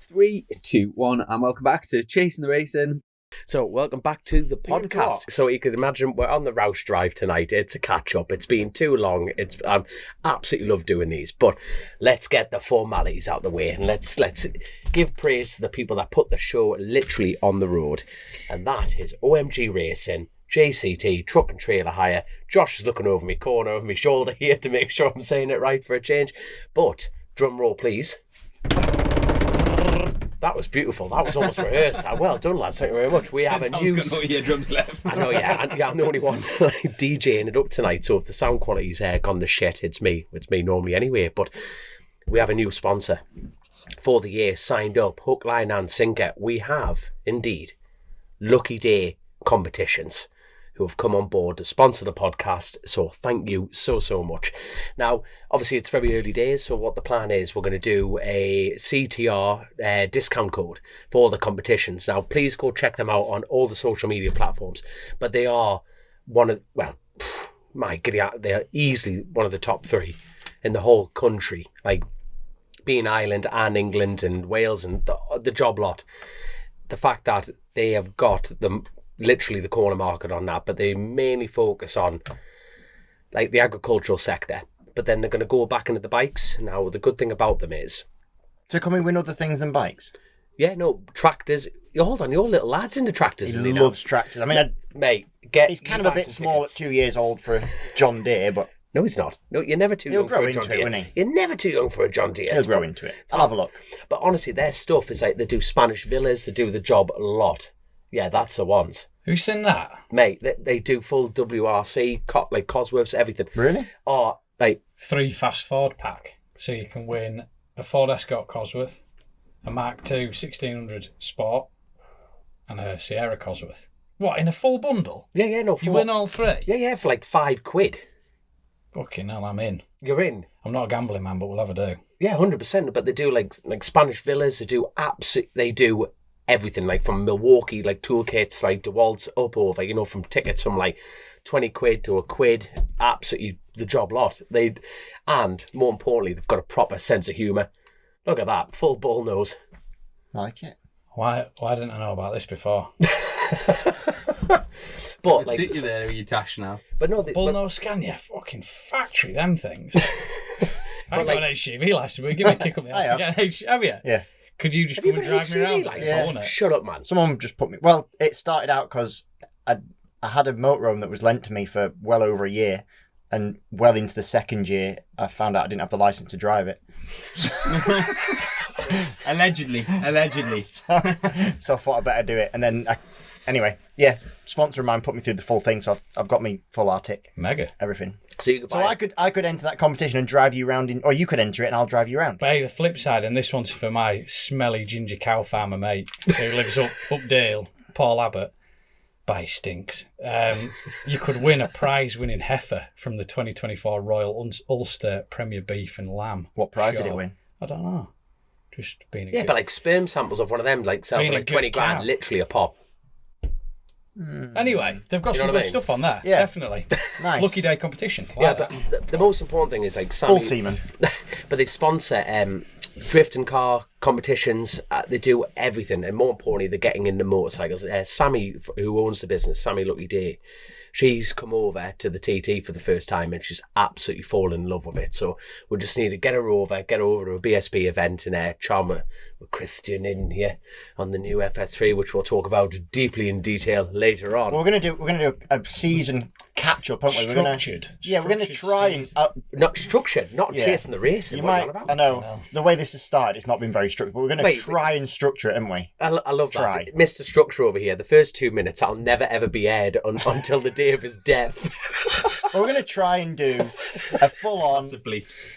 3, 2, 1, and welcome back to Chasin The Racin. So, welcome back to the podcast. So, you can imagine we're on the Roush Drive tonight. It's a catch-up. It's been too long. Absolutely love doing these. But let's get the formalities out of the way and let's give praise to the people that put the show literally on the road. And that is OMG Racing, JCT, Truck and Trailer Hire. Josh is looking over my corner, over my shoulder here to make sure I'm saying it right for a change. But, drum roll, please. That was beautiful. That was almost rehearsed. Well done, lads. Thank you very much. We have a new... Tom's got no eardrums left. I know, yeah. I'm the only one DJing it up tonight. So if the sound quality's gone to shit, it's me. It's me normally anyway. But we have a new sponsor for the year signed up. Hook, line and sinker. We have, indeed, Lucky Day Competitions, who have come on board to sponsor the podcast. So thank you so much. Now, obviously, it's very early days. So what the plan is, we're going to do a CTR discount code for all the competitions. Now, please go check them out on all the social media platforms. But they are they're easily one of the top 3 in the whole country. Like, being Ireland and England and Wales and the job lot. The fact that they have got literally the corner market on that, but they mainly focus on like the agricultural sector, but then they're going to go back into the bikes. Now, the good thing about them is... So can we win other things than bikes? Yeah, no, tractors. Hold on, your little lad's into tractors. He loves tractors. I mean, mate, he's kind of a bit small at 2 years old for a John Deere, but... No, he's not. No, you're never too young for a John Deere. Won't he? You're never too young for a John Deere. He'll grow into it. I'll have a look. But honestly, their stuff is like, they do Spanish villas, they do the job a lot. Yeah, that's the ones. Who's seen that? Mate, they do full WRC, like Cosworths, everything. Really? Or, like... 3 fast forward pack. So you can win a Ford Escort Cosworth, a Mark II 1600 Sport, and a Sierra Cosworth. What, in a full bundle? Yeah, no. You win all 3? Yeah, for like £5. Fucking hell, I'm in. You're in? I'm not a gambling man, but we'll have a do. Yeah, 100%. But they do like Spanish villas, they do everything, like from Milwaukee, like toolkits, like DeWalt's up over, from tickets from like £20 to £1. Absolutely the job lot. And more importantly, they've got a proper sense of humour. Look at that, full bull nose. Like it. Why didn't I know about this before? But Like, sit you there with your tash now. But no, bullnose scan, yeah, fucking factory them things. I got an HGV license, but give me a kick up the ass to get an HGV. Have you? Yeah. Could you just come and drive me around? Yeah. Shut up, man. Someone just put me... Well, it started out because I had a motorhome that was lent to me for well over a year, and well into the second year, I found out I didn't have the license to drive it. Allegedly. So I thought I'd better do it, and then... Anyway, yeah, sponsor of mine put me through the full thing, so I've got me full Arctic. Mega. Everything. So I could enter that competition and drive you around, or you could enter it and I'll drive you around. But hey, the flip side, and this one's for my smelly ginger cow farmer mate who lives up Dale, Paul Abbott. But he stinks. You could win a prize-winning heifer from the 2024 Royal Ulster Premier Beef and Lamb. What prize show. did it win? I don't know. Just being but like sperm samples of one of them, like sell for like 20 grand, literally a pop. Anyway, they've got some good stuff on there. Yeah. Definitely. Nice. Lucky Day competition. But the most important thing is like Sammy. Bull semen. But they sponsor drift and car competitions. They do everything, and more importantly, they're getting into motorcycles. Sammy, who owns the business, Sammy Lucky Day, she's come over to the TT for the first time, and she's absolutely fallen in love with it. So we just need to get her over to a BSB event and charm her with Christian in here on the new FS3, which we'll talk about deeply in detail later on. Well, we're gonna do a season catch up, aren't we? Structured. We're gonna try season. and not structured, not chasing the racing. You might. I know the way this has started, it's not been very structured, but we're gonna try and structure it, haven't we? I love that, Mr. Structure over here. The first 2 minutes, I'll never ever be aired until the day of his death. Well, we're gonna try and do a full-on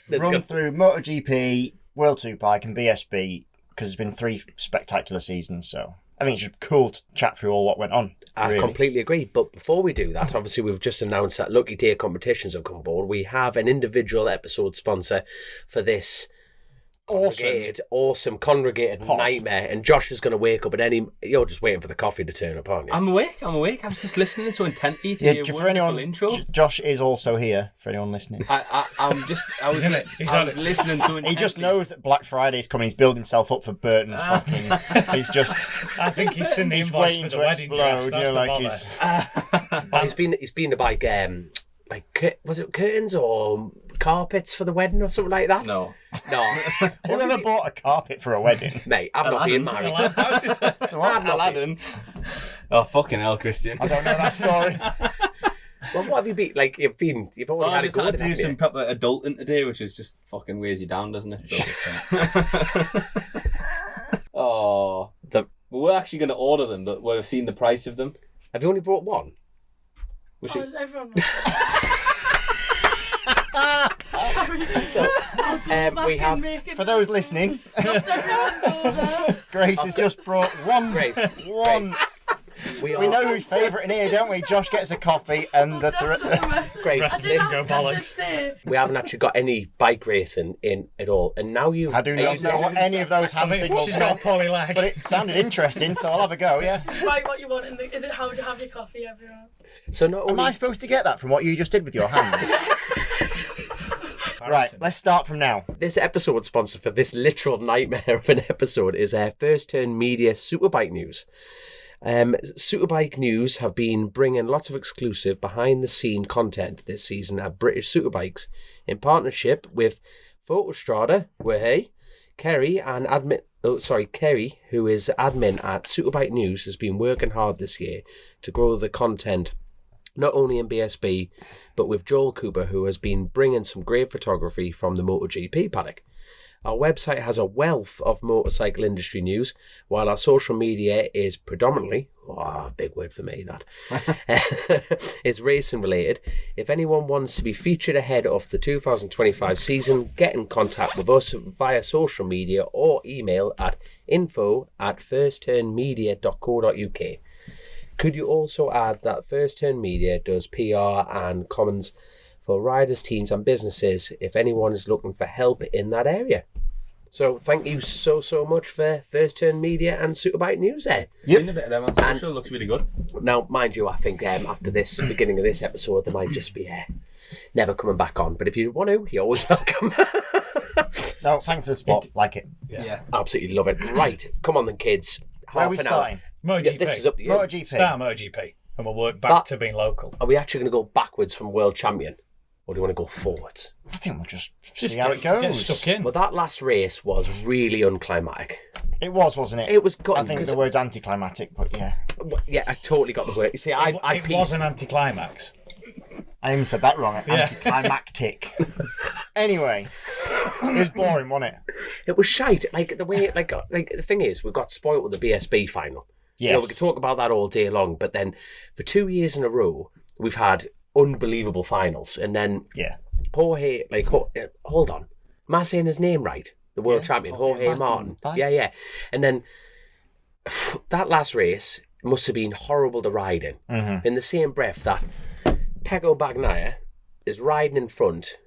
run through MotoGP, World Superbike, and BSB because it's been 3 spectacular seasons. So I think it's just cool to chat through all what went on. I completely agree. But before we do that, obviously we've just announced that Lucky Day competitions have come aboard. We have an individual episode sponsor for this congregated Posh. nightmare. And Josh is going to wake up you're just waiting for the coffee to turn up, aren't you? I'm awake. I was just listening so intently to your for wonderful anyone, intro. Josh is also here, for anyone listening. I was listening so intently. He just knows that Black Friday's coming. He's building himself up for Burton's fucking... He's just... I think he's seen the He's invoice waiting for to the wedding dress. explode, That's you know, the like bother. he's... He's been to like was it curtains or carpets for the wedding or something like that? No. Whoever bought a carpet for a wedding? Mate, I've not been married. Aladdin. Oh, fucking hell, Christian. I don't know that story. Well, what have you been like? You've already I had a just go had at to it, do haven't some you? proper adulting today, which is just fucking weighs you down, doesn't it? So. We're actually going to order them, but we've seen the price of them. Have you only brought one? We should... Everyone. So, we have For those listening, Grace has just brought one. Grace. One. We know who's favourite in here, don't we? Josh gets a coffee and the... Grace. Let's go bollocks. We haven't actually got any bike racing in at all, and now you. I do not know what any of those hand signals She's meant, got poly leg. but it sounded interesting, so I'll have a go, yeah? Write what you want in the... Is it how would you have your coffee, everyone? So not Am only I supposed to get that from what you just did with your hands? Right, let's start from now. this episode sponsor for this literal nightmare of an episode is First Turn Media Superbike News. Superbike News have been bringing lots of exclusive behind-the-scene content this season at British Superbikes in partnership with Photostrada, Kerry, who is admin at Superbike News, has been working hard this year to grow the content, not only in BSB, but with Joel Cooper, who has been bringing some great photography from the MotoGP paddock. Our website has a wealth of motorcycle industry news, while our social media is predominantly, big word for me, that, is racing related. If anyone wants to be featured ahead of the 2025 season, get in contact with us via social media or email at info@firstturnmedia.co.uk. Could you also add that First Turn Media does PR and commons for riders, teams and businesses if anyone is looking for help in that area. So thank you so much for First Turn Media and Superbike News there. Seen a bit of them on social, looks really good. Now, mind you, I think after this beginning of this episode, they might just be never coming back on. But if you want to, you're always welcome. No, thanks for the spot. Like it. Yeah. Absolutely love it. Right, come on then, kids. Where are we Half an hour. starting? MotoGP. Yeah, this is up to you. MotoGP. Start MotoGP. And we'll work back to being local. Are we actually going to go backwards from world champion? Or do you want to go forwards? I think we'll just see how it goes. Get stuck in. Well, that last race was really unclimactic. It was, wasn't it? It was good. I think the word's anticlimactic, but yeah. Yeah, I totally got the word. You see, I It was an anticlimax. I even said that wrong. Anticlimactic. Anyway, it was boring, wasn't it? It was shite. Like the way, like the thing is, we got spoiled with the BSB final. Yes. You know, we could talk about that all day long, but then for 2 years in a row, we've had unbelievable finals, and then Jorge, hold on, am I saying his name right? The world champion, Jorge Martin. Yeah. And then that last race must have been horrible to ride in. Mm-hmm. In the same breath that Pecco Bagnaia is riding in front,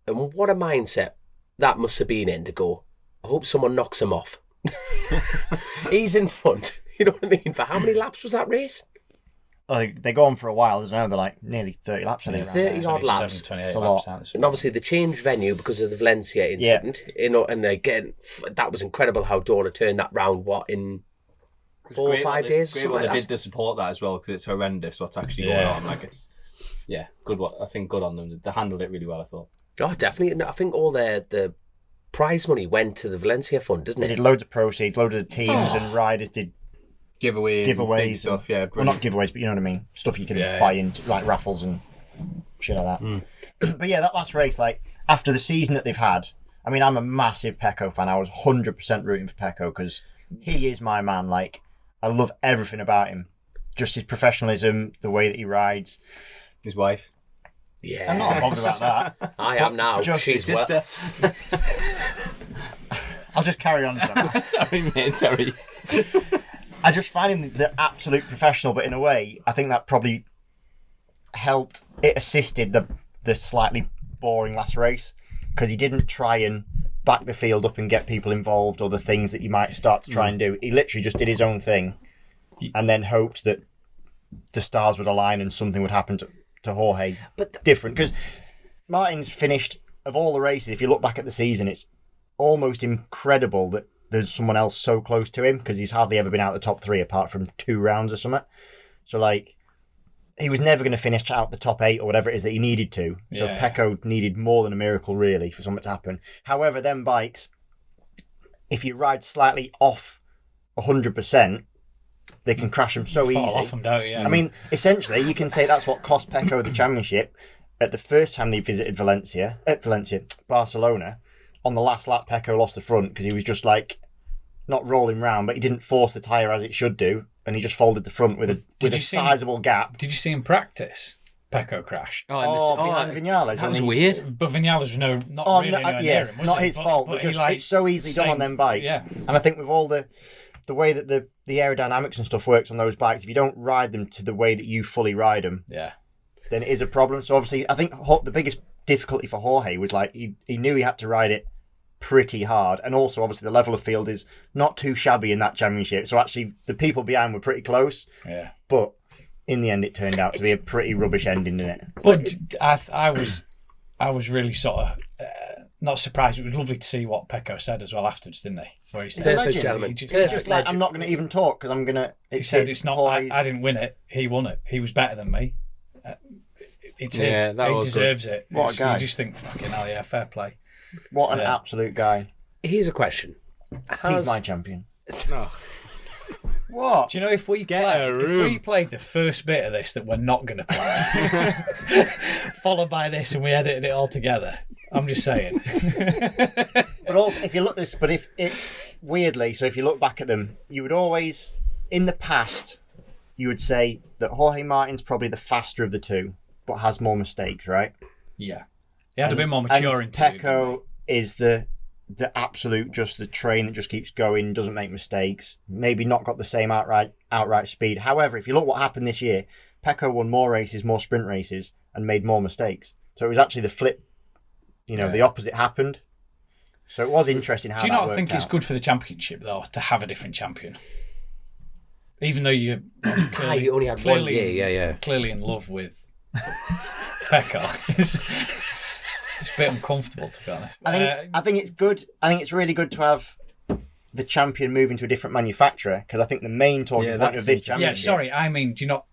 and what a mindset that must have been in to go, I hope someone knocks him off. He's in front. You know what I mean? For how many laps was that race? They go on for a while, isn't it? They're like nearly 30 laps. 30 odd laps. 28 a laps. lot. And obviously they changed venue because of the Valencia incident. You know, and again, that was incredible how Dorna turned that round, in 4 or 5 days? Great what they did to support that as well, because it's horrendous what's actually going on. Like, it's, good. I think good on them. They handled it really well, I thought. Oh, definitely. And I think all the prize money went to the Valencia fund, doesn't They it? did loads of proceeds, loads of teams and riders did giveaways big stuff, well, not giveaways, but you know what I mean, stuff you can buy into, like raffles and shit like that. But yeah, that last race, like after the season that they've had, I mean, I'm a massive Pecco fan. I was 100% rooting for Pecco because he is my man. Like, I love everything about him, just his professionalism, the way that he rides. His wife. Yeah, I'm not bothered about that. I am now. Just She's his sister. I'll just carry on. Sorry, mate. Sorry. I just find him the absolute professional, but in a way, I think that probably helped. It assisted the slightly boring last race because he didn't try and back the field up and get people involved or the things that you might start to try and do. He literally just did his own thing and then hoped that the stars would align and something would happen to Jorge. But different, because Martin's finished, of all the races, if you look back at the season, it's almost incredible that there's someone else so close to him, because he's hardly ever been out of the top 3 apart from 2 rounds or something. So, like, he was never going to finish out the top 8 or whatever it is that he needed to. So Pecco needed more than a miracle, really, for something to happen. However, them bikes, if you ride slightly off 100%, they can crash them so easy. Off them, don't you? I mean, essentially, you can say that's what cost Pecco the championship at the first time they visited Barcelona. On the last lap, Pecco lost the front because he was just like not rolling round, but he didn't force the tyre as it should do, and he just folded the front with a sizable gap. Did you see him practice? Pecco crashed. Behind Vinales. That was weird. But Vinales was not really anywhere near him, was not he? his fault, but just, it's so easily done on them bikes. Yeah. And I think with all the way that the aerodynamics and stuff works on those bikes, if you don't ride them to the way that you fully ride them, then it is a problem. So obviously, I think the biggest difficulty for Jorge was like he knew he had to ride it pretty hard, and also obviously the level of field is not too shabby in that championship. So actually, the people behind were pretty close. Yeah. But in the end, it turned out to be a pretty rubbish ending, didn't it? But I was really sort of not surprised. It was lovely to see what Pecco said as well afterwards, didn't he? Where he said, gentleman. He's just like, I'm not going to even talk because I'm going to... He said, it's not like I didn't win it. He won it. He was better than me. It's his. He deserves it. What a guy. You just think, fucking hell, yeah, fair play. What an absolute guy. Here's a question. He's my champion. No. What? Do you know if we played the first bit of this that we're not going to play, followed by this, and we edited it all together? I'm just saying. But also, if you look this, but if it's weirdly, so if you look back at them, you would always, in the past, you would say that Jorge Martin's probably the faster of the two, but has more mistakes, right? Yeah. He had a bit more maturity. Pecco is the absolute, just the train that just keeps going, doesn't make mistakes, maybe not got the same outright speed. However, if you look what happened this year, Pecco won more races, more sprint races, and made more mistakes. So it was actually the flip, the opposite happened. So it was interesting how that worked out. Do you not think it's good for the championship, though, to have a different champion? Even though you only had 1 year, clearly in love with Pecco. It's a bit uncomfortable, to be honest. I think it's good. I think it's really good to have the champion move into a different manufacturer, because I think the main talking point of this championship... Yeah, sorry, I mean, do you not...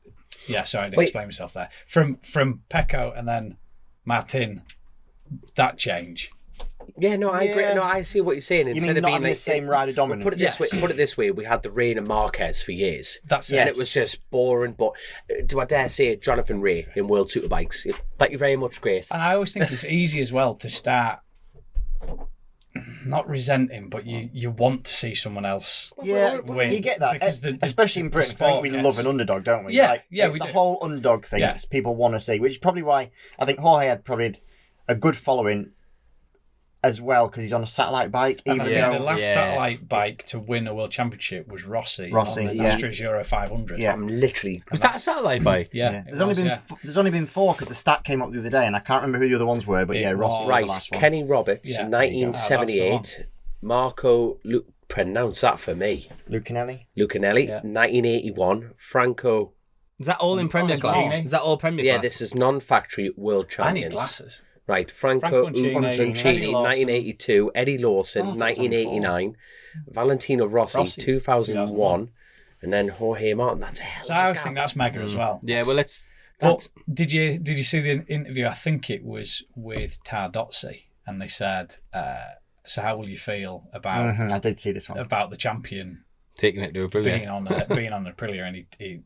Yeah, sorry, I didn't explain myself there. From Pecco and then Martin, that change... Yeah, no, I agree. No, I see what you're saying. Instead of being the same rider dominant. Put it this way, we had the reign of Marquez for years. That's it. And it was just boring. But do I dare say it, Jonathan Ray in World Superbikes? Thank you very much, Grace. And I always think it's easy as well to start not resenting, but you want to see someone else win. You get that, because especially in Britain. I think we love an underdog, don't we? Yeah, it's the whole underdog thing that people want to see, which is probably why I think Jorge had probably a good following as well, because he's on a satellite bike. The last satellite bike to win a world championship was Rossi on the Astra's Euro 500. Yeah, I'm literally... Was that a satellite bike? Yeah. There's only been 4, because the stat came up the other day, and I can't remember who the other ones were, but Rossi was the last one. Kenny Roberts, 1978. Marco, pronounce that for me. Lucanelli, 1981. Franco... Is that all in Premier class? Is that all Premier class? Yeah, this is non-factory world champions. I need glasses. Right, Franco Uncini, Uncini 1982, Eddie Lawson, 1989, Valentino Rossi, 2001, and then Jorge Martin. That's a hell of a So I always think that's mega as well. Yeah, well, Did you see the interview? I think it was with Tardozzi, and they said, so how will you feel about... I did see this one. About the champion taking it to Aprilia. being on Aprilia, and he,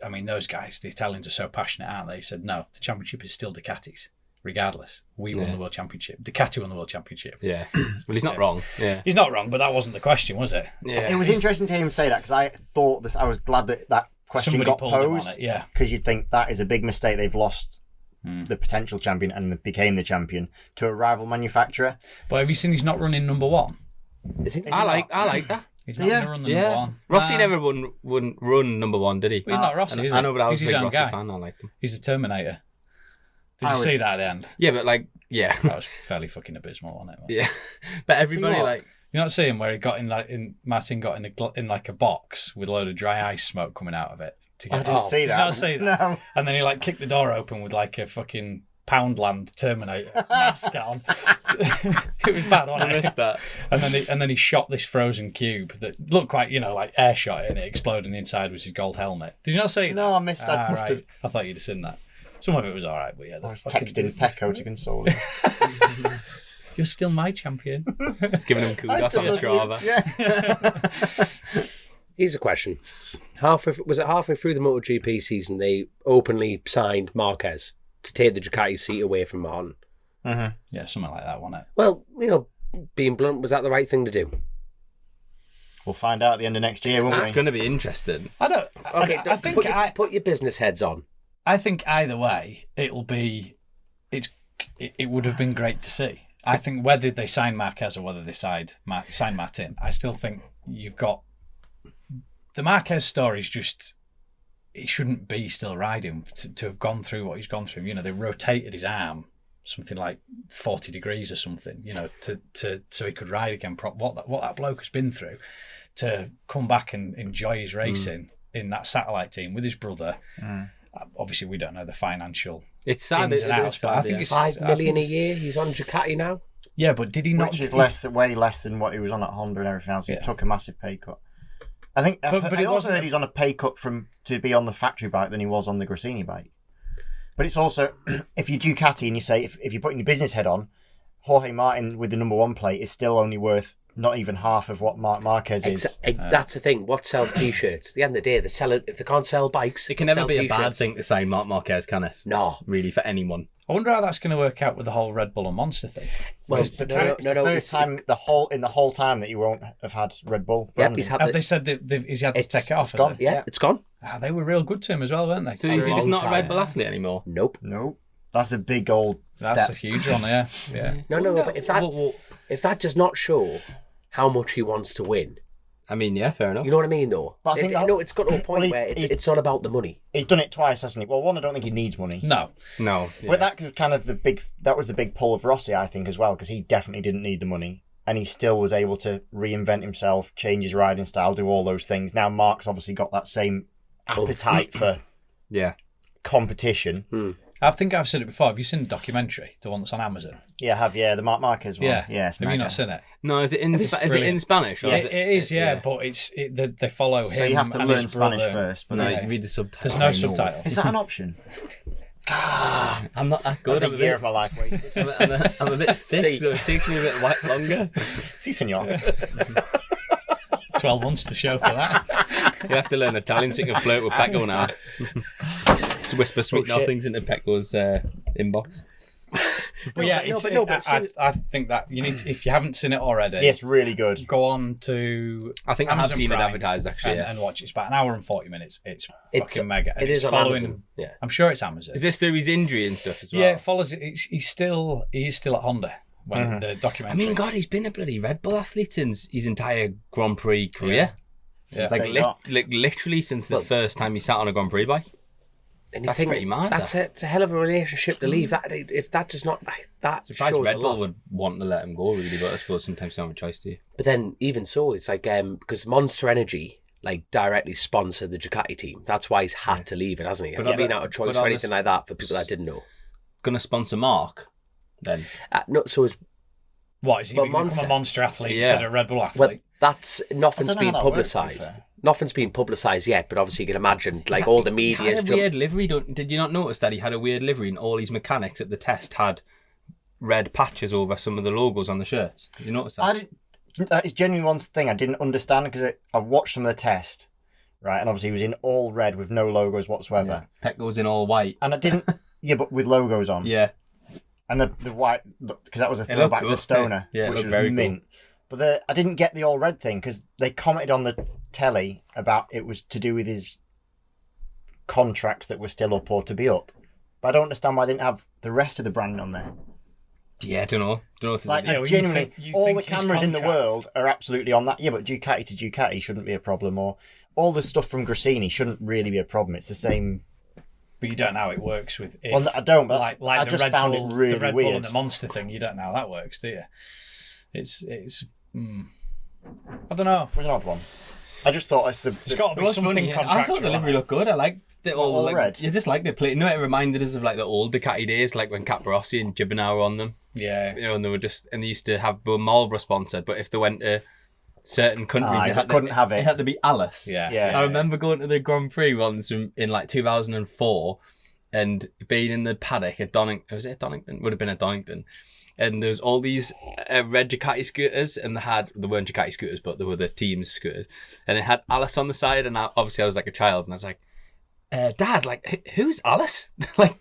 I mean, those guys, the Italians, are so passionate, aren't they? He said, no, the championship is still Ducati's. Regardless, we won the world championship. Ducati won the world championship. Yeah, well, he's not wrong. Yeah, he's not wrong, but that wasn't the question, was it? Yeah, it was interesting to hear him say that, because I thought this. I was glad that question got posed. Because you'd think that is a big mistake. They've lost the potential champion and became the champion to a rival manufacturer. But have you seen he's not running number one? I like that. He's not going to run the number one. Rossi never wouldn't run number one, did he? Well, he's not Rossi, is he? I know, but I was a big Rossi guy. fan. I liked him. He's a Terminator. Did you see that at the end? Yeah, but like Yeah. That was fairly fucking abysmal, wasn't it? Yeah. But everybody, what? like... You not see him where he got Martin got in like a box with a load of dry ice smoke coming out of it. I didn't see that. Did not see that? No. And then he like kicked the door open with like a fucking Poundland Terminator mask on. It was bad, wasn't I it? missed that. And then he shot this frozen cube that looked quite, like air shot it, and it exploded, and the inside was his gold helmet. Did you not see that? No, I missed that. Must have. I thought you'd have seen that. Some of it was all right, but yeah. I was texting Pecco to console him. You're still my champion. Giving him kudos on Strava. Yeah. Here's a question. Was it halfway through the MotoGP season they openly signed Marquez to take the Ducati seat away from Martin? Mm-hmm. Yeah, something like that, wasn't it? Well, being blunt, was that the right thing to do? We'll find out at the end of next year, won't we? That's going to be interesting. I don't. Okay, I think put your business heads on. I think either way, it'll be. It would have been great to see. I think whether they sign Marquez or whether they sign Martin, I still think you've got the Marquez story is just. He shouldn't be still riding to have gone through what he's gone through. They rotated his arm something like 40 degrees or something. So he could ride again. What that bloke has been through to come back and enjoy his racing in that satellite team with his brother. Obviously, we don't know the financial. It's sad. ins and outs, but I think it's $5 million a year. He's on Ducati now. Yeah, but did he not? Which is way less than what he was on at Honda and everything else. He took a massive pay cut. I think. But I also heard he's on a pay cut to be on the factory bike than he was on the Grassini bike. But it's also if you're Ducati and you say if you're putting your business head on, Jorge Martin with the number 1 plate is still only worth not even half of what Marc Marquez is. That's the thing. What sells T-shirts? At the end of the day, if they can't sell bikes, It can never be a bad thing to say Marc Marquez, can it? No, really, for anyone. I wonder how that's going to work out with the whole Red Bull and Monster thing. Well, It's the first time in the whole time that you won't have had Red Bull. Yep, he's had Have they said that he's had to take it off? It's gone. Yeah, it's gone. They were real good to him as well, weren't they? So is he just not a Red Bull athlete anymore? Nope. That's a big old That's step. a huge one, yeah. No, but if that does not show how much he wants to win, I mean, yeah, fair enough. you know what I mean, though. But I think it's got to a point where it's not about the money. He's done it twice, hasn't he? Well, one, I don't think he needs money. No. Yeah. But that was kind of that was the big pull of Rossi, I think, as well, because he definitely didn't need the money. And he still was able to reinvent himself, change his riding style, do all those things. Now, Mark's obviously got that same appetite for competition. I think I've said it before. Have you seen the documentary, the one that's on Amazon? Yeah, I have, the Marc Marquez one. Yeah. It's have you not seen it? No, is it in Spanish? Or Yeah, it is, yeah, but they follow him. So you have to and learn his Spanish brother. first. But No, then- you read the subtitles. There's no subtitle. Is that an option? I'm not that good. That's a year of my life wasted. I'm a bit thick, so it takes me a bit longer. Si, senor. 12 months to show for that. You have to learn Italian so you can flirt with Pecco now. Just whisper sweet nothings into Pecco's inbox. But yeah, I think that you need to, if you haven't seen it already, Yes, really good. go on to I think I have Amazon seen it Prime advertised, actually, and watch it. It's about an hour and 40 minutes. It's fucking mega. And It is it's on Amazon. Yeah. I'm sure it's Amazon. Is this through his injury and stuff as well? Yeah, it follows it. He is still at Honda when the I documentary. mean, God, he's been a bloody Red Bull athlete since his entire Grand Prix career. Yeah. It's like, Thank God. literally since the first time he sat on a Grand Prix bike. And you That's think pretty mad, it's a hell of a relationship to leave. That if that does not that Surprised shows Red a Bull lot. would want to let him go, really, but I suppose sometimes you don't have a choice, do you? But then even so, it's like because Monster Energy directly sponsored the Ducati team. That's why he's had to leave it, hasn't he? It's not been out of choice or anything like that for people that didn't know. Going to sponsor Mark, then? No, so is What is he Well, become Monster. a Monster athlete Yeah. instead of a Red Bull well, athlete? that's nothing's I don't know been how that works, to be publicised. fair. Nothing's been publicised yet, but obviously you can imagine all the He media. had a weird livery. Did you not notice that he had a weird livery and all his mechanics at the test had red patches over some of the logos on the shirts? Did you notice that? That is genuinely one thing I didn't understand because I watched some of the test, right? And obviously he was in all red with no logos whatsoever. Pecco was in all white. And I didn't, but with logos on. Yeah. And the white, because that was a It looked throwback cool. to Stoner, Yeah, it which looked was very cool. mint. But I didn't get the all red thing because they commented on the telly about it was to do with his contracts that were still up or to be up. But I don't understand why they didn't have the rest of the branding on there. Yeah, I don't know. If Like, Yeah, well, you genuinely, think all the his cameras in the contract- world are absolutely on that. Yeah, but Ducati to Ducati shouldn't be a problem, or all the stuff from Grassini shouldn't really be a problem. It's the same But you don't know how it works with. Well, I don't. But like I just found it really the Red weird. Bull and the Monster thing. You don't know how that works, do you? It's. I don't know. It was an odd one. I just thought it's got to be something funny. contractual. I thought the livery looked good. I liked it all. Like, red. You just liked it. You know, it reminded us of like the old Ducati days, like when Caparossi and Gibernau were on them. Yeah. You know, and they used to have Marlboro sponsored, but if they went to certain countries, they couldn't have it. It had to be Alice. Yeah. I remember going to the Grand Prix once in like 2004 and being in the paddock at Donington. Was it at Donington? Would have been at Donington. And there's all these red Ducati scooters, and they weren't Ducati scooters, but they were the team's scooters. And it had Alice on the side, and obviously I was like a child, and I was like, Dad, like, who's Alice? Like,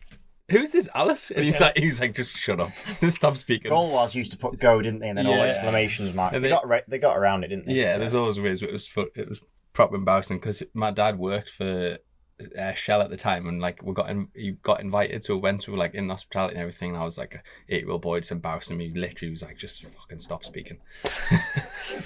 who's this Alice? And he was like, just shut up. Just stop speaking. Goalwars used to put go, didn't they? And then all exclamations marks. And they got around it, didn't they? Yeah, there's always ways, but it was proper embarrassing because my dad worked for Shell at the time, and like he got invited, so we went to like in the hospitality and everything, and I was like a 8-year-old boy, just embarrassing me. Literally was like, just fucking stop speaking.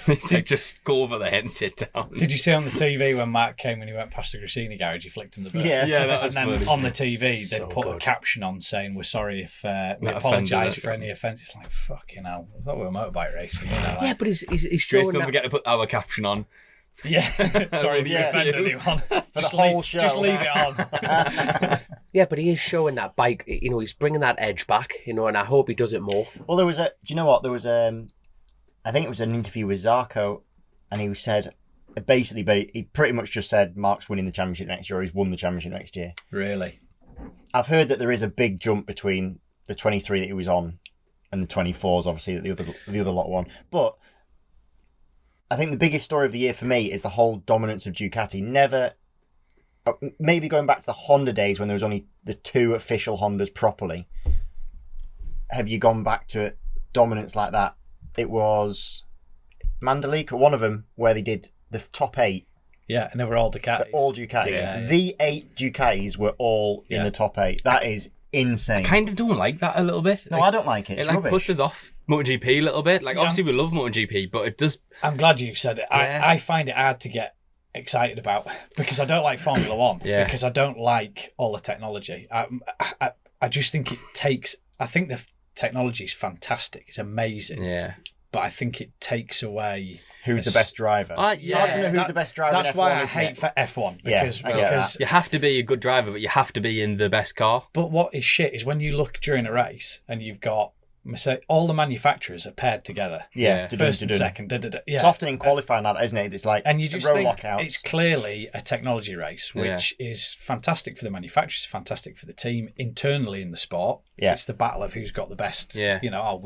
He's like, just go over there and sit down. Did you see on the TV when Mark came when he went past the Grassini garage, he flicked him the bird? Yeah, that was and then funny. on the TV they put a caption on saying, "We're sorry if we apologise for any offence." It's like, fucking hell, I thought we were motorbike racing, you know? Like, but he's Just showing don't that. forget to put our caption on. yeah. Sorry if you offended anyone. For the whole show. Just leave it on. Yeah, but he is showing that bike. You know, he's bringing that edge back. You know, and I hope he does it more. Well, do you know what? There was I think it was an interview with Zarco, and he said, basically, he pretty much just said Mark's winning the championship next year, or he's won the championship next year. Really? I've heard that there is a big jump between the 23 that he was on and the 24s, obviously, that the other lot won. But I think the biggest story of the year for me is the whole dominance of Ducati. Never, maybe going back to the Honda days when there was only the 2 official Hondas properly. Have you gone back to dominance like that? It was Mandalika, one of them, where they did the top 8. Yeah, and they were all Ducatis. All Ducatis. Yeah. The 8 Ducatis were all in the top 8. That is insane. Kind of don't like that a little bit. No, I don't like it. It's It like rubbish. puts us off MotoGP a little bit. Like obviously we love MotoGP, but it does. I'm glad you've said it. Yeah. I find it hard to get excited about because I don't like Formula One. Yeah. Because I don't like all the technology. I just think it takes. I think the technology is fantastic. It's amazing. Yeah. But I think it takes away Who's the best driver? It's hard to know who's the best driver That's in F1, why I isn't hate it? for F1 Yeah, because I get that. You have to be a good driver, but you have to be in the best car. But what is shit is when you look during a race and you've got all the manufacturers are paired together. Yeah, First and second. Yeah. It's often in qualifying that, isn't it? It's like and you just row think lockout. it's clearly a technology race, which is fantastic for the manufacturers, fantastic for the team internally in the sport. Yeah. It's the battle of who's got the best. Yeah. You know,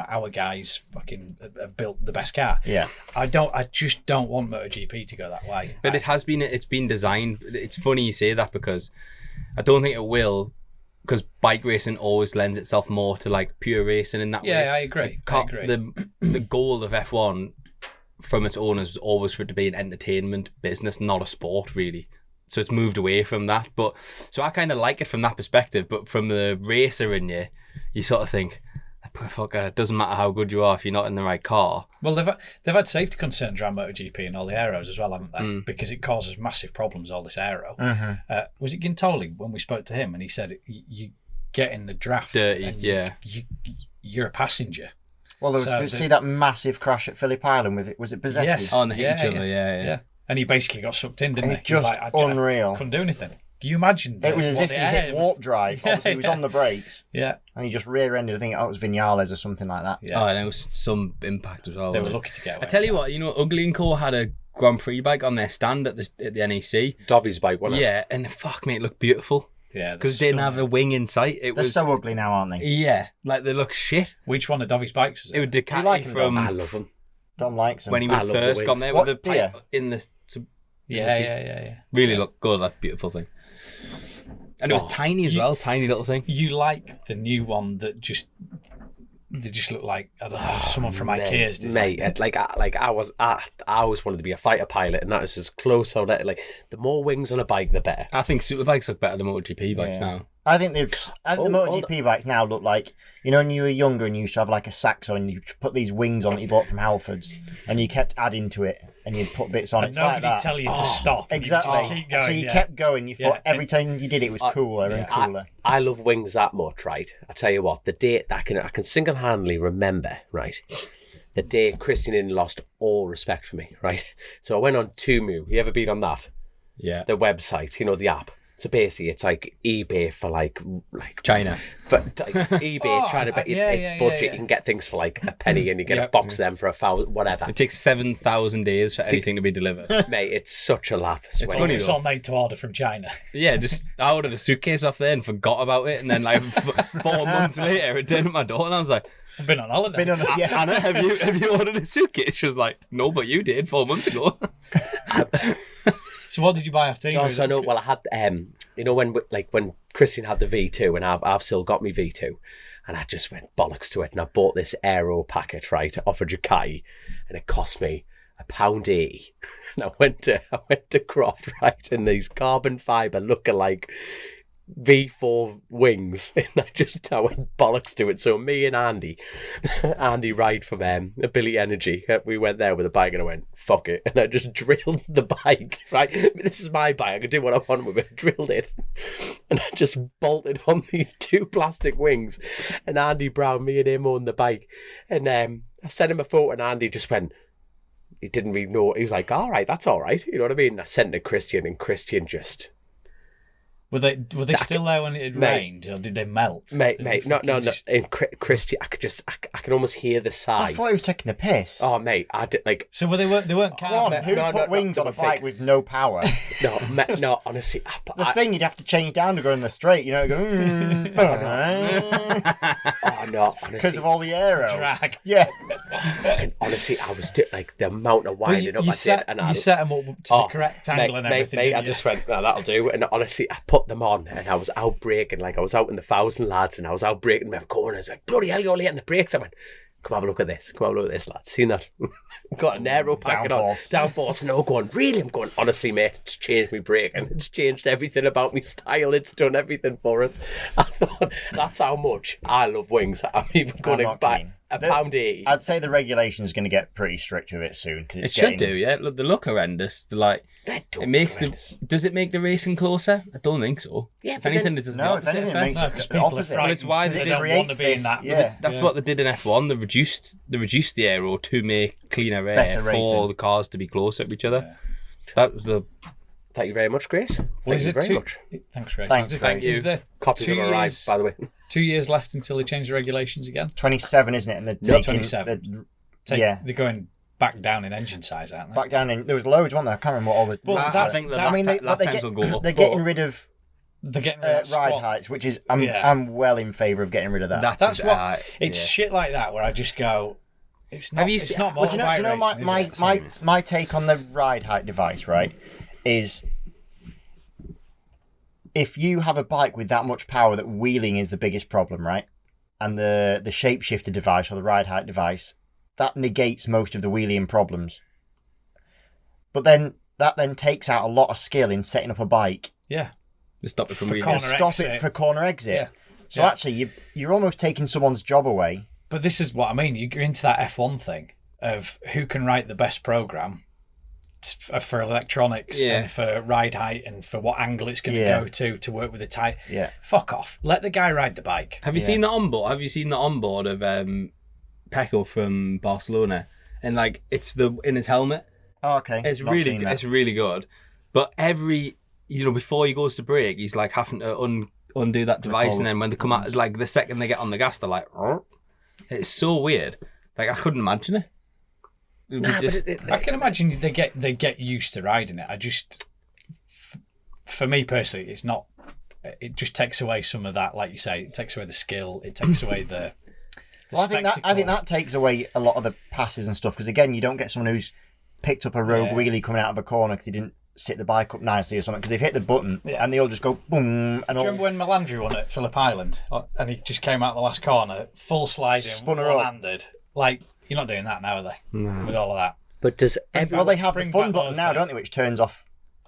our guys fucking have built the best car. Yeah. I just don't want MotoGP to go that way. But it's been designed. It's funny you say that because I don't think it will. Because bike racing always lends itself more to like pure racing in that way. Yeah, I agree. The goal of F1 from its owners was always for it to be an entertainment business, not a sport really. So it's moved away from that. But so I kind of like it from that perspective. But from the racer in you sort of think, poor fucker, it doesn't matter how good you are if you're not in the right car. Well, they've had safety concerns around MotoGP and all the aeros as well, haven't they? Because it causes massive problems, all this aero. Was it Gintoli when we spoke to him and he said you get in the draft Dirty, and yeah. you're a passenger. Well, did you see that massive crash at Phillip Island with it? Was it Bezecchi? Yes. Oh, and they hit each other, yeah. And he basically got sucked in, didn't he? It's just unreal. I couldn't do anything. Can you imagine? It was as if he hit warp drive. Obviously, he was on the brakes. Yeah. And he just rear-ended. I think it was Vinales or something like that. Yeah. Oh, and there was some impact as well. They were lucky to get away. I tell you what, Ugly & Co had a Grand Prix bike on their stand at the NEC. Dovy's bike, wasn't it? Yeah, and fuck me, it looked beautiful. Yeah. Because they didn't have a wing in sight. It They're was so ugly now, aren't they? Yeah, like they look shit. Which one of Dovy's bikes was it? It was Ducati you like them, from I love them. Dom likes them. when he I love the first got wings. there What, with the do pipe you? in the. Yeah. Really looked good. That beautiful thing. And it was tiny as well, tiny little thing. You like the new one that they just look like, I don't know, someone from IKEA's design. Mate, I always wanted to be a fighter pilot, and that is as close on it. Like, the more wings on a bike, the better. I think Superbikes look better than MotoGP bikes now. I think the MotoGP bikes now look like, when you were younger and you used to have like a Saxo and you put these wings on that you bought from Halfords and you kept adding to it and you'd put bits on it. Nobody like that. tell you to stop. Exactly. You just keep going, so you kept going. You thought every time you did it was cooler and cooler. I love wings that much, right? I tell you what, the day I can single-handedly remember, right, the day Christian lost all respect for me, right? So I went on Tumu. You ever been on that? Yeah. The website, the app. So basically, it's like eBay for like China. For eBay trying to bet it's budget. You can get things for like a penny, and you get a box of them for $1,000, whatever. It takes 7,000 days for anything to be delivered. Mate, it's such a laugh. It's funny. It's all made to order from China. Yeah, I ordered a suitcase off there and forgot about it, and then like 4 months later, it turned at my door, and I was like, I've been on holiday. Anna, have you ordered a suitcase? She was like, no, but you did 4 months ago. So what did you buy off Team? Oh, so I know. Well, I had when Christian had the V2, and I've still got me V2, and I just went bollocks to it, and I bought this aero packet right off a Ducati, and it cost me £1.80. And I went to Croft, right, in these carbon fibre lookalike V4 wings, and I went bollocks to it. So me and Andy Wright from Billy Energy, we went there with a bike, and I went fuck it, and I just drilled the bike. Right, this is my bike, I can do what I want with it. Drilled it, and I just bolted on these 2 plastic wings. And Andy Brown, me and him on the bike, and I sent him a photo, and Andy just went. He didn't really know. He was like, "All right, that's all right." You know what I mean? And I sent it to Christian, and Christian just. Were they still there when it had rained, or did they melt? Mate, no. In Christian, I can almost hear the sigh. I thought he was taking the piss. Oh, mate, I did like. So they weren't carbon. Who put wings on a bike with no power? No, honestly, the thing you'd have to change down to go in the straight. Go. Oh no, honestly, because of all the aero drag. Yeah. And honestly, I was like the amount of winding up I did, and you set them up to the correct angle and everything. Mate, I just went, no, that'll do. And honestly, I put them on, and I was out braking, like I was out in the 1,000 lads, and I was out braking my corners, like bloody hell, you're late on the brakes. I went, come have a look at this, lads. Seen that? Got an aero packet on, downforce, no going. Really, I'm going. Honestly, mate, it's changed me braking. It's changed everything about me style. It's done everything for us. I thought that's how much I love wings. I'm even going to buy £1.80. I'd say the regulation is going to get pretty strict with it soon. Cause it should do, yeah. Look, they look horrendous. They're like, it makes does it make the racing closer? I don't think so. Yeah, if anything, it does the opposite effect. It makes the opposite. Well, it's why they don't want to be in that. Yeah. That's what they did in F1. They reduced the aero to make cleaner air for the cars to be closer to each other. Yeah. That was the. Thank you very much, Grace. Thank you very much. Thanks, Grace. Thank you. Is there copies have arrived, by the way. 2 years left until they change the regulations again? 27, isn't it? And they're 27. They're going back down in engine size, aren't they? Back down in. There was loads, wasn't there? I can't remember what all the. Well, I think they're getting rid of. They're getting rid of ride heights, which is I'm well in favour of getting rid of that. That's what it's shit like that where I just go. It's not. It's not more. Do you know my take on the ride height device, right? Is if you have a bike with that much power that wheeling is the biggest problem, right? And the shapeshifter device or the ride height device, that negates most of the wheeling problems. But then that takes out a lot of skill in setting up a bike. Yeah. To stop it from wheeling. To stop it for corner exit. Yeah. So actually, you're almost taking someone's job away. But this is what I mean. You're into that F1 thing of who can write the best program for electronics and for ride height and for what angle it's going to go to work with the tyre. Yeah. Fuck off. Let the guy ride the bike. Have you seen the onboard? Have you seen the onboard of Pecco from Barcelona? And like it's in his helmet. Oh, okay. It's really good. But before he goes to brake, he's like having to undo that device, and then when they come out, like the second they get on the gas, they're like, oh. It's so weird. Like I couldn't imagine it. I can imagine they get used to riding it. I just, for me personally, it's not. It just takes away some of that, like you say. It takes away the skill. It takes away the. I think that takes away a lot of the passes and stuff because again, you don't get someone who's picked up a rogue wheelie coming out of a corner because he didn't sit the bike up nicely or something because they've hit the button and they all just go boom. And do you remember when Melandri won at Phillip Island and he just came out the last corner, full sliding, one-handed? Like, you're not doing that now, are they? No. With all of that. But does everyone... Well, they have the fun button now, don't they, which turns off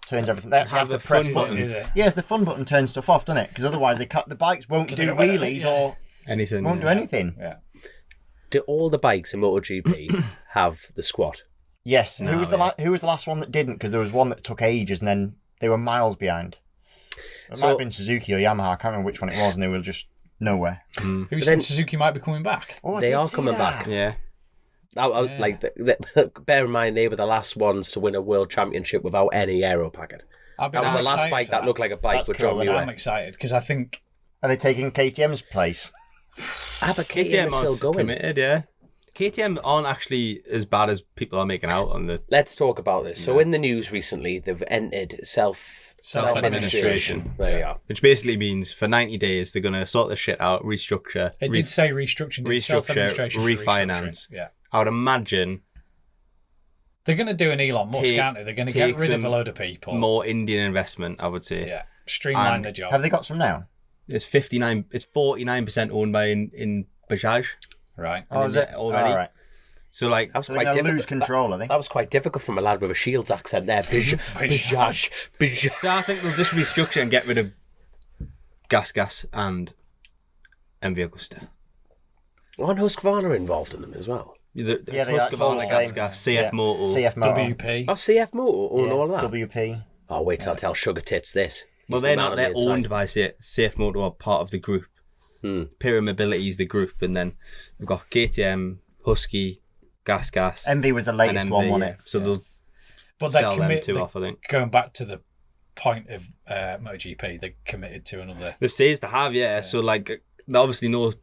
turns everything. They actually have to press button. Is it? Yeah, the fun button turns stuff off, doesn't it? Because otherwise the bikes won't do wheelies or anything. Won't do anything. Yeah. Do all the bikes in MotoGP have the squat? Yes. And who was the last one that didn't? Because there was one that took ages and then they were miles behind. It might have been Suzuki or Yamaha. I can't remember which one it was, and they were just nowhere. Who said Suzuki might be coming back? Oh, they are coming back. Yeah. Like, bear in mind, they were the last ones to win a world championship without any aero packet. That was the last bike that looked like a bike with John Muir. I'm excited because I think... Are they taking KTM's place? But KTM is still going. Committed, yeah. KTM aren't actually as bad as people are making out on the... Let's talk about this. So in the news recently, they've entered self-administration. There you are. Which basically means for 90 days, they're going to sort this shit out, restructure. It did say restructuring. Refinance. Yeah. I would imagine... They're going to do an Elon Musk, aren't they? They're going to get rid of a load of people. More Indian investment, I would say. Yeah. Streamline the job. Have they got some now? It's 49% owned by in Bajaj. Right. Oh, is it? Already. All right. So, like... That was So they're going to lose control, I think. That was quite difficult from a lad with a Shields accent there. Bajaj. So I think they'll just restructure and get rid of Gas and MV Agusta. Aren't Husqvarna involved in them as well? Yeah, they Husqvarna, Gas, CF Moto. CF Moto. WP. Oh, CF Moto own all that? WP. Oh, wait till I tell Sugar Tits this. Well, they're not. They're owned by CF Moto, or part of the group. Pyra Mobility is the group, and then we've got KTM, Husky, Gas. MV was the latest one, wasn't it? So they'll But sell them two off, I think. Going back to the point of MotoGP, they're committed to another... They've said they have, yeah. So, like, they obviously know...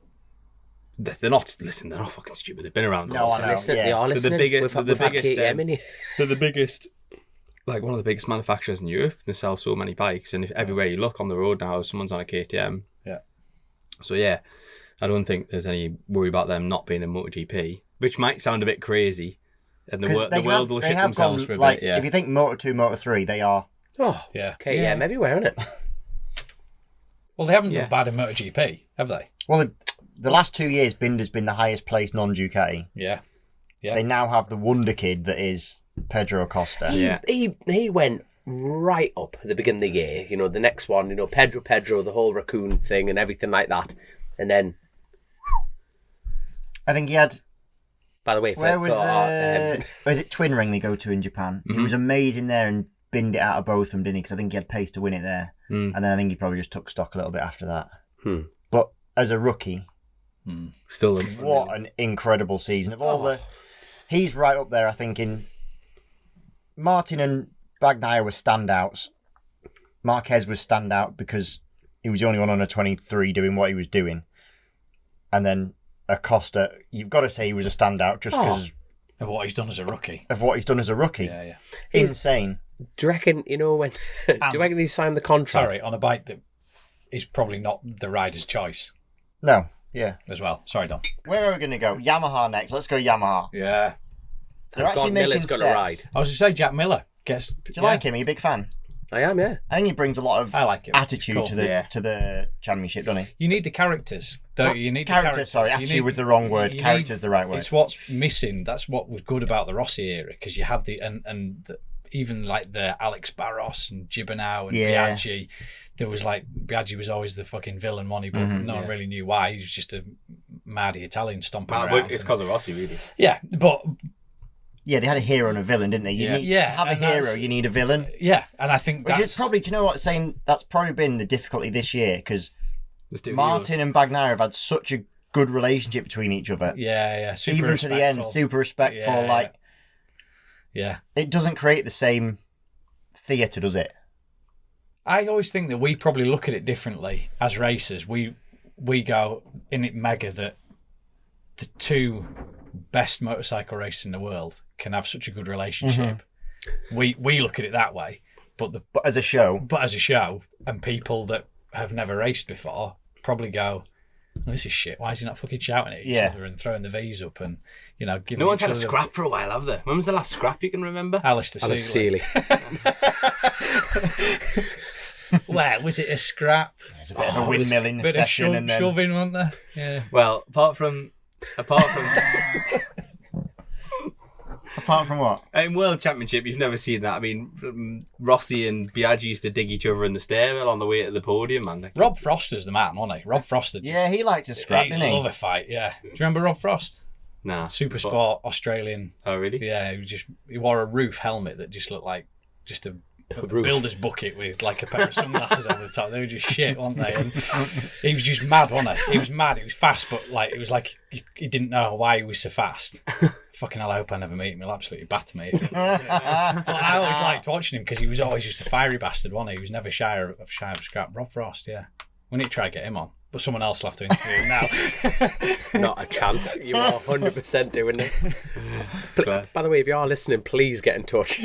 They're not... Listen, they're not fucking stupid. They've been around. No, I know. They are listening. They're We've the had biggest... KTM in here. They're the biggest... Like, one of the biggest manufacturers in Europe. They sell so many bikes. And everywhere you look on the road now, someone's on a KTM. Yeah. So, yeah, I don't think there's any worry about them not being in MotoGP, which might sound a bit crazy. And the world will shit themselves for a bit, yeah. If you think Moto2, Moto3, they are... Oh, yeah. KTM everywhere, isn't it? Well, they haven't done bad in MotoGP, have they? Well, the last 2 years, Binder's been the highest placed non-Ducati. Yeah. They now have the wonder kid that is Pedro Acosta. He went right up at the beginning of the year. You know, the next one, you know, Pedro, the whole raccoon thing and everything like that. And then... I think he had... By the way, was it Twin Ring they go to in Japan? He was amazing there and binned it out of both of them, didn't he? Because I think he had pace to win it there. And then I think he probably just took stock a little bit after that. But as a rookie, Still, what an incredible season. Of all he's right up there, I think, in... Martin and Bagnaia were standouts. Marquez was standout because he was the only one on a 23 doing what he was doing. And then Acosta, you've got to say he was a standout just because of what he's done as a rookie. Yeah. Insane. Do you reckon, you know, when... do you reckon he signed the contract? Sorry, on a bike that is probably not the rider's choice. No, yeah. As well. Sorry, Don. Where are we going to go? Yamaha next. Let's go Yamaha. Yeah. They're actually making Miller's steps. got a ride. I was going to say Jack Miller. Do you like him? Are you a big fan? I am, yeah. I think he brings a lot of attitude to the championship, doesn't he? You need the characters, don't you? You need characters. the characters. Sorry, attitude was the wrong word. Character's the right word. It's what's missing. That's what was good about the Rossi era, because you had even like the Alex Barros and Gibernau and Biaggi. There was like Biaggi was always the fucking villain, wasn't he? But no one really knew why. He was just a maddy Italian stomping around. It's because of Rossi, really. Yeah, but. Yeah, they had a hero and a villain, didn't they? To have a hero, you need a villain. Yeah, and I think which is probably, do you know what, that's probably been the difficulty this year, because Martin and Bagnaia have had such a good relationship between each other. Yeah. Super even respectful. To the end, super respectful. Yeah. It doesn't create the same theatre, does it? I always think that we probably look at it differently as racers. We go in it mega that the two best motorcycle races in the world can have such a good relationship. We look at it that way, but as a show, and people that have never raced before probably go, oh, this is shit. Why is he not fucking shouting at each other and throwing the V's up and giving? No one's had a scrap for a while, have they? When was the last scrap you can remember? Alistair Seeley. Well, was it a scrap? There's a bit of a windmill in the session and then shoving, wasn't there? Yeah. Well, apart from Apart from what? In World Championship, you've never seen that. I mean, Rossi and Biaggi used to dig each other in the stairwell on the way to the podium, man. Rob Froster's the man, wasn't he? Rob Froster. Yeah, he liked to scrap, didn't he? Love a fight, yeah. Do you remember Rob Frost? Nah. Super Sport, Australian. Oh, really? Yeah, he wore a roof helmet that just looked like just a builder's bucket with like a pair of sunglasses over the top. They were just shit, weren't they? And he was just mad, wasn't he? He was mad. He was fast, but like it was like he didn't know why he was so fast. Fucking hell, I hope I never meet him. He'll absolutely batter me. But I always liked watching him because he was always just a fiery bastard, wasn't he? He was never shy of scrap. Rob Frost, yeah. We need to try to get him on. But someone else will have to interview him now. Not a chance. You are 100% doing this. By the way, if you are listening, please get in touch.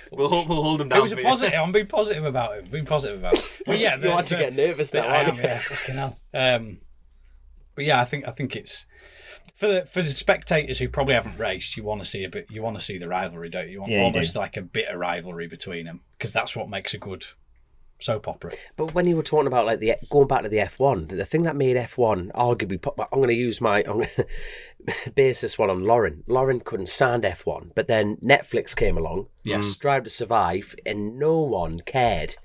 We'll hold him down. It was a positive. I'm being positive about him. But yeah, you actually get nervous now. I am. Yeah, fucking hell. But yeah, I think it's for the spectators who probably haven't raced. You want to see a bit. You want to see the rivalry, don't you? You want almost like a bit of rivalry between them because that's what makes a good soap opera. But when you were talking about like going back to the F1, the thing that made F1 arguably, I'm going to base this one on Lauren. Lauren couldn't stand F1, but then Netflix came along, Drive to Survive, and no one cared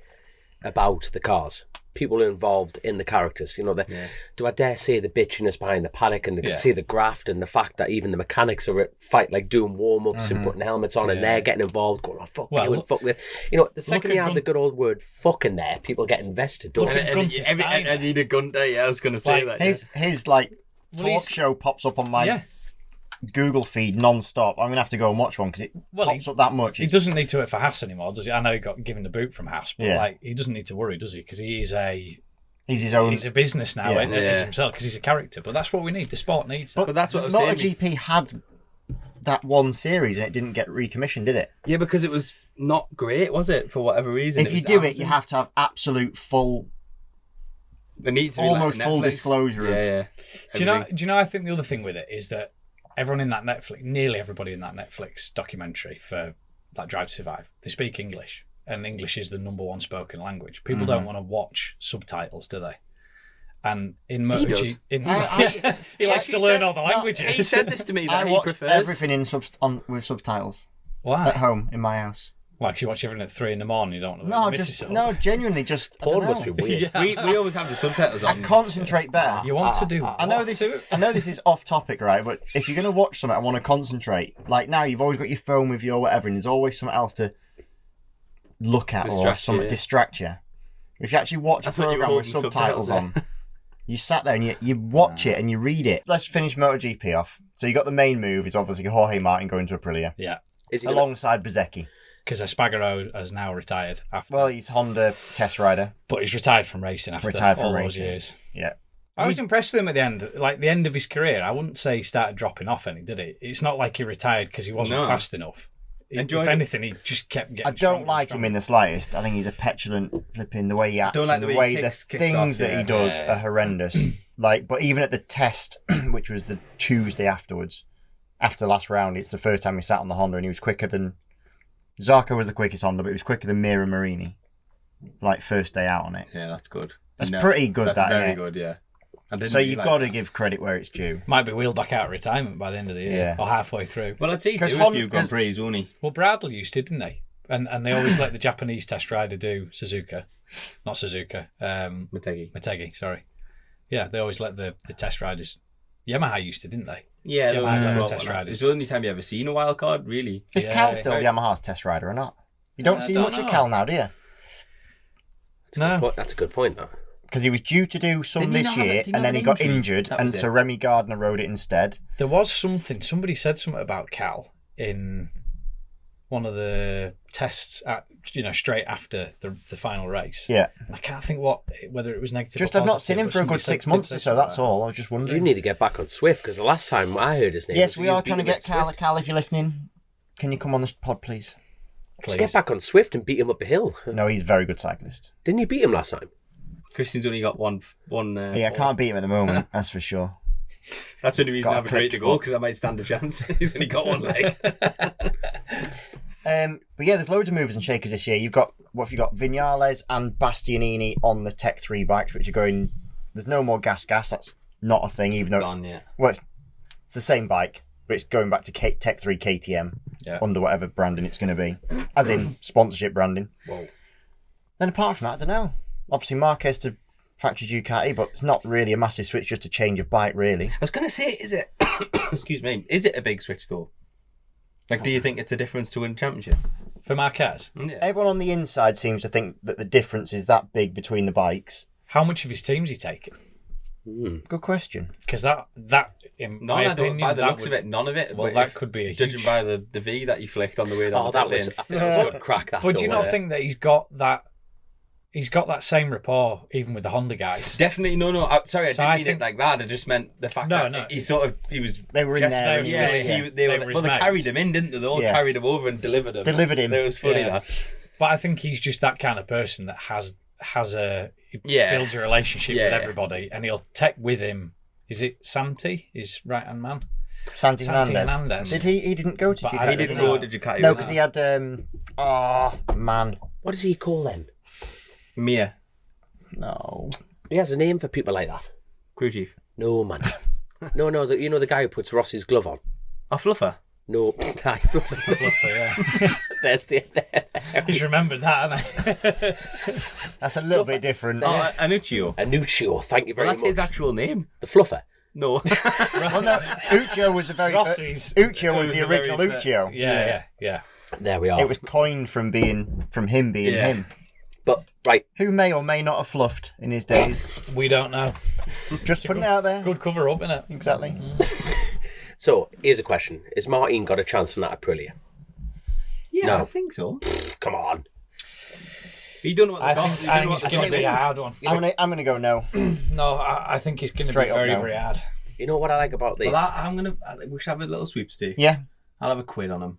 about the cars. People involved in the characters, do I dare say the bitchiness behind the paddock, and they can see the graft and the fact that even the mechanics are at fight, like doing warm-ups and putting helmets on, and they're getting involved, going, oh, fuck you and fuck this. The second you have the good old word fuck in there, people get invested, don't they? I need a Gunter, I was going to say that. His talk show pops up on my Google feed non-stop. I'm going to have to go and watch one because it pops up that much. He doesn't need to work for Haas anymore, does he? I know he got given the boot from Haas, but he doesn't need to worry, does he? Because he's his own. He's a business now, as himself, because he's a character. But that's what we need. The sport needs that. But that's what I was saying. MotoGP had that one series and it didn't get recommissioned, did it? Yeah, because it was not great, was it? For whatever reason. If you do it, you have to have absolute full. There needs to be almost full disclosure of. Do you know? I think the other thing with it is that everyone in that Netflix, nearly everybody in that Netflix documentary for that Drive to Survive, they speak English, and English is the number one spoken language. People don't want to watch subtitles, do they? And in MotoGP, he likes to learn all the languages. He said this to me that I he watch prefers everything with subtitles. Why? At home in my house. Like you watch everything at 3 a.m. You don't know. Genuinely, just. Porn must be weird. We always have the subtitles on. I concentrate better. You want to do? I know this is off topic, right? But if you're going to watch something, I want to concentrate. Like now, you've always got your phone with you or whatever, and there's always something else to look at or something distract you. If you actually watch a program with subtitles on, you sat there and you watch it and you read it. Let's finish MotoGP off. So you got the main move is obviously Jorge Martin going to Aprilia. Yeah, alongside Bezzecchi. Because Espargaro has now retired. Well, he's Honda test rider. But he's retired from racing after all those years. Yeah. I was impressed with him at the end. Like, the end of his career, I wouldn't say he started dropping off any, did he? It's not like he retired because he wasn't fast enough. If anything, he just kept getting I don't like him in the slightest. I think he's a petulant flipping, the way he acts, the way the things that he does are horrendous. But even at the test, which was the Tuesday afterwards, after the last round, it's the first time he sat on the Honda and he was quicker than... Zarco was the quickest Honda, but he was quicker than Mira Marini. First day out on it. Yeah, that's good. That's pretty good, that's very good, yeah. So you've got to give credit where it's due. Might be wheeled back out of retirement by the end of the year, or halfway through. Well, I'd say do a few Grand Prix, won't he? Well, Bradley used to, didn't he? And they always let the Japanese test rider do Motegi, sorry. Yeah, they always let the test riders. Yamaha used to, didn't they? Yeah, the test riders. It's the only time you ever seen a wild card, really. Is Cal still Yamaha's test rider or not? You don't see much of Cal now, do you? No. That's a good point, though. Because he was due to do some this year, and then he got injured, and so Remy Gardner rode it instead. There was something. Somebody said something about Cal in one of the tests at straight after the final race. Yeah. And I can't think whether it was negative. Just I've not seen him for a good 6 months or so. That's all. I was just wondering. You need to get back on Swift because the last time I heard his name. Yes, we are trying to get Cal. Cal, if you're listening, can you come on this pod, please? Just get back on Swift and beat him up a hill. No, he's a very good cyclist. Didn't you beat him last time? Christian's only got one. I can't beat him at the moment. That's for sure. That's the only reason I have a great to go because I might stand a chance. He's only got one leg. But yeah, there's loads of movers and shakers this year. You've got Viñales and Bastianini on the Tech 3 bikes, which are going. There's no more gas. That's not a thing, even though. Gone, yeah. Well, it's the same bike. but it's going back to Tech 3 KTM Yeah. under whatever branding it's going to be, as in sponsorship branding. Whoa. Then apart from that, I don't know. Obviously, Marquez to factory Ducati, but it's not really a massive switch, just a change of bike, really. I was going to say, is it? Excuse me. Is it a big switch though? Like, do you think it's a difference to win a championship? For Marquez, Yeah. Everyone on the inside seems to think that the difference is that big between the bikes. how much of his team's he taken? Good question. Because that in None, my I don't. opinion, By the that looks would, of it, none of it. well, but that if- could be a judging huge. by the V that you flicked on the way down. Oh, the that pit was, lane. I think that was a good crack. That But do you though, not wasn't think that he's got that same rapport even with the Honda guys? Definitely, no. Sorry, I So didn't I mean think- it like that. I just meant the fact No, that no. he was. They were in just- there. they were Yeah, still- they they were. were Well, his they carried mates. him in, didn't they? They all Yes. carried him over and delivered him. Delivered him. It was funny Yeah. that. But I think he's just that kind of person that has he Yeah. builds a relationship Yeah, with yeah. everybody, and he'll take with him. Is it Santi, his right hand man? Santi Santi Hernandez. Hernandez. Did he? He didn't go to But Ducati. I He didn't don't go know. to Ducati. No, because he had. Man, What does he call them? Mia, no. He has a name for people like that. crew chief. No, man. No, you know the guy who puts Ross's glove on? A fluffer. No, Yeah. there's the... He's remembered that, hasn't That's a little bit different. Oh, Anuccio. Anuccio, thank you very Well, that's much. his actual name. The fluffer. No. Well, no, Uccio was the very first. Rossi's. Uccio was was the the very original first- Uccio. Yeah. There we are. It was coined from him being Yeah. him. But, right, Who may or may not have fluffed in his days. We don't know. Just putting it out there. Good cover up, innit? Exactly. so here's a question. Has Martin got a chance on that Aprilia? Yeah, No. I think so. Come on. You don't know what I the think it's going to be a hard one. I'm gonna go no. No, I think it's going to be Straight up very, no. very hard. You know what I like about this? Well, I think we should have a little sweepstake. Yeah. I'll have a quid on him.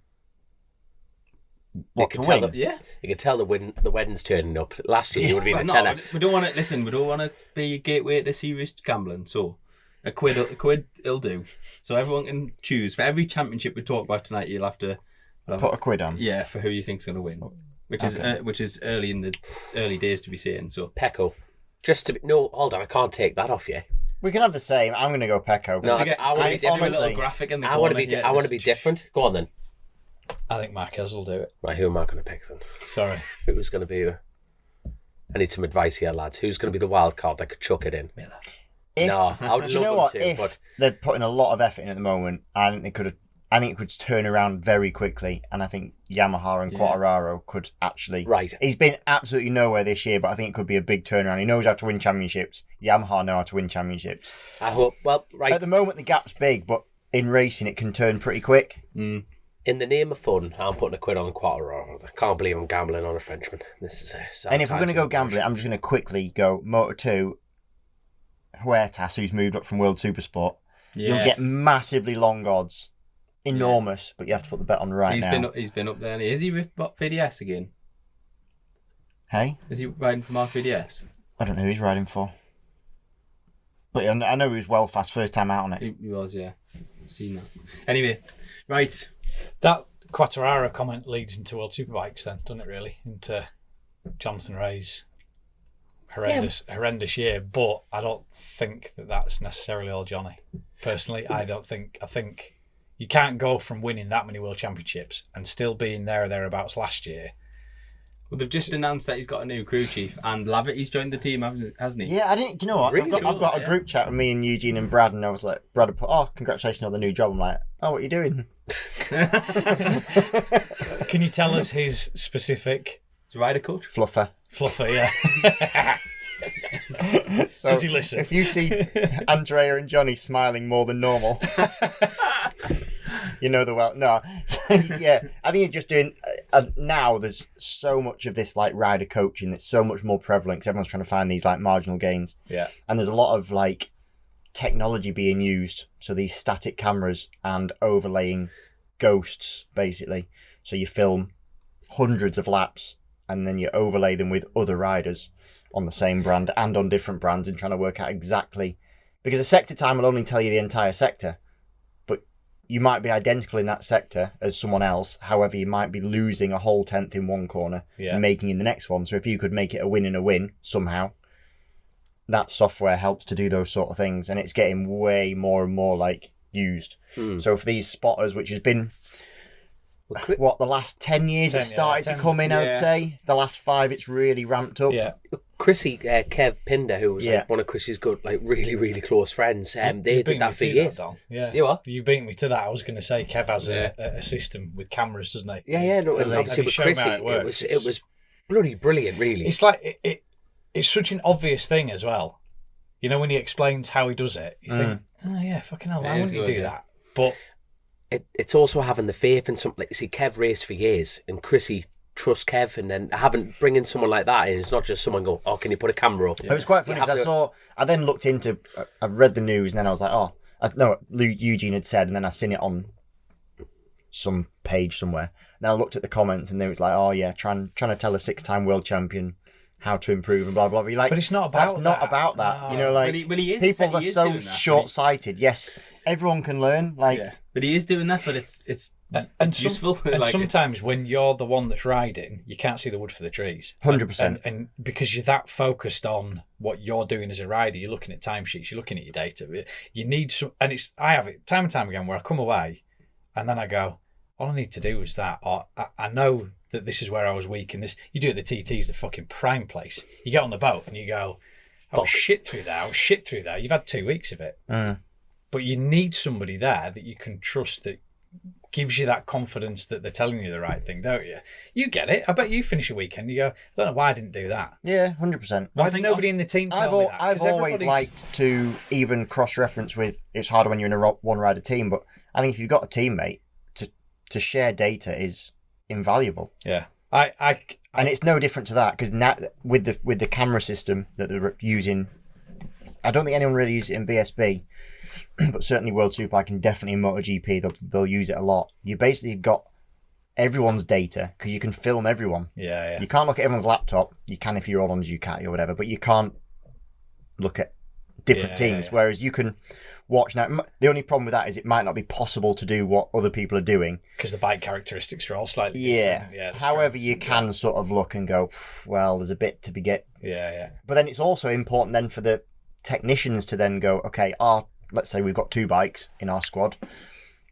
What can to tell win? that- Yeah. You can tell the wedding's turning up. Last year, you would have been a tenner. We don't want to listen. We don't want to be a gateway to serious gambling. So, a quid will do. So everyone can choose for every championship we talk about tonight. You'll have to Put a quid on. yeah for who you think's going to win, which is early in the early days to be saying. So Pecco. Just to be... No, hold on. I can't take that off you. We can have the same. I'm gonna go Pecco. No, I I want to be have a different. honestly- little graphic in the I corner. want to be. here I want to just- be different. Go on then. I think Marquez will do it. Right, who am I going to pick then? Sorry. Who's going to be the... I need some advice here, lads. Who's going to be the wild card that could chuck it in? If, No, I would do you know love what? them to, If but they're putting a lot of effort in at the moment, I think it could turn around very quickly, and I think Yamaha and Quartararo could actually. Right. He's been absolutely nowhere this year, but I think it could be a big turnaround. He knows how to win championships. Yamaha know how to win championships. I hope. Well, right. At the moment, the gap's big, but in racing, it can turn pretty quick. In the name of fun, I'm putting a quid on Quartararo. I can't believe I'm gambling on a Frenchman. This is a sad And if we're time going to for go the gambling, I'm just going to quickly go Moto2, Huertas, who's moved up from World Supersport. You'll get Yes. massively long odds. Enormous, but you have to put the bet on right now. He's been up there. Is he with what, VDS again? Hey? Is he riding for Mark VDS? I don't know who he's riding for. But I know he was well fast first time out on it. He was, yeah. I've seen that. Anyway, right. That Quartararo comment leads into World Superbikes then, doesn't it really? Into Jonathan Ray's horrendous year. But I don't think that that's necessarily all Johnny. Personally, I think you can't go from winning that many World Championships and still being there or thereabouts last year. Well, they've just announced that he's got a new crew chief, and Lavity's joined the team, hasn't he? Yeah, I didn't. You know what? Really I've got a cool, group chat with me and Eugene and Brad, and I was like, Brad had put, "Oh, congratulations on the new job." I'm like, "Oh, what are you doing?" Can you tell us his specific He's a rider coach. Fluffer. fluffer? Yeah. So Does he listen? If you see Andrea and Johnny smiling more than normal, you know the well. No, yeah, I think it's just doing. Now there's so much of this like rider coaching that's so much more prevalent because everyone's trying to find these like marginal gains. Yeah. And there's a lot of like technology being used. So these static cameras and overlaying ghosts basically. So you film hundreds of laps and then you overlay them with other riders on the same brand and on different brands and trying to work out exactly, because a sector time will only tell you the entire sector, but you might be identical in that sector as someone else. However, you might be losing a whole tenth in one corner and making in the next one. So if you could make it a win and a win somehow, that software helps to do those sort of things. And it's getting way more and more like used. So for these spotters, which has been the last 10 years it's started to come in, I would say. The last 5 it's really ramped up. Yeah. Chrissy, Kev Pinder, who was like one of Chrissy's good, like really, really close friends, they did that for years. Yeah. You what? You beat me to that. I was going to say Kev has a system with cameras, doesn't he? Yeah. No, obviously with Chrissy, it was bloody brilliant, really. It's like it's such an obvious thing as well. You know, when he explains how he does it, you think, oh yeah, fucking hell, why wouldn't you do that? But it's also having the faith in something. Like, see, Kev raced for years, and Chrissy trust Kev, and then bringing someone like that in. It's not just someone go, oh, can you put a camera up? It was quite funny because I then looked into, I read the news, and then I was like, Eugene had said, and then I seen it on some page somewhere. And then I looked at the comments, and it was like, oh yeah, trying to tell a 6-time world champion how to improve and blah blah blah. You're like, but it's not about that's not about that. No. You know, like people are so short-sighted. Yes, everyone can learn. Like, but he is doing that. But it's useful. And sometimes when you're the one that's riding, you can't see the wood for the trees. 100%. And because you're that focused on what you're doing as a rider, you're looking at timesheets, you're looking at your data. You need some, and I have it time and time again where I come away, and then I go, all I need to do is that, or I know that this is where I was weak, and this you do it at the TT's the fucking prime place. You get on the boat and you go, shit through there. You've had 2 weeks of it. But you need somebody there that you can trust, that gives you that confidence that they're telling you the right thing, don't you? You get it. I bet you finish a weekend, you go, I don't know why I didn't do that. Yeah, 100%. Why did nobody in the team tell me that? I've always liked to even cross-reference with, it's harder when you're in a one-rider team, but I think if you've got a teammate, to share data is invaluable. Yeah. And it's no different to that, because now with the camera system that they're using, I don't think anyone really uses it in BSB, but certainly World Superbike and definitely in MotoGP, they'll use it a lot. You basically got everyone's data, because you can film everyone. Yeah. You can't look at everyone's laptop. You can if you're all on Ducati or whatever, but you can't look at different teams. Whereas you can watch. Now, the only problem with that is it might not be possible to do what other people are doing, because the bike characteristics are all slightly different. Yeah. However, you can sort of look and go, well, there's a bit to be get. Yeah. But then it's also important then for the technicians to then go, okay, let's say we've got 2 bikes in our squad.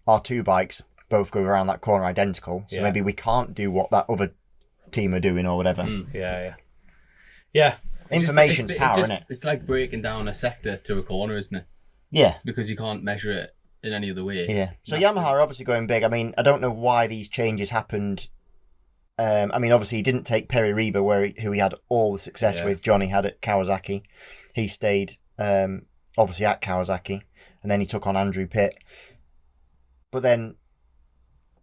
Our 2 bikes both go around that corner identical, so maybe we can't do what that other team are doing or whatever. Yeah. Information's power, isn't it? It's like breaking down a sector to a corner, isn't it? Yeah. Because you can't measure it in any other way. Yeah. So Yamaha are obviously going big. I mean, I don't know why these changes happened. I mean, obviously he didn't take Perry Reba, who he had all the success with. Johnny had at Kawasaki. He stayed obviously at Kawasaki, and then he took on Andrew Pitt. But then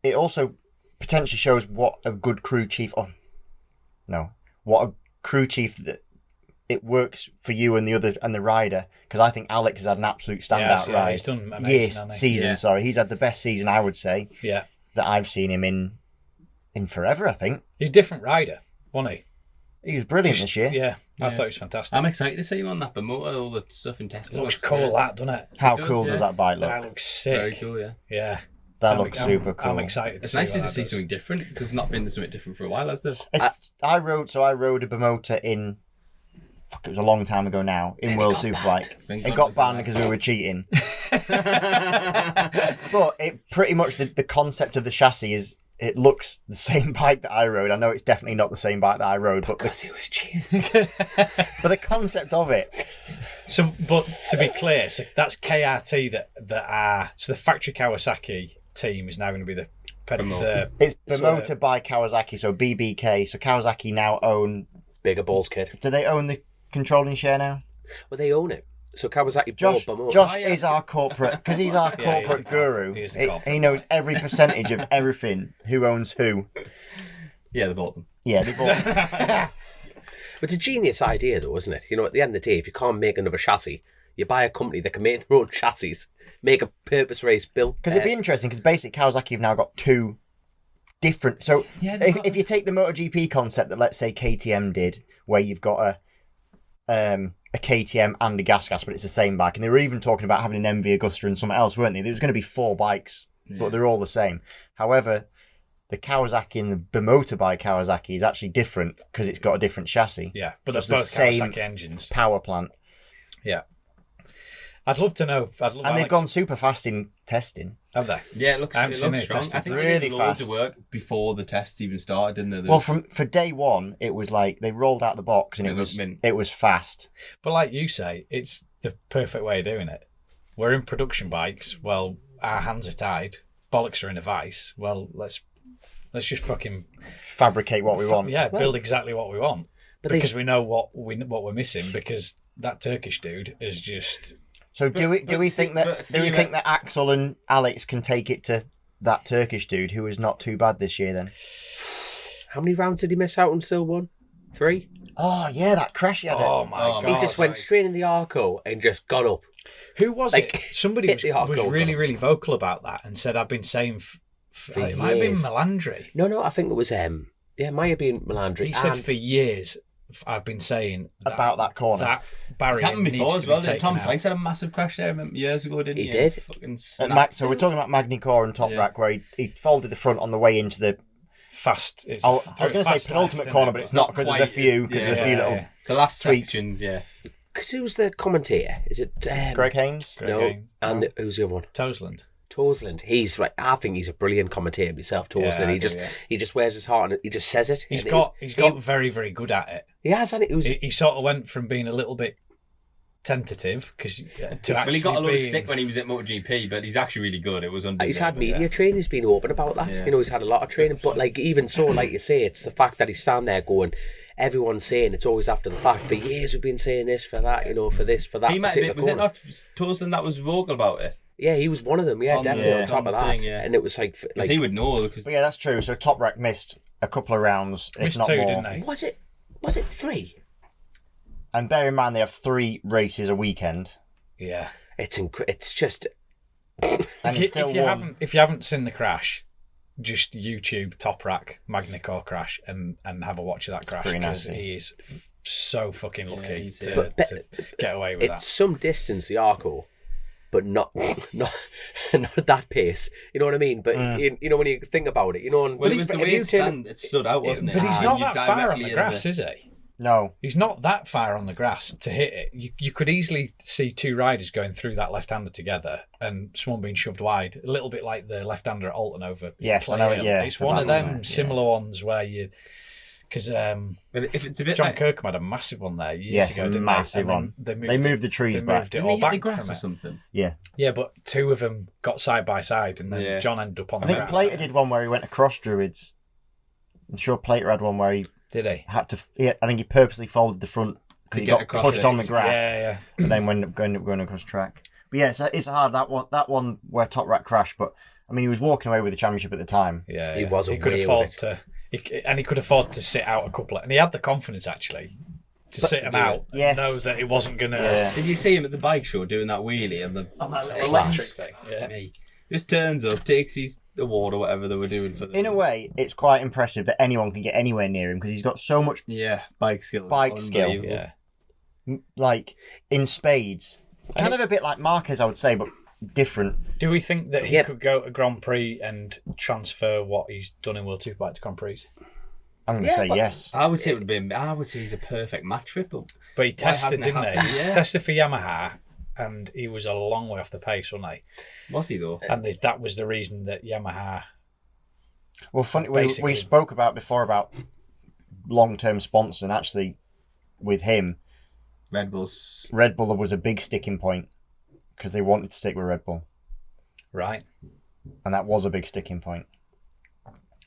it also potentially shows what a good crew chief. What a crew chief that. It works for you and the rider, because I think Alex has had an absolute standout ride. He's done amazing, season. Sorry, he's had the best season, I would say. Yeah, that I've seen him in forever. I think he's a different rider, wasn't he? He was brilliant this year. Yeah, I thought he was fantastic. I'm excited to see him on that Bermuda, all the stuff in testing. It looks cool, that, doesn't it? How cool does that bike look? That looks sick. Very cool, yeah. That looks super cool. I'm excited. It's nice to see something different, because it's not been something different for a while, has there? I rode a Bermuda in. It was a long time ago now, in World Superbike. It got banned because we were cheating. But it pretty much, the concept of the chassis is, it looks the same bike that I rode. I know it's definitely not the same bike that I rode, but because he was cheating. But the concept of it. So, but to be clear, so that's KRT so the factory Kawasaki team is now going to be it's Bermuda by Kawasaki, so BBK. So Kawasaki now own. Bigger balls, kid. Do they own the controlling share now? Well, they own it. So Kawasaki Josh bought is our corporate, because he's our corporate guru. He knows every percentage of everything, who owns who. Yeah, they bought them. Yeah, they bought them. It's a genius idea, though, isn't it? You know, at the end of the day, if you can't make another chassis, you buy a company that can make their own chassis, make a purpose race built. Because it'd be interesting, because basically Kawasaki have now got 2 different. So if you take the MotoGP concept that, let's say, KTM did, where you've got a KTM and a gas, but it's the same bike, and they were even talking about having an MV Agusta and something else, weren't they? There was going to be 4 bikes, but they're all the same. However, the Kawasaki and the Bermuda by Kawasaki is actually different, because it's got a different chassis. Yeah, but they're the both same Kawasaki engines. Power plant. Yeah. I'd love to know. And they've gone super fast in testing. Have they? Yeah, it looks I haven't seen strong. it tested. I think Really they did loads of fast. work before the tests even started, didn't they? Well, for day one, it was like they rolled out the box and It it looked was mint. it was fast. But like you say, it's the perfect way of doing it. We're in production bikes. Well, our hands are tied. Bollocks are in a vice. Well, let's just fucking Fabricate what we want. Yeah, build exactly what we want. But Because we know what we're missing. Because that Turkish dude is just. So do we think that Axel and Alex can take it to that Turkish dude who is not too bad this year then? How many rounds did he miss out on still one? 3? Oh yeah, that crash he had. Oh my god! He just went straight in the Arco and just got up. Who was Like, it? Somebody hit the was Arco really, got really vocal about that and said, "I've been saying For it might have been years. Melandri." No, I think it was it might have been Melandri. He said and for years, I've been saying About that corner. That It's barrier happened needs before to as be well. taken Tom out. Sykes had a massive crash there years ago, didn't he? He did. Fucking So we're talking about Magny-Cours and Toprak, where he folded the front on the way into the. Fast. It's I was going to say fast penultimate left, corner, isn't but it? it's not because there's a few. Because there's a few little. the last tweaks. section, yeah. because who's the commentator? Is it Greg Haynes. Greg No, Haynes. and who's the other one? Toseland. Toseland. He's right. I think he's a brilliant commentator himself. Toseland. I he do, just yeah. he just wears his heart and he just says it. He's And got he, very, very good at it. He has, and it was. He sort of went from being a little bit tentative to Well, actually he got a lot of being... stick when he was at MotoGP, but he's actually really good. It was undeserved. He's had media training. He's been open about that. Yeah. You know, he's had a lot of training. But like even so, like you say, it's the fact that he's standing there going. Everyone's saying it's always after the fact. For years we've been saying this, for that, you know, for this, for that. He might have been, particular was it corner. not Toseland that was vocal about it? Yeah, he was one of them. Yeah, On the- definitely yeah, on top on of the that. thing, yeah. And it was like Because he would know. Because But yeah, that's true. So Toprak missed a couple of rounds, if Missed not 2, more. didn't they? was it 3? And bear in mind they have 3 races a weekend, Yeah, it's just and If it's still you won. haven't seen the crash, just YouTube Toprak Magny-Cours crash and have a watch of that crash pretty because nasty. he is so fucking lucky he's- to get away with it's some distance the Arco, but not at that pace. You know what I mean? But you know when you think about it, you know. well, it was the way it stood out, wasn't it? But he's And not you that far on directly the in grass, is he? No, He's not that far on the grass to hit it. You could easily see 2 riders going through that left-hander together and someone being shoved wide, a little bit like the left-hander at Alton over. Yes, I Play know it, Hill. yeah, It's it's one of about them right, similar ones where you... Because But if it's a bit John like, Kirkham had a massive one there years yes, ago, a didn't massive they? And one. then They moved the trees they back. moved it didn't all he hit the back grass from or it. something? Yeah, Yeah, but 2 of them got side by side, and then Yeah. John ended up on I the think grass. Plater did one where he went across Druids. I'm sure Plater had one where he Did he? had to. Yeah, I think he purposely folded the front To because he get got across pushed it. on the grass, Yeah. and then ended up going across track. But yeah, it's hard that one where Toprak crashed. But I mean, he was walking away with the championship at the time. Yeah, He was He could away afford with to, he could afford to sit out a couple, and he had the confidence actually to sit him out. Yes. And know that it wasn't gonna. Yeah. Did you see him at the bike show doing that wheelie and the On that little Class. electric thing. Yeah. Me. Just turns up, takes his award or whatever they were doing for the In a way, it's quite impressive that anyone can get anywhere near him because he's got so much bike skill. Bike skill. Unbelievable. Yeah. like in spades. Kind of a bit like Marquez, I would say, but different. Do we think that he Yep. could go to Grand Prix and transfer what he's done in World Superbike to Grand Prix? I'm going to say yes. I would say it would be. I would say he's a perfect match for it. But But he tested, hasn't it didn't he? happened? He Yeah. tested for Yamaha, and he was a long way off the pace, wasn't he? was he though? And that was the reason that Yamaha. Well, funny, we Basically. spoke about before about long-term sponsors, and actually, with him, Red Bull's. Red Bull was a big sticking point because they wanted to stick with Red Bull, Right. and that was a big sticking point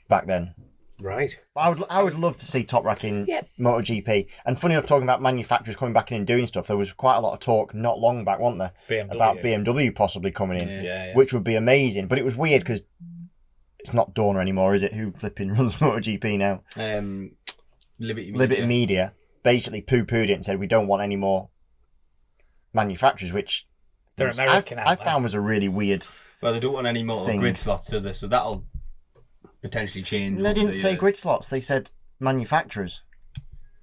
back then. right. I would love to see Toprak in Yep. MotoGP. And funny enough, talking about manufacturers coming back in and doing stuff, there was quite a lot of talk not long back, wasn't there, BMW. about BMW possibly coming in, Yeah. which would be amazing. But it was weird because it's not Dorna anymore, is it? Who flipping runs MotoGP now? Liberty Media. Liberty Media basically poo-pooed it and said we don't want any more manufacturers, which They're American, I aren't they? found was a really weird. Well, they don't want any more Thing. grid slots to this, so that'll potentially change. They over didn't the say years. grid slots; they said manufacturers.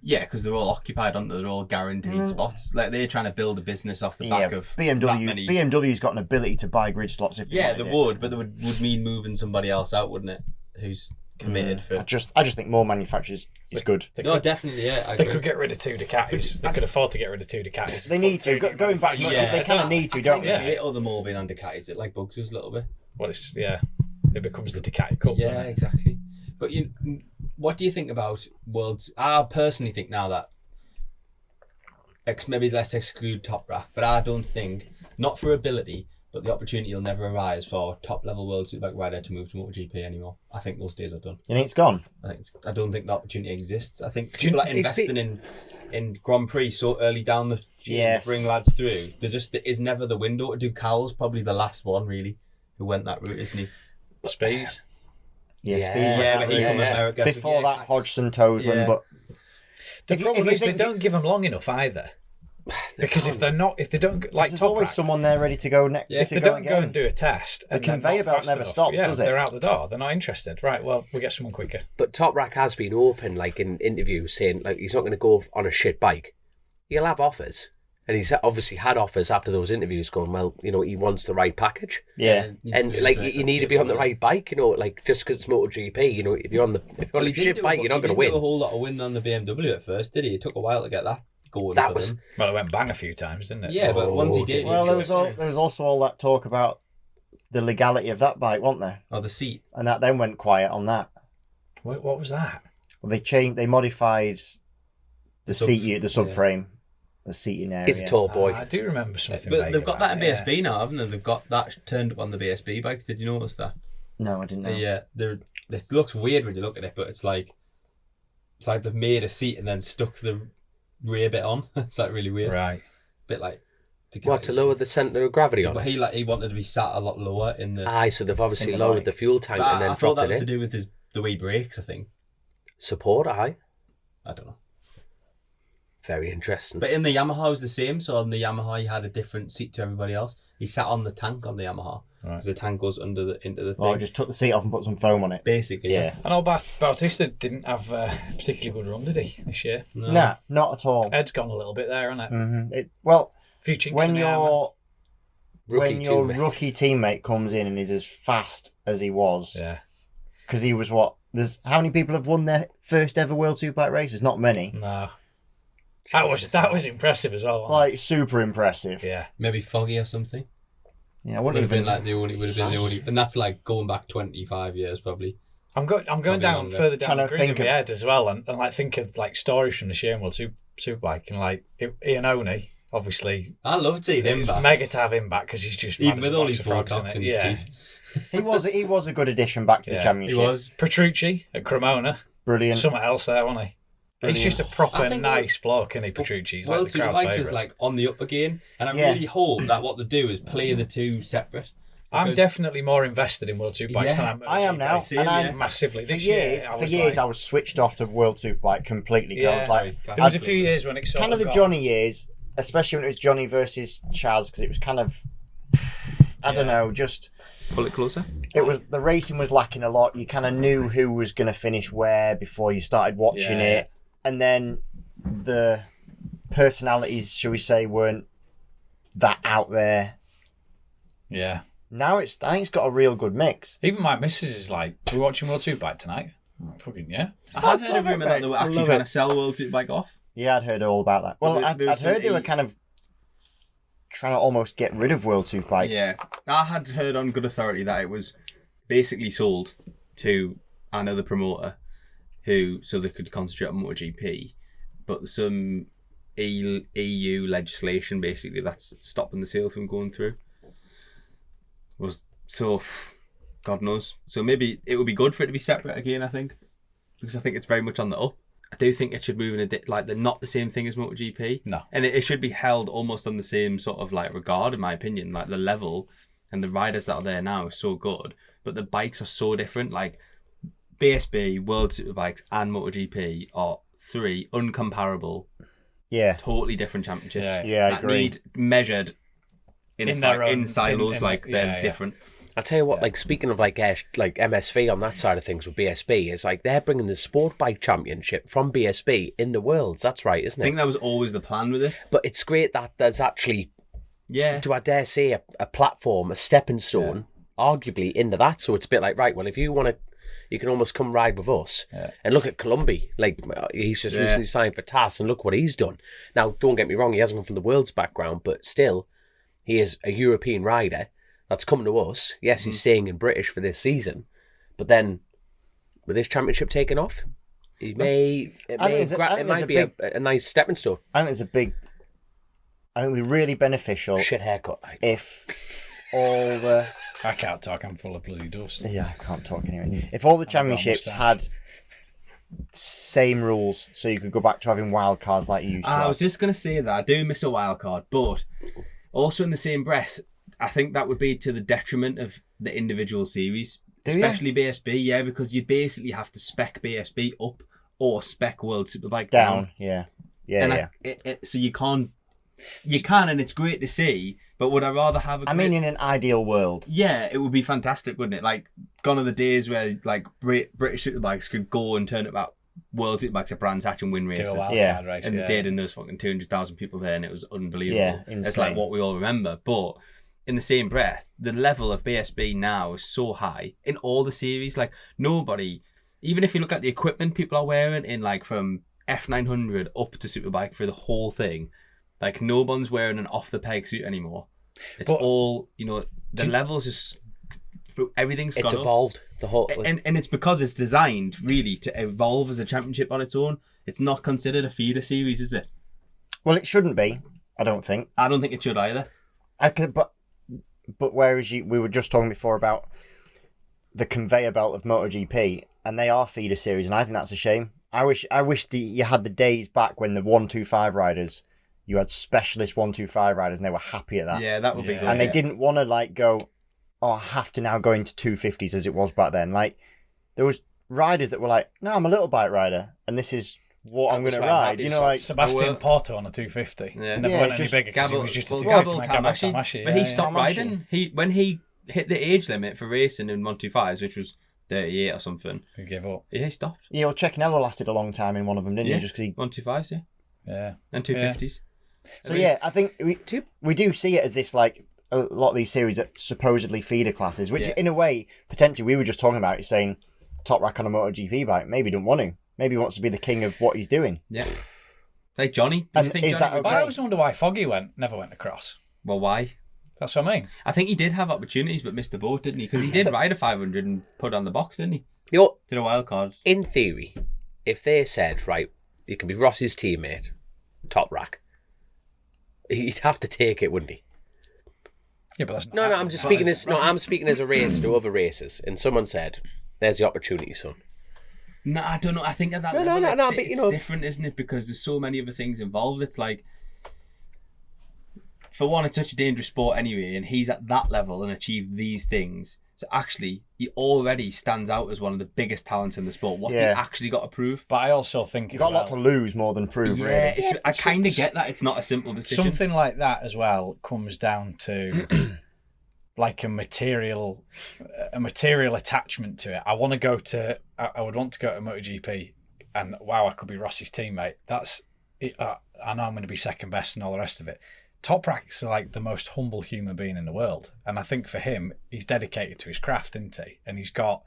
Yeah, because they're all occupied, aren't they? They're all guaranteed spots. Like they're trying to build a business off the back of that many. BMW's got an ability to buy grid slots if they Yeah, they wanted it. would, but that would mean moving somebody else out, wouldn't it? Who's committed for. I just think more manufacturers is good. Definitely, yeah. I They agree. could get rid of 2 Ducatis. They could afford to get rid of 2 Ducatis. They need to. Going back, they kind of need to, don't Yeah, they? all the more being on Ducatis, it like bugs us a little bit. Well, it becomes the Ducati Cup. Yeah, doesn't it? exactly. But what do you think about Worlds? I personally think now that maybe let's exclude Toprak, but I don't think, not for ability, but the opportunity will never arise for top level World Superbike rider to move to MotoGP anymore. I think those days are done. You think it's gone? I don't think the opportunity exists. I think people are investing in Grand Prix so early down the chain to bring lads through. There is never the window to do. Cal's probably the last one really who went that route, isn't he? Spees. Yeah, but he from America. Before that, Hodgson, Toseland, but The problem is they don't give them long enough either. Because if they don't like there's Toprak, always someone there ready to go next. if they don't go and do a test, the and they're conveyor not belt fast never enough, stops, does it? They're out the door. They're not interested. Right. Well, we get someone quicker. But Toprak has been open, like in interviews, saying like he's not going to go on a shit bike. He'll have offers, and he's obviously had offers after those interviews, going, well, he wants the right package. Yeah, and like you need to be on the right bike, like just because it's MotoGP, if you're on a shit bike, you're not going to win. He didn't do a whole lot of winning on the BMW at first, did he? It took a while to get that going. That for was them. Well, it went bang a few times, didn't it? Yeah, but once he did, well, there was also all that talk about the legality of that bike, wasn't there? the seat. And that then went quiet on that. What was that? Well, they modified the subframe, the seating area. It's a tall boy. I do remember something. But vague they've got about that in it, BSB now, haven't they? They've got that turned up on the BSB bikes. Did you notice that? No, I didn't know. Yeah, it looks weird when you look at it, but it's like they've made a seat and then stuck the rear bit on. It's like really weird. Right. Bit like To lower the centre of gravity on but it? he wanted to be sat a lot lower in the. Aye, so they've obviously in the lowered bike. the fuel tank But and then I thought dropped that it was in. to do with the way he brakes. I think. Support, aye. I don't know. Very interesting. But in the Yamaha, it was the same. So on the Yamaha, you had a different seat to everybody else. He sat on the tank on the Yamaha. Right. The tank goes into the thing. Well, I just took the seat off and put some foam on it. Basically, Yeah. I know Bautista didn't have a particularly good run, did he, this year? No. Nah, not at all. Ed's gone a little bit there, hasn't it? Mm-hmm. Well, A few chinks when in the armour. your rookie teammate comes in and is as fast as he was, Yeah. because he was There's how many people have won their first ever World Superbike races? Not many. No. That was impressive as well. Wasn't Like super impressive. it? Yeah. Maybe Foggy or something. Yeah, I Would wouldn't have been even. like the only, and that's like going back 25 years probably. I'm going down longer. further down Trying the to grid think in my of- head as well, and like think of like stories from the World Superbike, and like Iannone, obviously, I loved seeing him back, mega to have him back because he's just even mad as with a all box his of frogs, Botox isn't in it? his Yeah. teeth. He was a good addition back to the Yeah, championship. He was. Petrucci at Cremona, Brilliant. something else there, wasn't he? He's just a proper I think nice bloke, isn't he, Petrucci? He's World like the crowd's Superbikes is favourite. like on the up again, and I Yeah. really hope that what they do is play the two separate. I'm because- definitely more invested in World Superbikes than I'm. I am now, MotoGP. and I'm massively. For This years, year, I was switched off to World Superbike completely. 'Cause I was like, there was a few years when it sort kind of the got- Johnny years, especially when it was Johnny versus Chaz, because it was kind of, I don't know, just Pull it closer. it was the racing was lacking a lot. You kind of knew who was going to finish where before you started watching Yeah. it, and then the personalities, shall we say, weren't that out there. Yeah. Now I think it's got a real good mix. Even my missus is like, "We're watching World Superbike tonight." I'm like, fucking yeah. I had heard a rumour that they were actually Love trying it. to sell World Superbike off. Yeah, I'd heard all about that. Well, There- I'd there's heard they were some- kind of trying to almost get rid of World Superbike. Yeah, I had heard on good authority that it was basically sold to another promoter, so they could concentrate on MotoGP, but some EU legislation basically that's stopping the sale from going through. God knows. So maybe it would be good for it to be separate again. I think because I think it's very much on the up. I do think it should move in they're not the same thing as MotoGP. No. And it should be held almost on the same sort of like regard, in my opinion. Like the level and the riders that are there now are so good, but the bikes are so different. Like BSB, World Superbikes, and MotoGP are three uncomparable, Yeah. totally different championships. Yeah. Yeah, I that agree. need measured in their own- silos. in- Like they're yeah. different. I tell you what, like speaking of like MSV on that side of things with BSB, is like they're bringing the sport bike championship from BSB in the Worlds. That's right, isn't I think it? that was always the plan with it. But it's great that there's actually, Yeah. do I dare say, a platform, a stepping stone, arguably into that. So it's a bit like, right, well, if you want to You can almost come ride with us. Yeah. And look at Columbi. Like, he's just recently signed for TAS, and look what he's done. Now, don't get me wrong, he hasn't come from the world's background, but still, he is a European rider that's coming to us. Yes, he's staying in British for this season, but then with this championship taking off, it might be a nice stepping stone. I think it'd be really beneficial Shit haircut. if all the... I can't talk, I'm full of bloody dust. Yeah, I can't talk anyway. If all the championships had same rules, so you could go back to having wild cards like you used to I have. was just going to say that. I do miss a wild card, but also in the same breath, I think that would be to the detriment of the individual series. Especially BSB, yeah, because you basically have to spec BSB up or spec World Superbike down. Yeah. So you can, and it's great to see, but would I rather have in an ideal world. Yeah, it would be fantastic, wouldn't it? Like, gone are the days where, like, British Superbikes could go and turn about World Superbikes at Brands Hatch and win races. Race, and they did, and there was fucking 200,000 people there, and it was unbelievable. Yeah, insane. It's like what we all remember, but... in the same breath, the level of BSB now is so high in all the series. Like, nobody, even if you look at the equipment people are wearing in, like, from F900 up to Superbike for the whole thing, like, no one's wearing an off-the-peg suit anymore. It's all, the levels just, everything's gone up. It's evolved. The whole... And it's because it's designed, really, to evolve as a championship on its own. It's not considered a feeder series, is it? Well, it shouldn't be, I don't think. I don't think it should either. But whereas we were just talking before about the conveyor belt of MotoGP, and they are feeder series, and I think that's a shame. I wish you had the days back when the 125 riders, you had specialist 125 riders, and they were happy at that. Yeah, that would be good. And they didn't want to go, I have to now go into 250s as it was back then. Like, there was riders that were like, no, I'm a little bike rider, and this is what I'm going to ride. Sebastian Porto on a 250. Yeah. Never went any bigger because he was just a Gabble 250. Tamashi, when he stopped riding, when he hit the age limit for racing in 125s, which was 38 or something, he gave up. Yeah, he stopped. Yeah, well, Cecchinello lasted a long time in one of them, didn't he? Just because he 125s, yeah, and 250s. So I think we do see it as this, like, a lot of these series are supposedly feeder classes, which in a way potentially we were just talking about. He's saying Toprak on a MotoGP bike, maybe he don't want to. Maybe he wants to be the king of what he's doing. Yeah. Like Johnny. And is that okay? But I always wonder why Foggy never went across. Well, why? That's what I mean. I think he did have opportunities, but missed the boat, didn't he? Because he did ride a 500 and put on the box, didn't he? Did a wild card. In theory, if they said, right, you can be Ross's teammate, Toprak, he'd have to take it, wouldn't he? Yeah, but that's not. No, I'm just speaking as I'm speaking as a racer to other racers, and someone said, "There's the opportunity, son." No, I don't know. I think at that level, it's different, isn't it? Because there's so many other things involved. It's like, for one, it's such a dangerous sport anyway, and he's at that level and achieved these things. So actually, he already stands out as one of the biggest talents in the sport. What's he actually got to prove? But I also think you've got a lot to lose more than prove, really. I kind of get that. It's not a simple decision. Something like that as well comes down to like a material attachment to it. I would want to go to MotoGP, and wow, I could be Rossi's teammate. That's it. I know I'm going to be second best and all the rest of it. Toprak's like the most humble human being in the world, and I think for him, he's dedicated to his craft, isn't he? And he's got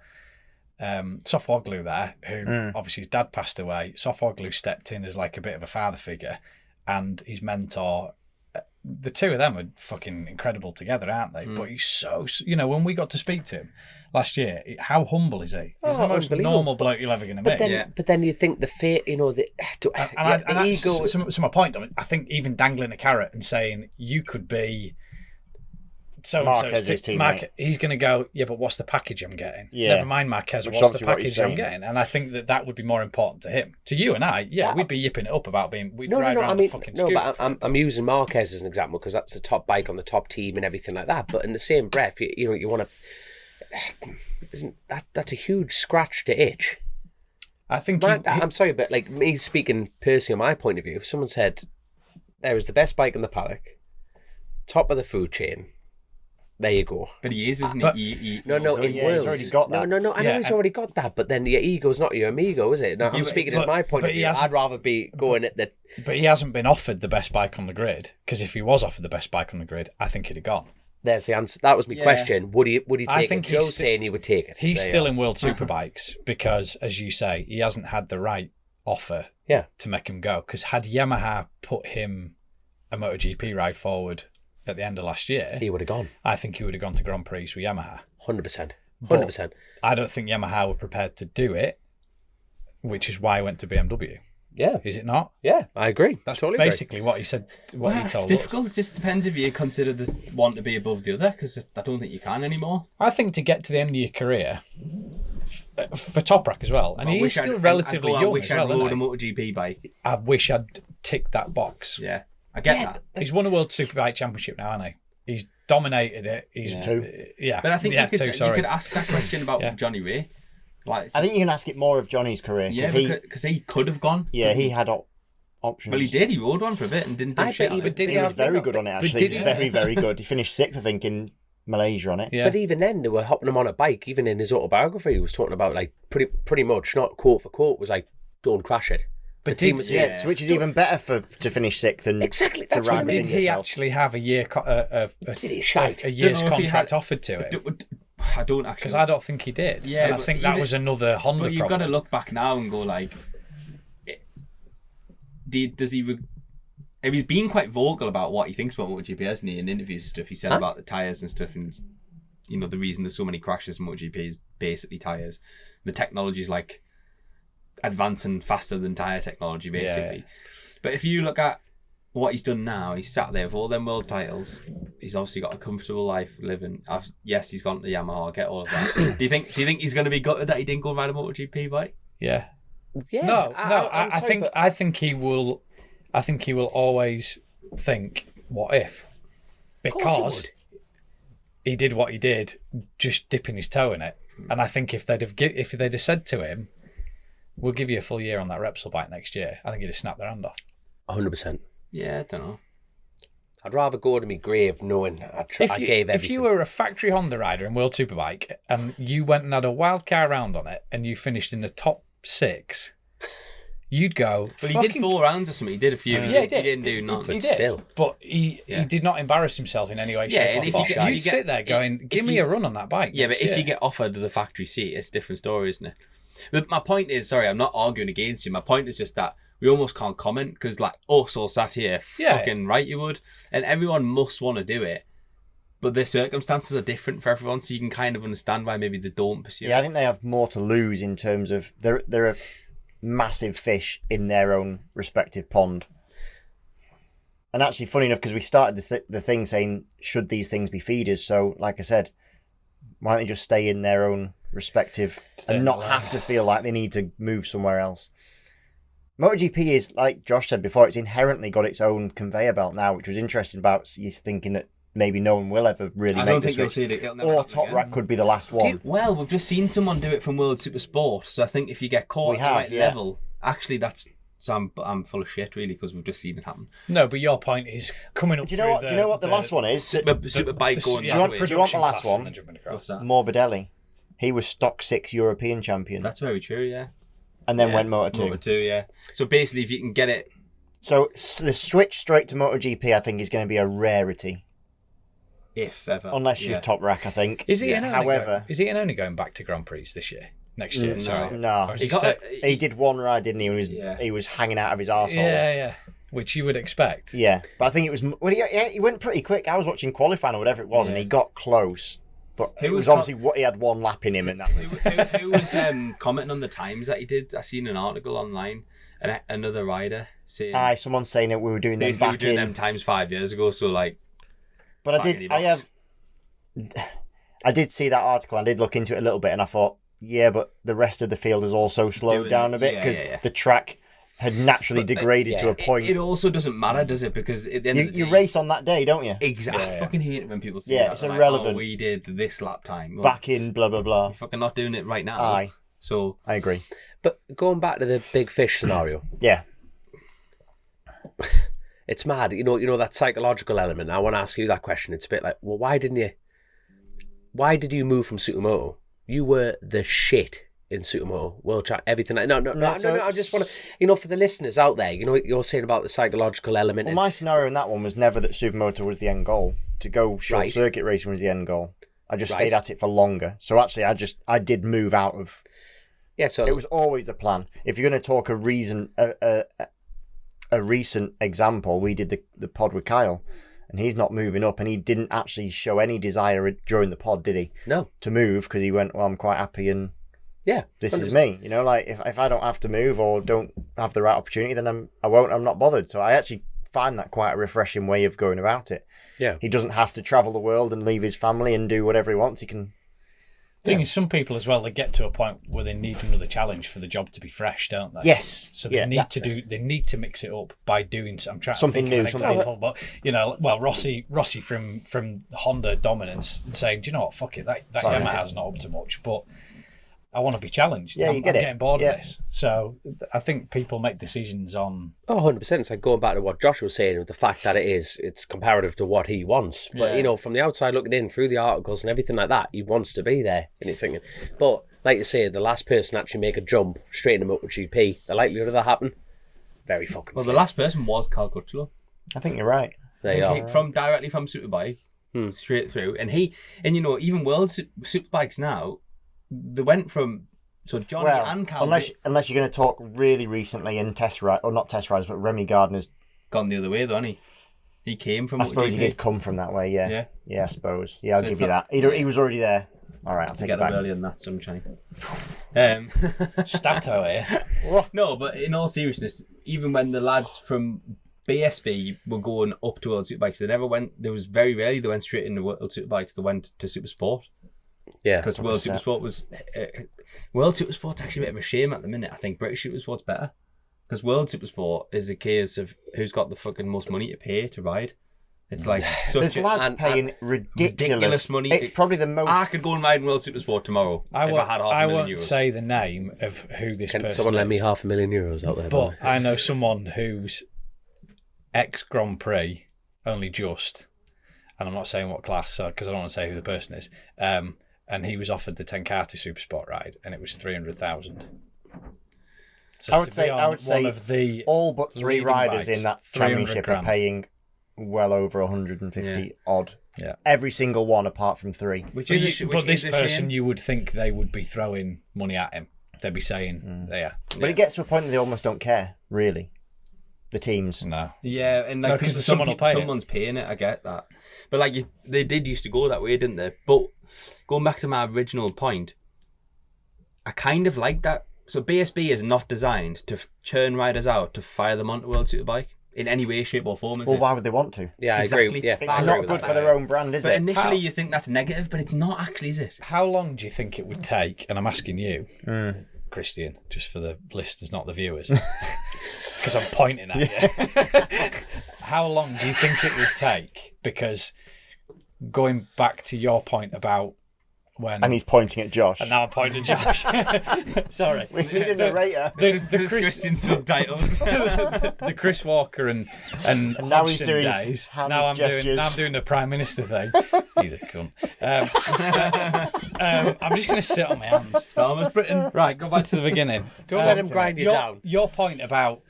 Sofoglu there, who obviously his dad passed away. Sofoglu stepped in as like a bit of a father figure, and his mentor. The two of them are fucking incredible together, aren't they? But he's so, when we got to speak to him last year, how humble is he? He's the most normal bloke you're ever going to meet. But then you think the fate, the ego. So my point, I think even dangling a carrot and saying you could be Marquez's teammate. He's going to go, yeah, but what's the package I'm getting? Yeah. Never mind Marquez, what's the package I'm getting? And I think that would be more important to him. To you and I, we'd be yipping it up about we'd ride around the fucking scoop. No, but I'm using Marquez as an example because that's the top bike on the top team and everything like that. But in the same breath, you want to... Isn't that's a huge scratch to itch? I think... I'm sorry, but like me speaking personally on my point of view, if someone said there was the best bike in the paddock, top of the food chain, there you go. But he is, isn't he? He's already got that. No. I know he's already got that, but then your ego's not your amigo, is it? No, I'm speaking as my point of view. I'd rather be going at the... But he hasn't been offered the best bike on the grid, because if he was offered the best bike on the grid, I think he'd have gone. There's the answer. That was my question. Would he I take think it? Joe's saying he would take it. He's still in World Superbikes because, as you say, he hasn't had the right offer to make him go. Because had Yamaha put him a MotoGP ride forward at the end of last year, he would have gone. I think he would have gone to Grand Prix with Yamaha. 100%. 100%. I don't think Yamaha were prepared to do it, which is why he went to BMW. Yeah. Is it not? Yeah, I agree. That's totally basically what he said, he told it's us. difficult. It just depends if you consider the one to be above the other, because I don't think you can anymore. I think to get to the end of your career, for Toprak as well, and he's still relatively young as well, I wish I'd rode a MotoGP bike. I wish I'd ticked that box. Yeah, I get that. He's won a World Superbike Championship now, hasn't he? He's dominated it. He's two. But I think you could ask that question about Johnny Ray. Like, I think you can ask it more of Johnny's career. Yeah, because he could have gone. Yeah, he had options. Well, he did. He rode one for a bit and didn't do shit. He was very good on it, actually. He was very, very good. He finished 6th, I think, in Malaysia on it. Yeah. But even then, they were hopping him on a bike. Even in his autobiography, he was talking about, like, pretty much, not quote for quote, was like, don't crash it. But which is even better to finish 6th than exactly. That's what I mean. Did he actually have a year a year's contract offered to it? I don't actually, because I don't think he did. Yeah, and I think that was another Honda. But you've got to look back now and go like, does he? He's been quite vocal about what he thinks about MotoGP, hasn't he? In interviews and stuff, he said about the tyres and stuff, and the reason there's so many crashes in MotoGP is basically tyres. The technology's like advancing faster than tyre technology, basically. Yeah. But if you look at what he's done now, he's sat there with all them world titles. He's obviously got a comfortable life living. Yes, he's gone to Yamaha. I get all of that. Do you think he's going to be gutted that he didn't go ride a MotoGP bike? Yeah. Yeah. No. I think he will. I think he will always think, "What if?" Because he did what he did, just dipping his toe in it. And I think if they'd have said to him, "We'll give you a full year on that Repsol bike next year," I think he'd have snapped their hand off. 100%. Yeah, I don't know. I'd rather go to my grave knowing I gave everything. If you were a factory Honda rider in World Superbike and you went and had a wild card round on it and you finished in the top 6, you'd go. But he did 4 rounds or something. He did a few. Yeah, he did. He didn't do none. He did. Still. But he did not embarrass himself in any way, shape, or form. You'd sit there going, give me a run on that bike. Yeah, but if you get offered the factory seat, it's a different story, isn't it? But my point is, sorry, I'm not arguing against you. My point is just that we almost can't comment because, like, us all sat here, fucking right you would. And everyone must want to do it. But the circumstances are different for everyone, so you can kind of understand why maybe they don't pursue it. Yeah, I think they have more to lose in terms of they're a massive fish in their own respective pond. And actually, funny enough, because we started the thing saying, should these things be feeders? So, like I said, why don't they just stay in their own respective and not have to feel like they need to move somewhere else? MotoGP is, like Josh said before, it's inherently got its own conveyor belt now, which was interesting about you thinking that maybe no one will ever really make the switch. Or Toprak could be the last one. Well, we've just seen someone do it from World Super Sport, so I think if you get caught at the right level, actually that's... So I'm full of shit, really, because we've just seen it happen. No, but your point is coming up. Do you know what the last one is? Superbike going. Do you want the last one? What's that? Morbidelli. He was stock 6 European champion. That's very true, yeah. And then went Moto 2. Moto 2, yeah. So basically, if you can get it... So the switch straight to MotoGP, I think, is going to be a rarity. If ever. Unless you're Toprak, I think. Is he only going back to Grand Prix this year? Next year, sorry. No. He did one ride, didn't he? He was hanging out of his arsehole. Yeah. Which you would expect. Yeah. But I think it was... Well, he went pretty quick. I was watching qualifying or whatever it was, and he got close. But it was obviously what he had one lap in him, and that was... Who was commenting on the times that he did? I seen an article online, and another rider saying... someone saying that we were doing them back in... we were doing them times 5 years ago, so like... But I did see that article, and I did look into it a little bit, and I thought, yeah, but the rest of the field has also slowed down a bit, because the track had naturally degraded to a point. It also doesn't matter, does it? Because at the end of the day, you race on that day, don't you? Exactly. I fucking hate it when people say that. It's irrelevant. Like, we did this lap time. Well, back in blah, blah, blah. You're fucking not doing it right now. Aye. So I agree. But going back to the big fish scenario. Yeah. It's mad. You know that psychological element. I want to ask you that question. It's a bit like, well, why did you move from Supermoto? You were the shit in Supermoto, world champ, everything. No. I just want to, for the listeners out there, you're saying about the psychological element. Well, my scenario in that one was never that Supermoto was the end goal. to go short circuit racing was the end goal. I just stayed at it for longer. So actually, I did move out of. Yeah, so it was always the plan. If you're going to talk a recent example, we did the pod with Kyle, and he's not moving up, and he didn't actually show any desire during the pod, did he? No. To move, because he went, well, I'm quite happy, and this 100%. is me. You know, like if I don't have to move or don't have the right opportunity, then I won't. I'm not bothered. So I actually find that quite a refreshing way of going about it. Yeah. He doesn't have to travel the world and leave his family and do whatever he wants. He can. The thing is, some people as well, they get to a point where they need another challenge for the job to be fresh, don't they? Yes. So they need to mix it up by doing. I'm trying something to think new, of an example, but Rossi from Honda dominance and saying, do you know what? Fuck it, that Yamaha's not up to much, but I want to be challenged. Yeah, I'm getting bored of this. So I think people make decisions on. 100%. It's like going back to what Josh was saying with the fact that it's comparative to what he wants. But, from the outside looking in through the articles and everything like that, he wants to be there. And you're thinking, but like you say, the last person to actually make a jump straight into MotoGP, the likelihood of that happen, very fucking Well, scary. the last person was Cal Crutchlow. I think you're right. There you are. Directly from Superbike, straight through. And even World Superbikes now, they went from Johnny and Cal. Unless you're going to talk really recently in test ride, or not test rides, but Remy Gardner's gone the other way, though, hasn't he? He came from. I suppose he did come from that way. Yeah. I suppose. Yeah, I'll give you that. He was already there. All right, I'll take it back. Earlier than that, sunshine. Stato here. No, but in all seriousness, even when the lads from BSB were going up to World Superbikes, they never went. There was very rarely they went straight into World Superbikes. They went to Supersport. Yeah, because World Supersport was World Supersport's actually a bit of a shame at the minute. I think British Supersport's better because World Supersport is a case of who's got the fucking most money to pay to ride. It's like there's lads paying ridiculous money. It's probably the most. I could go and ride in World Supersport tomorrow if I had €500,000. I won't say the name of who this person is. Can someone lend me €500,000 out there? But I know someone who's ex Grand Prix, only just, and I'm not saying what class, because I don't want to say who the person is. And he was offered the Tenkate Supersport ride, and it was 300,000. So I would say one of the all but three riders in that championship grand. are paying well over 150 odd. Yeah, every single one apart from three. But this person, you would think they would be throwing money at him. They'd be saying, But it gets to a point that they almost don't care, really. The teams. No. Yeah, and like because someone's paying it. I get that, but like they did used to go that way, didn't they? But going back to my original point, I kind of like that. So BSB is not designed to churn riders out to fire them onto World Superbike in any way, shape, or form. Well, why would they want to? Yeah, exactly. I agree. Yeah, it's not good for their own brand, is it? But initially, you think that's negative, but it's not actually, is it? How long do you think it would take? And I'm asking you, Christian, just for the listeners, not the viewers, because I'm pointing at you. How long do you think it would take? Because going back to your point about when... And he's pointing at Josh. And now I'm pointing at Josh. Sorry. We need a narrator. The Christian subtitles. the Chris Walker and now he's doing days. hand Now I'm gestures. doing the Prime Minister thing. He's a cunt. I'm just going to sit on my hands. Thomas Britain. Right, go back to the beginning. Don't let him grind you down. Your point about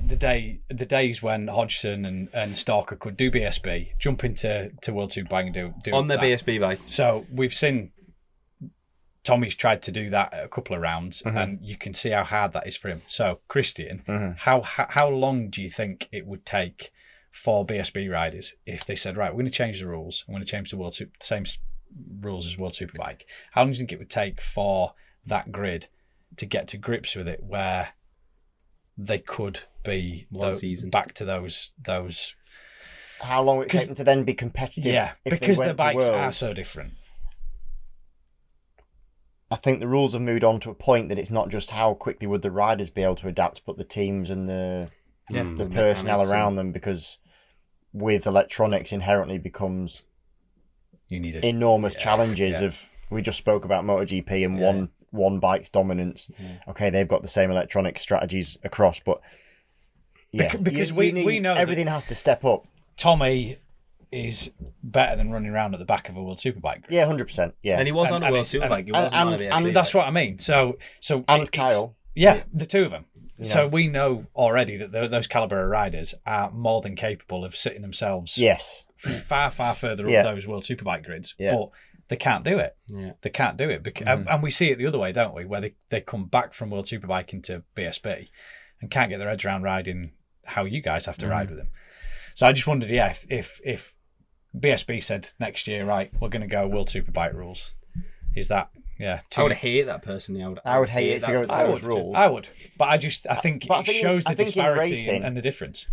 the days when Hodgson and Stalker could do BSB, jump into World Superbike and do on the that. BSB bike. So we've seen Tommy's tried to do that a couple of rounds, and you can see how hard that is for him. So Christian, how long do you think it would take for BSB riders if they said, right, we're going to change the rules, I'm going to change the same rules as World Superbike? How long do you think it would take for that grid to get to grips with it, where they could be season back to those? How long would it take them to then be competitive? Yeah, if because they the went to bikes are Worlds? so different. I think the rules have moved on to a point that it's not just how quickly would the riders be able to adapt, but the teams and the personnel around them, because with electronics inherently becomes You need enormous challenges of, we just spoke about MotoGP and one bike's dominance. Okay, they've got the same electronic strategies across, but because we know everything has to step up. Tommy is better than running around at the back of a World Superbike grid. Yeah, 100%. Yeah, And he was on a World Superbike. He wasn't on a BSB and that's what I mean. So and Kyle. Yeah, the two of them. So we know already that those caliber of riders are more than capable of sitting themselves far further up those World Superbike grids, but they can't do it. Yeah. They can't do it. Because, and we see it the other way, don't we? Where they come back from World Superbike into BSB and can't get their heads around riding how you guys have to ride with them. So I just wondered, if BSB said next year, right, we're going to go World Superbike rules. Is that, I would hate that personally. I would hate it to go with those rules. I would. But I think it shows the disparity racing, and the difference.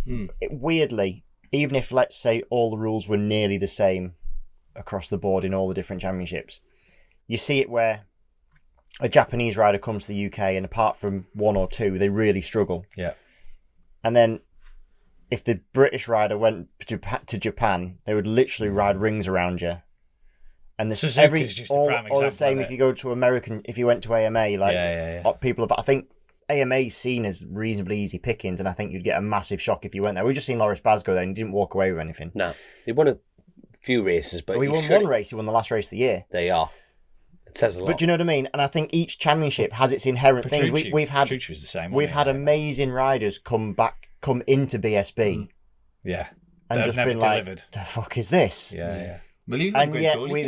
Weirdly, even if, let's say, all the rules were nearly the same across the board in all the different championships, you see it where a Japanese rider comes to the UK and apart from one or two, they really struggle. Yeah. And then if the British rider went to Japan, they would literally ride rings around you. And this all the same if you go to American, if you went to AMA, people have, I think AMA's seen as reasonably easy pickings, and I think you'd get a massive shock if you went there. We've just seen Loris Baz go there and he didn't walk away with anything. No, he won a few races, but he won one race. He won the last race of the year. They are. It says a lot. But do you know what I mean? And I think each championship has its inherent things. We've had Petrucci was the same. We've had amazing riders come into BSB. Yeah, and just been delivered. Like, the fuck is this? Yeah. And yet we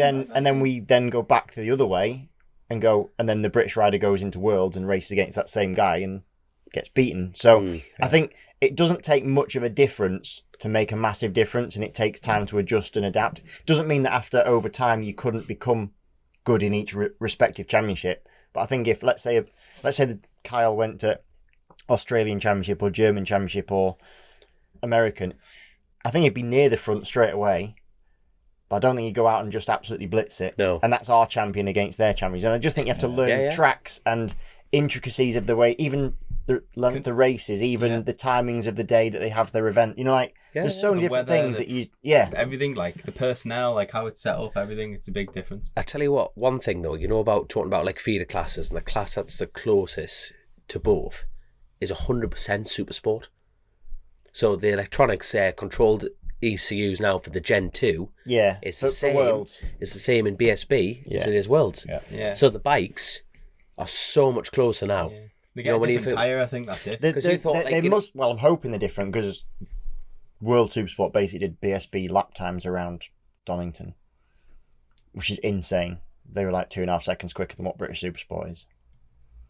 then go back the other way and then the British rider goes into Worlds and races against that same guy and gets beaten. So I think it doesn't take much of a difference to make a massive difference, and it takes time to adjust and adapt. Doesn't mean that over time you couldn't become good in each respective championship. But I think if let's say that Kyle went to Australian Championship or German Championship or American, I think he'd be near the front straight away. But I don't think you go out and just absolutely blitz it. No. And that's our champion against their champions. And I just think you have to learn tracks and intricacies of the way, even the length of the races, even the timings of the day that they have their event. There's so many different things that you... Yeah. Everything, like the personnel, like how it's set up, everything, it's a big difference. I tell you what, one thing though, about talking about like feeder classes, and the class that's the closest to both is 100% super sport. So the electronics controlled ECUs now for the Gen 2. Yeah, it's the same. Worlds. It's the same in BSB as it is Worlds. Yeah. So the bikes are so much closer now. Yeah. They get a different tyre, I think that's it. I'm hoping they're different because World Supersport basically did BSB lap times around Donington, which is insane. They were like 2.5 seconds quicker than what British Supersport is.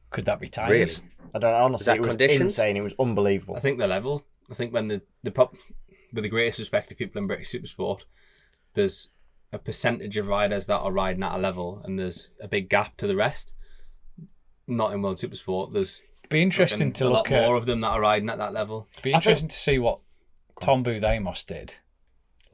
Could that be times? Really? I don't know. Honestly, it was insane. It was unbelievable. I think they're level. I think when with the greatest respect to people in British Supersport, there's a percentage of riders that are riding at a level and there's a big gap to the rest. Not in World Supersport. There's be interesting to look at a lot more of them that are riding at that level. Be interesting to see what Tom Booth Amos did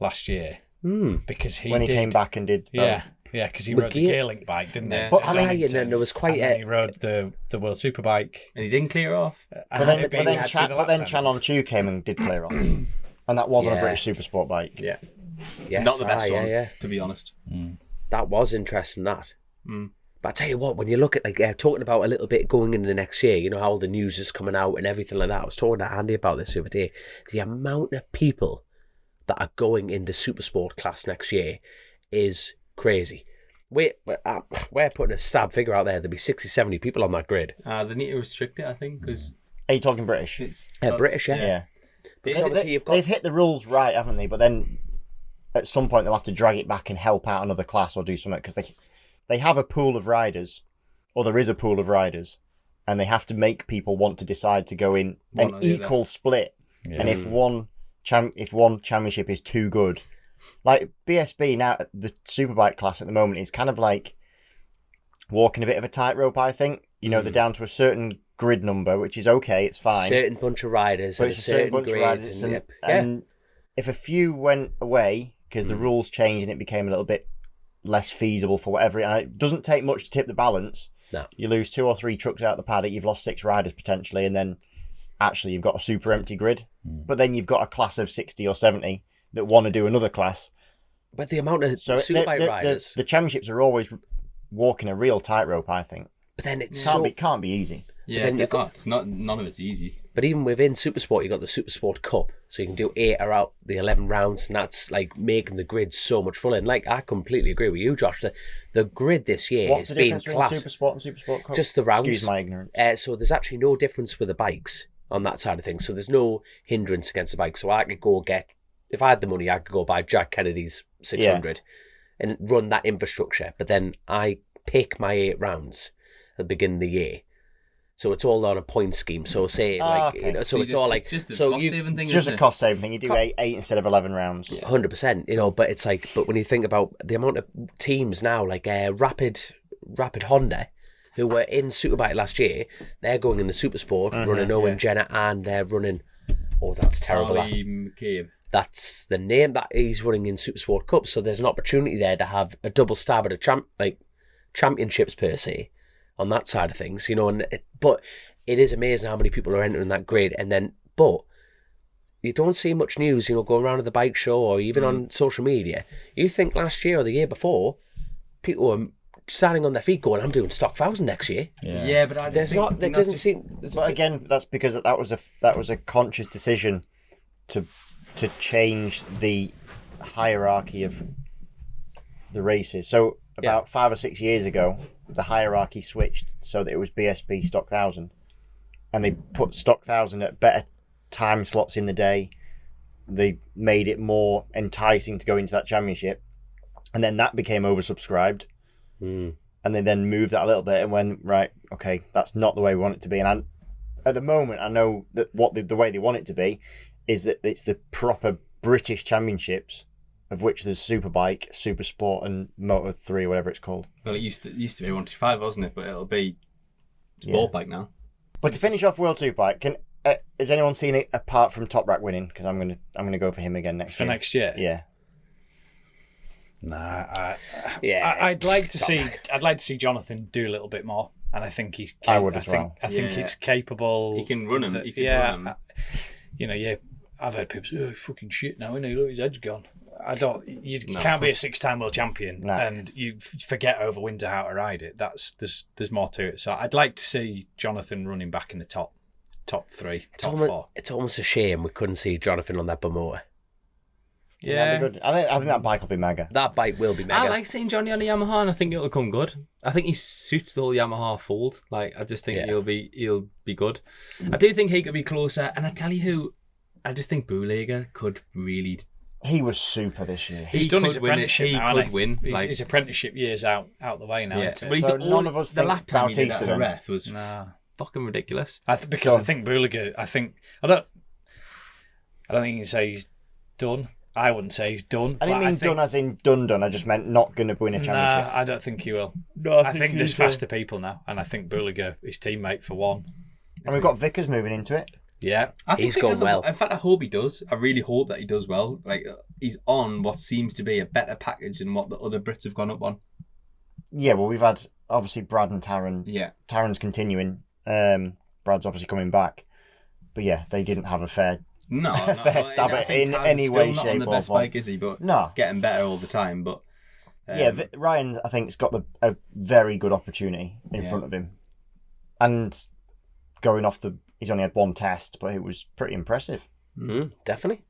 last year. Because when he came back and did both. Yeah, because he rode the Gearlink bike, didn't he? But and then there was quite he rode the World Superbike. And he didn't clear off. But then Chanon Chu came and did clear off. And that wasn't a British Supersport bike. Yeah. Yes, not the best one, to be honest. That was interesting, that. But I tell you what, when you look at, talking about a little bit going into the next year, how all the news is coming out and everything like that. I was talking to Andy about this the other day. The amount of people that are going into Supersport class next year is crazy. We're putting a stab figure out there. There'll be 60, 70 people on that grid. They need to restrict it, I think, because... Are you talking British? British, yeah. They've hit the rules right, haven't they? But then at some point they'll have to drag it back and help out another class or do something, because they have a pool of riders, or there is a pool of riders, and they have to make people want to decide to go in an equal split. Yeah. And if one championship is too good... Like BSB now, the Superbike class at the moment is kind of like walking a bit of a tightrope, I think. They're down to a certain grid number, which is okay, it's fine. Certain bunch of riders. But it's a certain bunch of riders. And if a few went away, because the rules changed and it became a little bit less feasible for whatever, and it doesn't take much to tip the balance. No. You lose 2 or 3 trucks out the paddock, you've lost 6 riders potentially, and then actually you've got a super empty grid. But then you've got a class of 60 or 70 that want to do another class. But the amount of Superbike riders... The championships are always walking a real tightrope, I think. But then it can't be easy. Yeah, none of it's easy. But even within Supersport, you got the Supersport Cup, so you can do 8 or out the 11 rounds, and that's like making the grid so much fun. And I completely agree with you, Josh. The grid this year What's has the been difference class. Between Supersport and Supersport Cup? Just the rounds. Excuse my ignorance. So there's actually no difference with the bikes on that side of things. So there's no hindrance against the bike. So I could go get if I had the money, I could go buy Jack Kennedy's 600 and run that infrastructure. But then I pick my 8 rounds at the beginning of the year. So it's all on a point scheme. So say so it's all like it's just a so cost-saving thing. It's just a cost-saving thing. You do eight instead of 11 rounds. 100%. But it's like, but when you think about the amount of teams now, like Rapid Honda, who were in Superbike last year, they're going in the Supersport, running Owen Jenner, and they're running. Oh, that's terrible. That's the name that he's running in Supersport Cup. So there's an opportunity there to have a double stab at championships per se. On that side of things, but it is amazing how many people are entering that grade. But you don't see much news, going around at the bike show or even on social media. You think last year or the year before, people were standing on their feet going, "I'm doing stock 1,000 next year." Yeah, but But again, that's because that was a conscious decision to change the hierarchy of the races. So about 5 or 6 years ago, the hierarchy switched so that it was BSB stock 1,000, and they put stock 1,000 at better time slots in the day. They made it more enticing to go into that championship, and then that became oversubscribed. And they then moved that a little bit and went, right, okay, that's not the way we want it to be. And at the moment, I know that the way they want it to be is that it's the proper British championships, of which there's Superbike, Supersport, and Moto3, or whatever it's called. Well, it used to be 125, wasn't it? But it'll be Sportbike now. But to finish off World Superbike, has anyone seen it apart from Toprak winning? Because I'm gonna go for him again next year. For next year? Yeah. Nah, I'd like to see Jonathan do a little bit more, and I think he's. I would as well. I think he's capable. He can run him. Run him. I've heard people say, "Oh, fucking shit now, innit? Look, his head's gone." You can't be a 6-time world champion and you forget over winter how to ride it. There's more to it. So I'd like to see Jonathan running back in the top 3, top 4. It's almost a shame we couldn't see Jonathan on that Bermuda. Yeah, good. I think that bike will be mega. That bike will be mega. I like seeing Johnny on the Yamaha, and I think it'll come good. I think he suits the whole Yamaha fold. Like, I just think he'll be good. I do think he could be closer, and I tell you who, I just think Boulager could really. He was super this year. He's done his apprenticeship now, he could win. His apprenticeship year's out the way now. Yeah. Isn't it? But he's none of us the think lap time he did at Bautista Jerez was fucking ridiculous. I think Boulager. I don't think you can say he's done. I wouldn't say he's done. I didn't mean done as in done. I just meant not going to win a championship. Nah, I don't think he will. No, I think there's faster people now, and I think Boulager, his teammate for one. And we've got Vickers moving into it. Yeah, he's gone well. In fact, I hope he does. I really hope that he does well. Like, he's on what seems to be a better package than what the other Brits have gone up on. Yeah, well, we've had obviously Brad and Taron. Yeah, Taron's continuing. Brad's obviously coming back, but yeah, they didn't have a fair stab at it in any way, shape, or form. Not on the best bike, is he? But no, getting better all the time. But Ryan, I think, has got a very good opportunity in front of him, and going off he's only had one test, but it was pretty impressive. Definitely.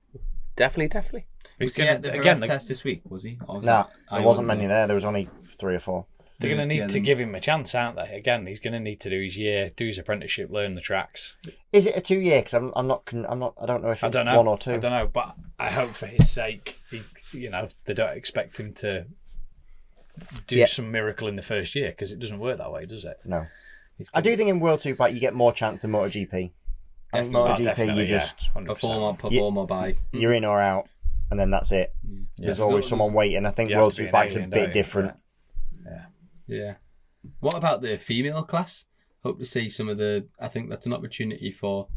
Was he at the test this week, was he? No, there wasn't many there. There was only 3 or 4. They're going to need to give him a chance, aren't they? Again, he's going to need to do his year, do his apprenticeship, learn the tracks. Is it a 2-year? Because I don't know if it's 1 or 2. I don't know, but I hope for his sake, they don't expect him to do some miracle in the first year, because it doesn't work that way, does it? No. I do think in World Superbike you get more chance than MotoGP. I think MotoGP you just perform or buy. You're in or out, and then that's it. There's always someone waiting. I think World Superbike's a bit different. Yeah. What about the female class? Hope to see some of I think that's an opportunity for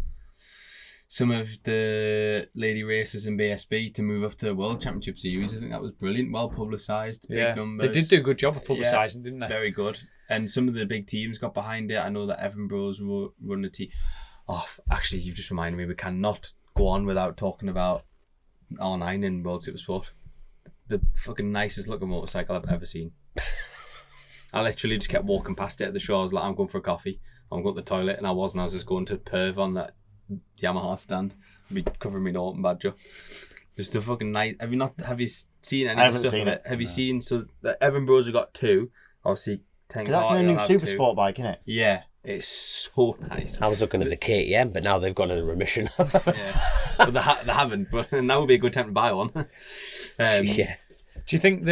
some of the lady racers in BSB to move up to World Championship Series. I think that was brilliant, well publicised, big numbers. They did do a good job of publicising, didn't they? Very good. And some of the big teams got behind it. I know that Evan Bros run a team. Oh, actually, you've just reminded me, we cannot go on without talking about R9 in World Supersport. The fucking nicest looking motorcycle I've ever seen. I literally just kept walking past it at the show. I was like, I'm going for a coffee. I'm going to the toilet, and I was just going to perv on that Yamaha stand. I'd be covering my Norton badger. Just a fucking nice. Have you seen any stuff of it? Have you seen? So the Evan Bros have got 2. Obviously, 10 because that's a new Supersport bike, isn't it? Yeah, It's so nice. I was looking at the KTM, but now they've gone into remission. Yeah. But they haven't, but now would be a good time to buy one. Yeah. Do you think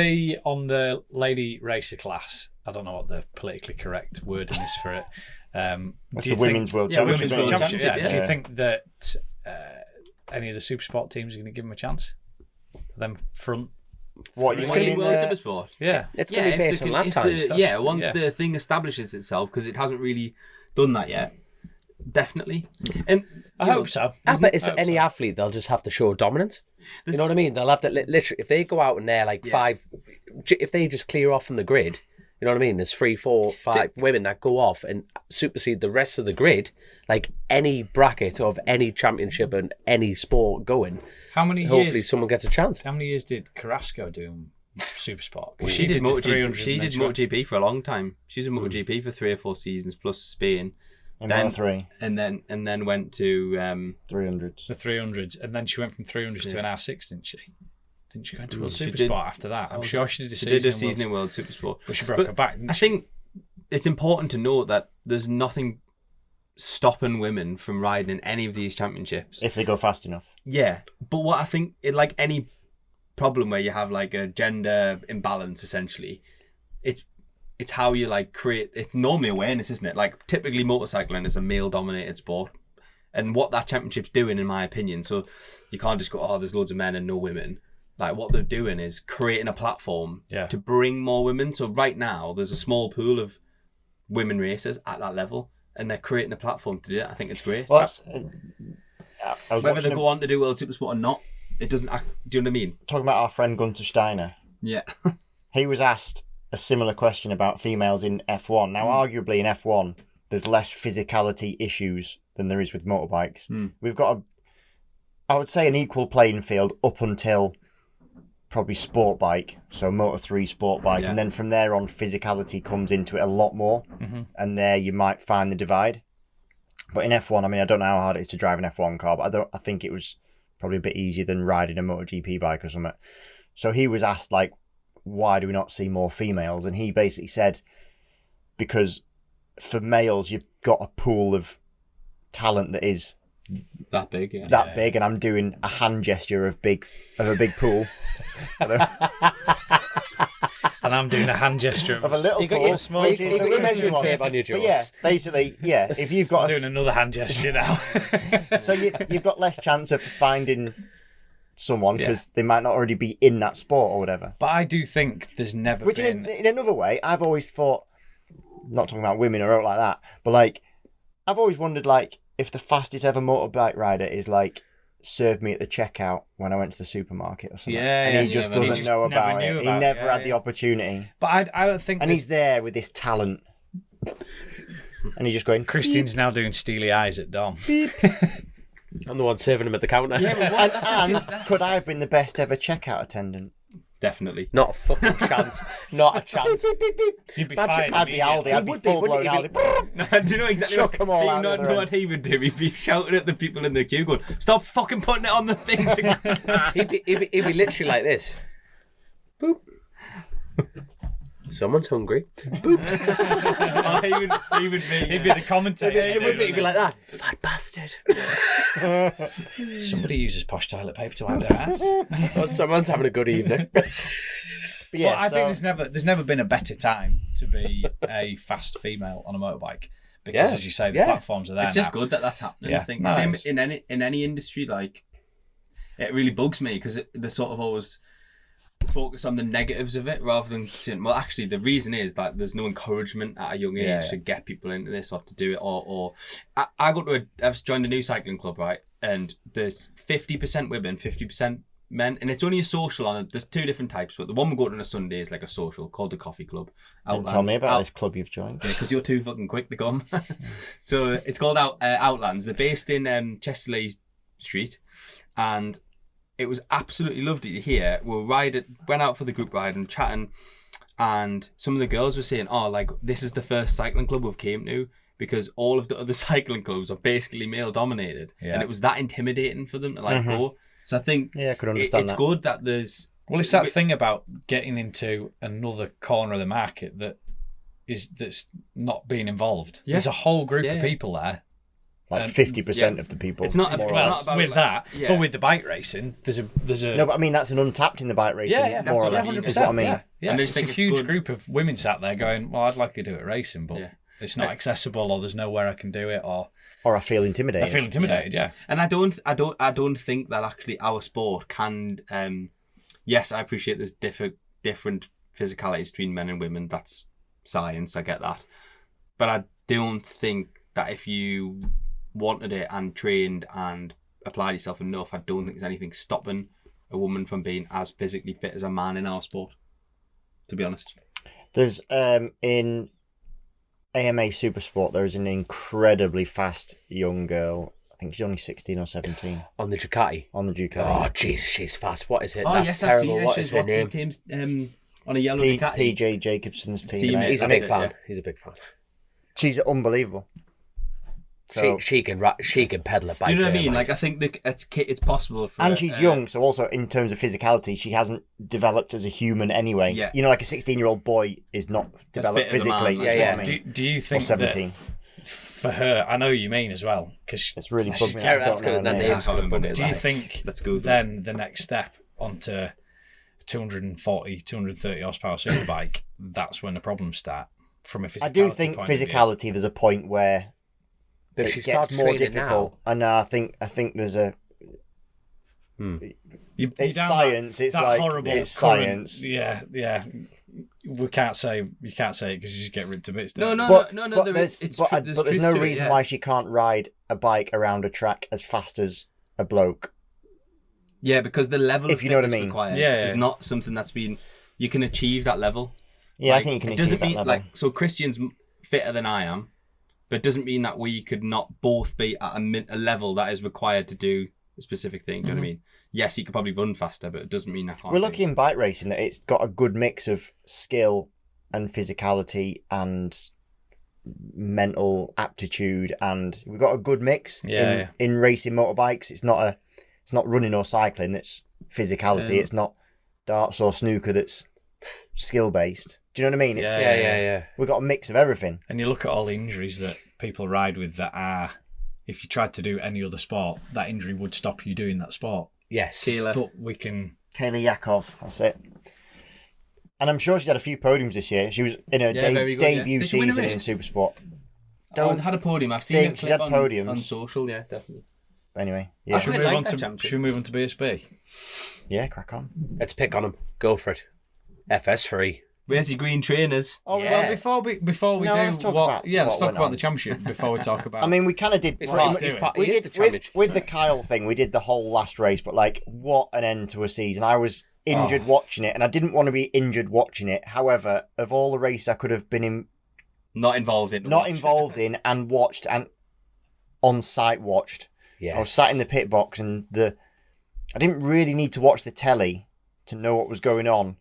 on the lady racer class, I don't know what the politically correct wording is for it. That's the Women's World Championship. Women's World Championship, yeah. Do you think that any of the Supersport teams are going to give them a chance? Them front? What, It's you going to mean be World Supersport. Yeah. It's going to be based on lap times. Once the thing establishes itself, because it hasn't really done that yet. Definitely. And I hope so. I bet it's any athlete, they'll just have to show dominance. You know what I mean? They'll have to literally, if they go out and they're like if they just clear off from the grid, you know what I mean? There's 3, 4, 5 women that go off and supersede the rest of the grid, like any bracket of any championship and any sport going. Hopefully someone gets a chance. How many years did Carrasco do in Supersport? She did MotoGP. She did MotoGP. MotoGP for a long time. She was in MotoGP for 3 or 4 seasons plus Spain. In Moto3. And then went to 300s. The 300s, and then she went from 300s to an R6, didn't she? Didn't she go into World She Supersport did. after that? I'm sure she did a season in World Supersport. But she broke her back. I think it's important to note that there's nothing stopping women from riding in any of these championships. If they go fast enough. Yeah, but what I think, like any problem where you have like a gender imbalance, essentially, it's how you like create. It's normally awareness, isn't it? Like typically motorcycling is a male-dominated sport, and what that championship's doing, in my opinion. So you can't just go, oh, there's loads of men and no women. Like what they're doing is creating a platform to bring more women. So right now there's a small pool of women racers at that level, and they're creating a platform to do it. I think it's great. Well, whether they go on to do World Supersport or not, it doesn't. Do you know what I mean? Talking about our friend Gunter Steiner. Yeah. He was asked a similar question about females in F1. Now, arguably in F1, there's less physicality issues than there is with motorbikes. We've got I would say, an equal playing field up until probably sport bike, so Moto3 sport bike, and then from there on, physicality comes into it a lot more, and there you might find the divide. But in F1, I mean, I don't know how hard it is to drive an F1 car, but I think it was probably a bit easier than riding a MotoGP bike or something. So he was asked, like, why do we not see more females? And he basically said, because for males, you've got a pool of talent that is that big, big, and I'm doing a hand gesture of a big pool. And I'm doing a hand gesture of a little pool. You got your measuring tape on your jaw. But yeah, basically, if you've got doing another hand gesture now. So you've got less chance of finding someone because they might not already be in that sport or whatever. But I do think there's never been... in another way, I've always thought, not talking about women or out like that, but like, I've always wondered, like, if the fastest ever motorbike rider is like, served me at the checkout when I went to the supermarket or something. And he just doesn't know about it. He never had the opportunity. But I don't think... And he's there with this talent. And he's just going... Christine's now doing steely eyes at Dom. I'm the one serving him at the counter. Yeah, and could I have been the best ever checkout attendant? Definitely. Not a fucking chance. Not a chance. You'd be fine. I'd be Aldi. I'd be full-blown Aldi. Do you know exactly Chuck them all out you know what he would do? He'd be shouting at the people in the queue going, stop fucking putting it on the things. he'd be literally like this. Boop. Someone's hungry. Boop. He'd be the commentator. He'd be like that. Fat bastard. Somebody uses posh toilet paper to wipe their ass. Well, someone's having a good evening. But I think there's never been a better time to be a fast female on a motorbike. Because as you say, the platforms are there. It's just good that that's happening. I think same in any industry, like, it really bugs me because they're sort of always focus on the negatives of it rather than saying, well, actually the reason is that there's no encouragement at a young age to get people into this or to do it, or I've joined a new cycling club, right, and there's 50% women, 50% men, and it's only a social on it. There's two different types, but the one we go to on a Sunday is like a social called the Coffee Club. Tell me about this club you've joined. Yeah, because you're too fucking quick to come. So it's called Outlands. They're based in Chesterley Street, and it was absolutely lovely to hear. We went out for the group ride and chatting, and some of the girls were saying, oh, like, this is the first cycling club we've came to because all of the other cycling clubs are basically male dominated. Yeah. And it was that intimidating for them to go. So I think I could understand it's good that there's... Well, it's that thing about getting into another corner of the market that that's not being involved. Yeah. There's a whole group Yeah, of yeah. people there. Like 50% of the people. It's not. more or Well, less. about with like- that, yeah. but with the bike racing, there's a No, but I mean that's an untapped in the bike racing. yeah, more or that's less what is what I mean. Yeah, And they it's think a it's huge good. group of women sat there going, "Well, I'd like to do it racing, but Yeah. it's not accessible, or there's nowhere I can do it, or Or I feel intimidated. I feel intimidated." Yeah, And I don't think that actually our sport can. Yes, I appreciate there's different physicalities between men and women. That's science. I get that, but I don't think that if you wanted it and trained and applied yourself enough, I don't think there's anything stopping a woman from being as physically fit as a man in our sport. To be honest, There's in AMA Supersport there is an incredibly fast young girl. I think she's only 16 or 17 On the Ducati. on the Ducati. Oh, jeez, she's fast. What is it? oh That's yes, terrible. I've seen her. What She's is her what's his name? team's on a yellow Ducati. PJ Jacobson's team. Teammate. He's a And big it's- fan. yeah. He's a big fan. She's unbelievable. So, She can pedal a bike. Do you know what I there, mean? like- Like I think that it's possible for. and she's young, so also in terms of physicality, she hasn't developed as a human anyway. Yeah. You know, like a 16-year-old boy is not developed fit as a man, physically. like, is yeah, what I mean. do you Or think 17. that for her? I know you mean as well, because It's really bugged me. terrible. I That's don't know gonna- her that name. name's gonna bug it. do you like- think Let's go. then the next step onto 240, 230 horsepower superbike, that's when the problems start from a physicality I do think point of view. physicality, there's a point where But if it she gets starts more training difficult. now, And I think there's a... You're It's down science. It's that like horrible it's current- science. Yeah. You can't say it because you just get ripped to bits. No, don't you? no, But, no. but, There there's, is, but, there's but there's truth no to it, reason yeah. why she can't ride a bike around a track as fast as a bloke. Yeah, because the level If of you know what I fitness mean. required Yeah, is yeah. not something that's been. You can achieve that level. Yeah, Like, I think you can it achieve doesn't that mean level. like so. Christian's fitter than I am, but it doesn't mean that we could not both be at a level that is required to do a specific thing. Do you know what I mean? Yes, he could probably run faster, but it doesn't mean that. We're lucky in bike racing that it's got a good mix of skill and physicality and mental aptitude, and we've got a good mix in racing motorbikes. It's not running or cycling that's physicality. Yeah. It's not darts or snooker that's skill based. Do you know what I mean? It's, yeah. We've got a mix of everything. And you look at all the injuries that people ride with that are, if you tried to do any other sport, that injury would stop you doing that sport. Yes. Kayla. But we can. Kayla Yakov, that's it. And I'm sure she's had a few podiums this year. She was in her very good, yeah. debut Did she win a season in race? Supersport. Don't had a podium. I've seen think it she's had on podiums. social. Yeah, definitely. Anyway, yeah, Should we, quite move like on that to, championship. should we move on to BSB? yeah, crack on. Let's pick on him. Go for it. FS3. Where's your green trainers? Oh, Yeah. Well, before we No, do let's talk what, about let's what talk went about on. the championship before we talk about. I mean, we kind of did. It's What what he's he's doing. he We is did the championship. with the Kyle thing. We did the whole last race, but like, what an end to a season! I was injured watching it, and I didn't want to be injured watching it. However, of all the races I could have been in, Not involved in. not involved in, and watched and on site watched. Yes. I was sat in the pit box, and I didn't really need to watch the telly to know what was going on,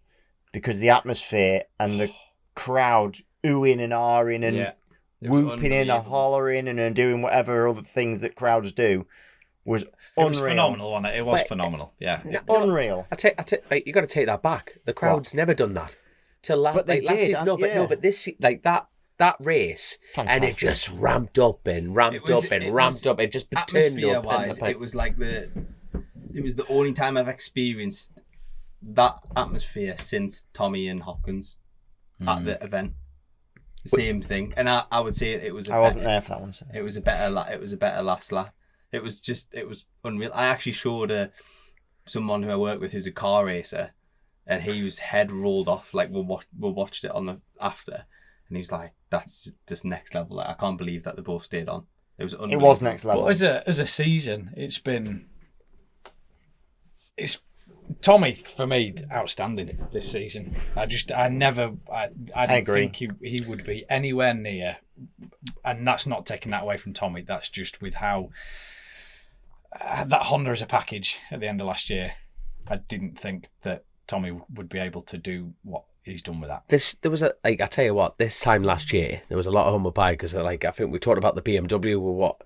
because the atmosphere and the crowd oohing and ahhing and Yeah. It was whooping and unbelievable. hollering and doing whatever other things that crowds do was it was unreal. phenomenal, wasn't it? It was Wait, phenomenal. Yeah. Unreal. Like, you got to take that back. The crowd's never done that till last. But they like, last did, season, no, but yeah. no, but this like that race, and it Fantastic. just ramped up and ramped up and ramped up. It just turned Atmosphere up. wise, And, it was like it was the only time I've experienced that atmosphere since Tommy and Hopkins at the event. Same thing, and I would say it was. I wasn't there for that one. So. It was a better. It was a better last lap. It was unreal. I actually showed someone who I work with who's a car racer, and his head rolled off. Like we watched it on the after, and he was like, "That's just next level. Like, I can't believe that they both stayed on." It was. It Unbelievable. was next level. But as a season, it's Tommy for me outstanding this season. I didn't agree. think he would be anywhere near, and that's not taking that away from Tommy. That's just with how that Honda as a package at the end of last year. I didn't think that Tommy would be able to do what he's done with that. there was I tell you what, this time last year there was a lot of humble pie because I think we talked about the BMW with what.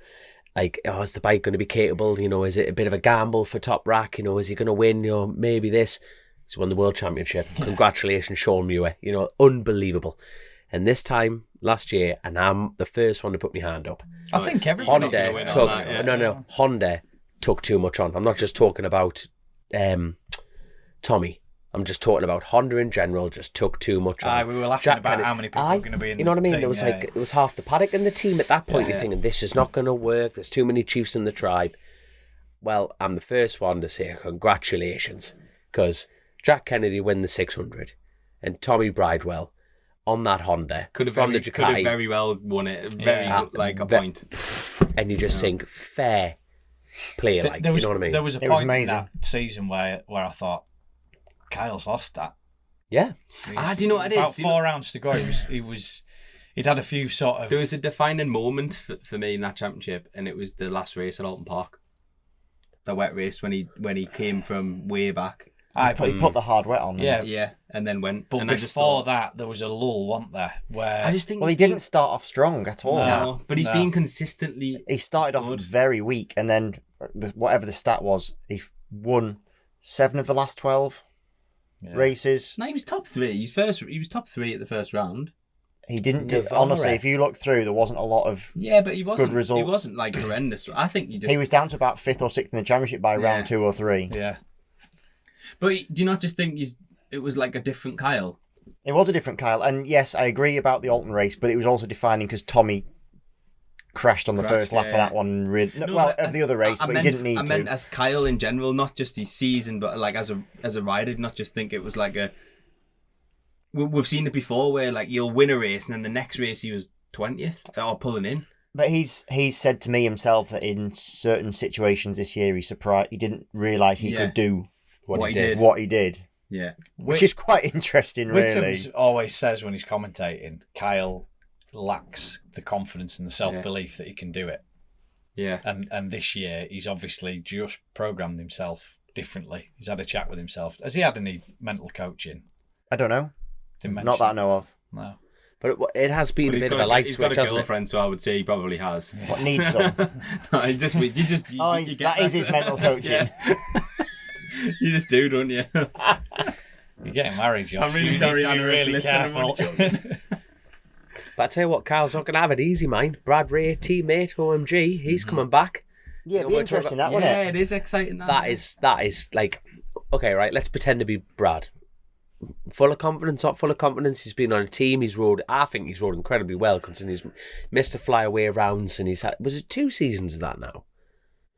Is the bike going to be capable? Is it a bit of a gamble for Toprak? Is he going to win? Maybe this. He's won the World Championship. Congratulations, Sean Muir. Unbelievable. And this time last year, and I'm the first one to put my hand up. I think everybody Honda took Honda took too much on. I'm not just talking about Tommy. I'm just talking about Honda in general. Just took too much on. We were laughing about how many people were going to be in. You know what I mean? Team, It was like it was half the paddock and the team at that point. You're thinking this is not going to work. There's too many chiefs in the tribe. Well, I'm the first one to say congratulations, because Jack Kennedy won the 600 and Tommy Bridewell on that Honda could have Ducati, could have very well won it. A point. And you just think fair play, you know what I mean? There was a point in that season where I thought Kyle's lost that. Yeah. Do you know what it is? About 4 rounds to go. He'd had a few sort of. There was a defining moment for me in that championship, and it was the last race at Alton Park, the wet race when he came from way back. He put the hard wet on. Yeah, and then went. But and before that, there was a lull, wasn't there? Where I just think he didn't start off strong at all. No, but he's been consistently. He started off very weak, and then whatever the stat was, he won 7 of the last 12 races. No, he was top 3. He was top 3 at the first round. He didn't do. Honestly, if you look through, there wasn't a lot of but he wasn't good results. He wasn't like horrendous. I think he was down to about 5th or 6th in the championship by round 2 or 3. Yeah. But do you not just think it was like a different Kyle? It was a different Kyle, and yes, I agree about the Alton race, but it was also defining because Tommy crashed on the first lap of that one. Of the other race, but he didn't need to. I meant as Kyle in general, not just his season, but like as a rider, not just think it was like a. We've seen it before where like you'll win a race and then the next race he was 20th or pulling in. But he's said to me himself that in certain situations this year he didn't realise he could do what he did. Yeah. Which is quite interesting, really. Whittam always says when he's commentating, Kyle lacks the confidence and the self-belief that he can do it. Yeah. And this year, he's obviously just programmed himself differently. He's had a chat with himself. Has he had any mental coaching? I don't know. Not that I know of. No. But it has been a bit of a light switch, hasn't it? He's got a girlfriend, so I would say he probably has. Yeah. What needs some? No, you get that is his mental coaching. Yeah. You just do, don't you? You're getting married, Josh. I'm really sorry, I'm really careful. But I tell you what, Kyle's not going to have it easy, mind. Brad Ray, teammate, OMG, he's coming back. Yeah, it'd be interesting, that, wouldn't it? Yeah, it is exciting. That is like, okay, right, let's pretend to be Brad. Full of confidence, not full of confidence. He's been on a team. I think he's rode incredibly well, considering he's missed a flyaway rounds, and he's had, was it 2 seasons of that now?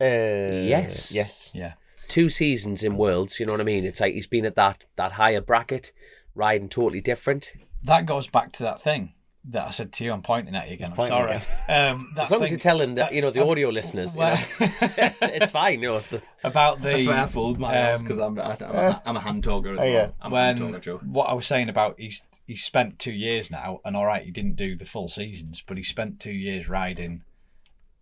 Yes. Yeah. 2 seasons in Worlds, you know what I mean? It's like he's been at that higher bracket, riding totally different. That goes back to that thing that I said to you. I'm pointing at you again. I'm sorry. As long as you're telling the audio listeners, it's fine. About the. That's why I fooled my arms, because I'm a hand talker as well. I'm a hand talker, Joe. What I was saying about he's spent 2 years now, and all right, he didn't do the full seasons, but he spent 2 years riding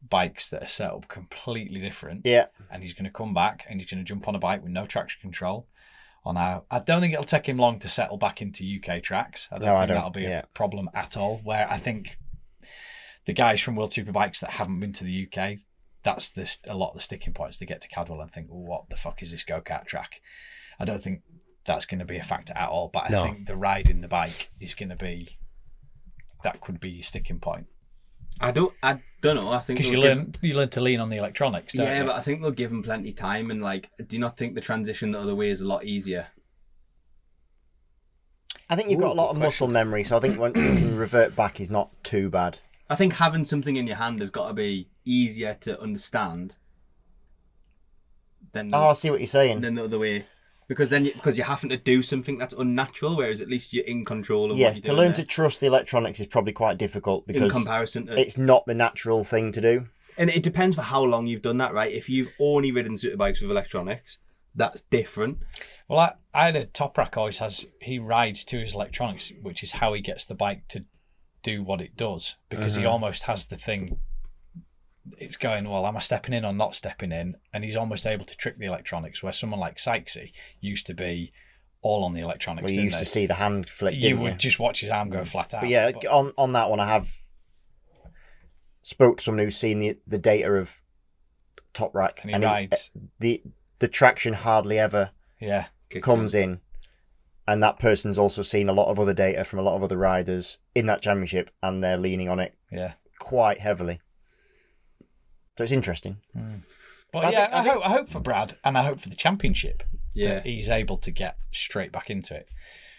bikes that are set up completely different. Yeah. And he's going to come back and he's going to jump on a bike with no traction control. I don't think it'll take him long to settle back into UK tracks. I don't think that'll be a problem at all. Where I think the guys from World Superbikes that haven't been to the UK, that's a lot of the sticking points. They get to Cadwell and think, what the fuck is this go-kart track? I don't think that's going to be a factor at all. But I think the riding the bike is going to be, that could be your sticking point. I don't know. I think because you learn to lean on the electronics. Don't you? But I think they'll give him plenty of time. And like, do you not think the transition the other way is a lot easier? I think you've got a lot of muscle memory, so I think when you can revert back is not too bad. I think having something in your hand has got to be easier to understand than. I see what you're saying. Than the other way. Because you're having to do something that's unnatural, whereas at least you're in control of what you're doing. To learn to trust the electronics is probably quite difficult because in comparison to, it's not the natural thing to do. And it depends for how long you've done that, right? If you've only ridden Superbikes with electronics, that's different. Well, I had a Toprak always he rides to his electronics, which is how he gets the bike to do what it does, because he almost has the thing. It's going, well, am I stepping in or not stepping in? And he's almost able to trick the electronics, where someone like Sykesy used to be all on the electronics. Well, you used to see the hand flick. You would just watch his arm go flat out. But yeah, on that one, I have spoke to someone who's seen the data of Toprak, and he rides. The traction hardly ever comes in, and that person's also seen a lot of other data from a lot of other riders in that championship, and they're leaning on it quite heavily. So it's interesting. But I hope for Brad, and I hope for the championship that he's able to get straight back into it,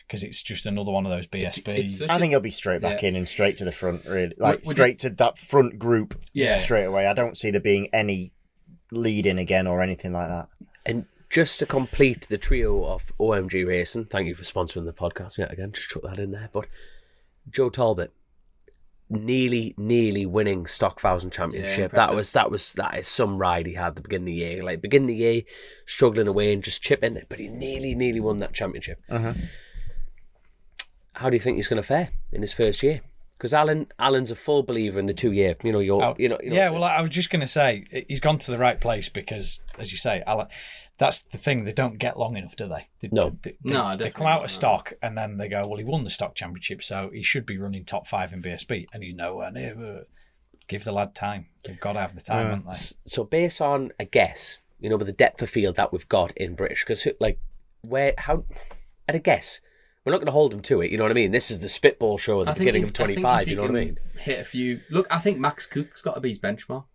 because it's just another one of those BSB. I think he'll be straight back in and straight to the front, really, straight to that front group straight away. I don't see there being any lead in again or anything like that. And just to complete the trio of OMG Racing, thank you for sponsoring the podcast yet again, just chuck that in there. But Joe Talbot, nearly winning Stock 1000 Championship. That is some ride he had at the beginning of the year. Like beginning of the year, struggling away and just chipping, but he nearly won that championship. How do you think he's going to fare in his first year? Because Alan's a full believer in the 2 year. Yeah, well, I was just going to say he's gone to the right place because, as you say, Alan, that's the thing. They don't get long enough, do they? They come out of stock and then they go, well, he won the stock championship, so he should be running top 5 in BSB, and he's nowhere near. Give the lad time. They've got to have the time, haven't they? So based on a guess, with the depth of field that we've got in British, because at a guess. We're not going to hold him to it, you know what I mean? This is the spitball show at the beginning of 25, you know what I mean? Hit a few. Look, I think Max Cook's got to be his benchmark.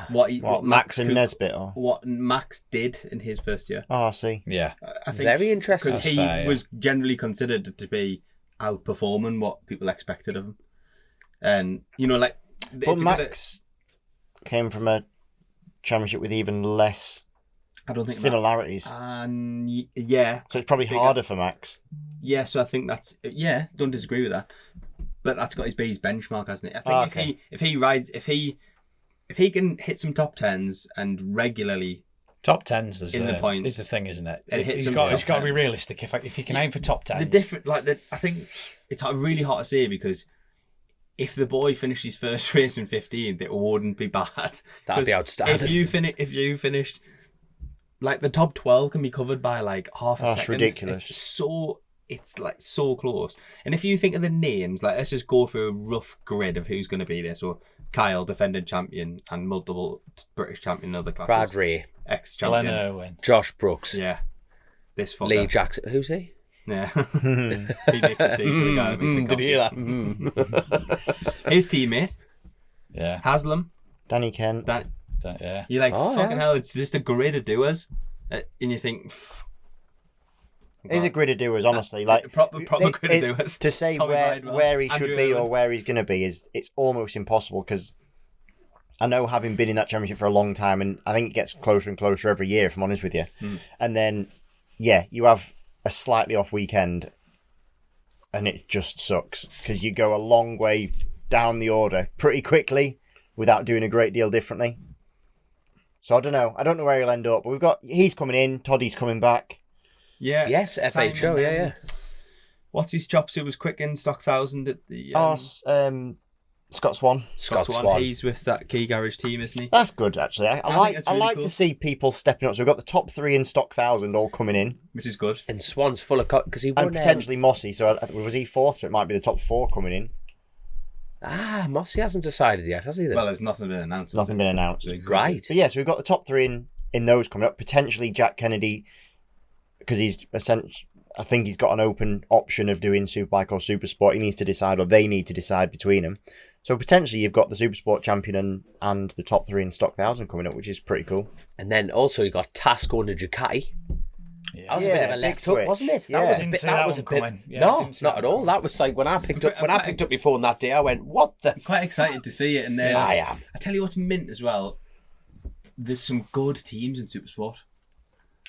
What Max and Nesbitt? Or? What Max did in his first year. Oh, I see. Yeah. I think very interesting. Because he was generally considered to be outperforming what people expected of him. And, But Max came from a championship with even less... I don't think similarities. Yeah. So it's probably harder for Max. Yeah, so I think that's don't disagree with that. But that's got his benchmark, hasn't it? I think if he can hit some top 10s and regularly top 10s is the points is the thing, isn't it? He's got to be realistic. If he can aim for top 10s. I think it's really hard to say, because if the boy finished his first race in 15th, it wouldn't be bad. That'd be outstanding. If you finished, like, the top 12 can be covered by like half a second. That's ridiculous. It's like so close. And if you think of the names, like, let's just go through a rough grid of who's going to be there. So Kyle, defending champion and multiple British champion in other classes. Brad Ray, ex-champion. Glenn Irwin. Josh Brooks. Yeah. This fucker. Lee Jackson. Who's he? Yeah. He makes it too for the guy that makes it. Did you hear that? His teammate. Yeah. Haslam. Danny Kent. Yeah. You're like, fucking hell, it's just a grid of doers. And you think... It's a grid of doers, honestly. Like proper grid of doers. To say where he should be or where he's going to be it's almost impossible, because I know, having been in that championship for a long time, and I think it gets closer and closer every year, if I'm honest with you. And then, you have a slightly off weekend and it just sucks, because you go a long way down the order pretty quickly without doing a great deal differently. So I don't know where he'll end up, but he's coming in, Toddy's coming back. Yeah. Yes, FHO, yeah. What's his chops? Who was quick in Stock 1000 at the... Scott Swan. Scott Swan. He's with that Key Garage team, isn't he? That's good, actually. I like to see people stepping up. So we've got the top 3 in Stock 1000 all coming in. Which is good. And Swan's full of... because he won... And potentially Mossy. So was he 4th? So it might be the top 4 coming in. Mossy hasn't decided yet, has he? Well, there's nothing been announced. Nothing been announced. Right. So so we've got the top 3 in those coming up. Potentially Jack Kennedy, because he's essentially... I think he's got an open option of doing Superbike or Supersport. He needs to decide, or they need to decide between them. So potentially you've got the Supersport champion and the top 3 in Stock 1000 coming up, which is pretty cool. And then also you got Tass going to Ducati. Yeah. That was a bit of a left hook, wasn't it? Yeah. That was a bit. No, not at all. That was like when I picked up my phone that day, I went, "What the?" I'm quite excited to see it, and then I am. I tell you what's mint as well. There's some good teams in Supersport,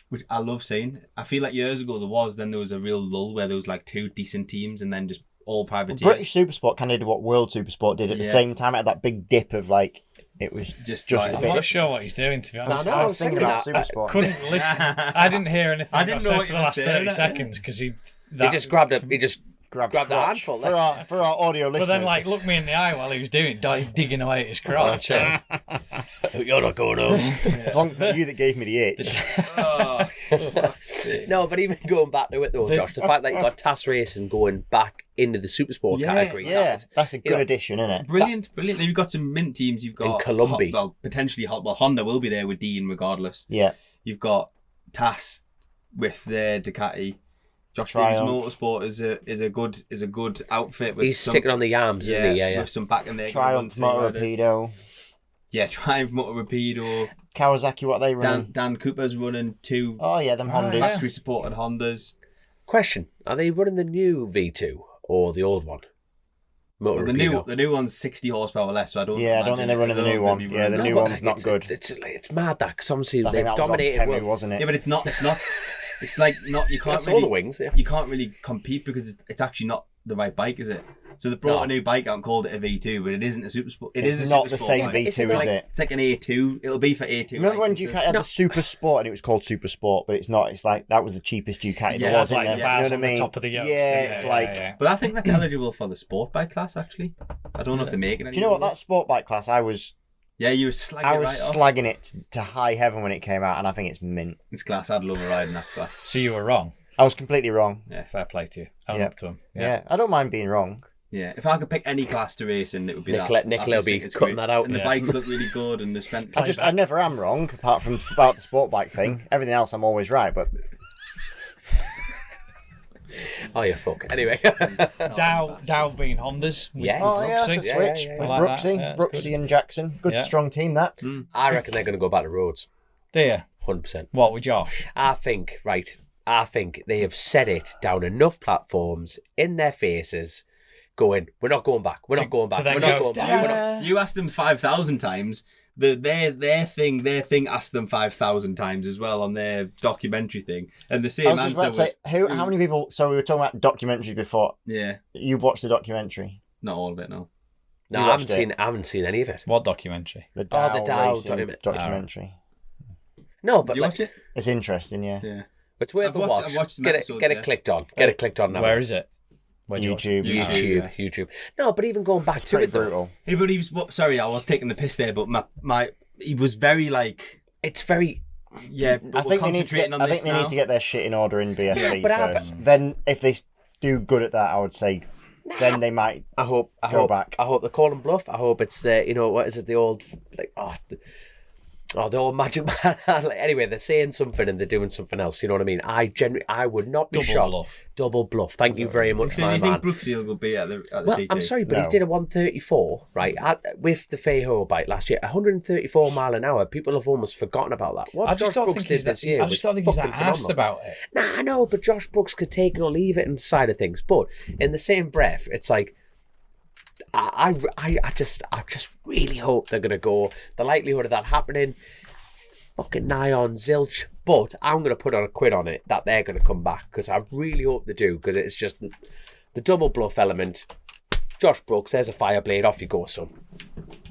which I love seeing. I feel like years ago there was a real lull where there was like 2 decent teams and then just all privateers. British Supersport kind of did what World Supersport did at the same time. It had that big dip of like, it was just I'm not sure what he's doing, to be honest. I was thinking about Supersport. I couldn't listen. I didn't hear anything I didn't know for the last 30 seconds, because he just grabbed the handful for our audio listeners. But then, like, looked me in the eye while he was doing it, digging away at his crotch. You're not going home. As long as it's you that gave me the itch. No, but even going back to it though, Josh, the fact that you got Tass Racing going back into the Supersport category. Yeah, that's a good addition, isn't it? Brilliant. You've got some mint teams. You've got in Colombia. Potentially Honda will be there with Dean regardless. Yeah. You've got Tass with their Ducati. Josh Triumph. Davis Motorsport is a good outfit. With He's some, sticking on the arms, isn't he? Yeah. With some back in there. Triumph Motor-Rapido. Yeah, Triumph Motor-Rapido. Kawasaki, what are they running? Dan Cooper's running 2 Oh yeah, them Hondas. factory supported Hondas. Question: are they running the new V2 or the old one? Well, the new one's 60 horsepower less, so I don't. Yeah, I don't think they're running the new one. Yeah, the new one's not good. It's mad that because obviously I they've think that was dominated. off Temu, wasn't it? Yeah, but it's not. It's like not. You can't That's really. all the wings. Yeah. You can't really compete because it's actually not the right bike, is it? So they brought a new bike out and called it a V2, but it isn't a super sport. It's not the same V2, is it? It's like an A2. It'll be for A2. Remember when Ducati had the Super Sport and it was called Super Sport, but it's not. It's like that was the cheapest Ducati there was, like isn't there? You know what I mean? Top of the yoke. It's like. Yeah. But I think that's eligible for the sport bike class. Actually, I don't know if they're making it. Do you know what that sport bike class? I was Yeah, you were slagging slagging it to high heaven when it came out, and I think it's mint. It's class. I'd love a ride in that class. So you were wrong. I was completely wrong. Yeah, fair play to you. Own Yeah. up to him. Yeah, I don't mind being wrong. Yeah, if I could pick any class to race in, it would be Nicola will be cutting that out. And the bikes look really good, and they spent. I never am wrong, apart from about the sport bike thing. Everything else, I'm always right. But Oh, you fuck. Anyway. Dow being Hondas. with Yes. oh yeah, Brooksy. that's a switch yeah. with I like that. Brooksy, Yeah, Brooksy good. and Jackson. Good, Yeah. strong team that. I reckon they're going to go back to roads. Do you? 100%. What with Josh? I think they have said it down enough platforms in their faces, going, we're not going back. We're not going back. then We're not go, going back. You asked them 5,000 times. Their thing asked them 5,000 times as well on their documentary thing, and the I same was just answer about to was say, how many people? So we were talking about documentaries before. yeah, You've watched the documentary, not all of it. No, No, You I watched haven't seen any of it. What documentary? the Dow, the Dow Racing documentary. No, but you like, watch it? It's interesting, yeah. Yeah, it's worth I've a watched- watch. I've watched some Get episodes, it yeah. clicked on. Get it clicked on now. Where is it? Where do you watch it? YouTube. YouTube. No, but even going back It's to pretty it, though, brutal. Hey, but he was. Sorry, I was taking the piss there, but he was very like. it's very. Yeah, but we're concentrating on this they now. need to get their shit in order in BSB but I've- first. Then, if they do good at that, I would say, then they might. I hope back. I hope they call them bluff. I hope it's what is it? The old the old magic man. Like, anyway, they're saying something and they're doing something else. You know what I mean? I would not be Double shocked. bluff. Double bluff. Thank you very much, So my you man. think Brooksy will be at the Well, TT? I'm sorry, but No. he did a 134 right with the Feiho bike last year. 134 mile an hour. People have almost forgotten about that. What I just Josh don't Brooks think did he's that. this year I just was don't think he's that fucking asked phenomenal. about it. Nah, I know, but Josh Brooks could take it or leave it inside of things. But in the same breath, it's like I just really hope they're gonna go. The likelihood of that happening, fucking nigh on zilch. But I'm gonna put on a quid on it that they're gonna come back because I really hope they do because it's just the double bluff element. Josh Brooks, there's a fire blade. Off you go, son.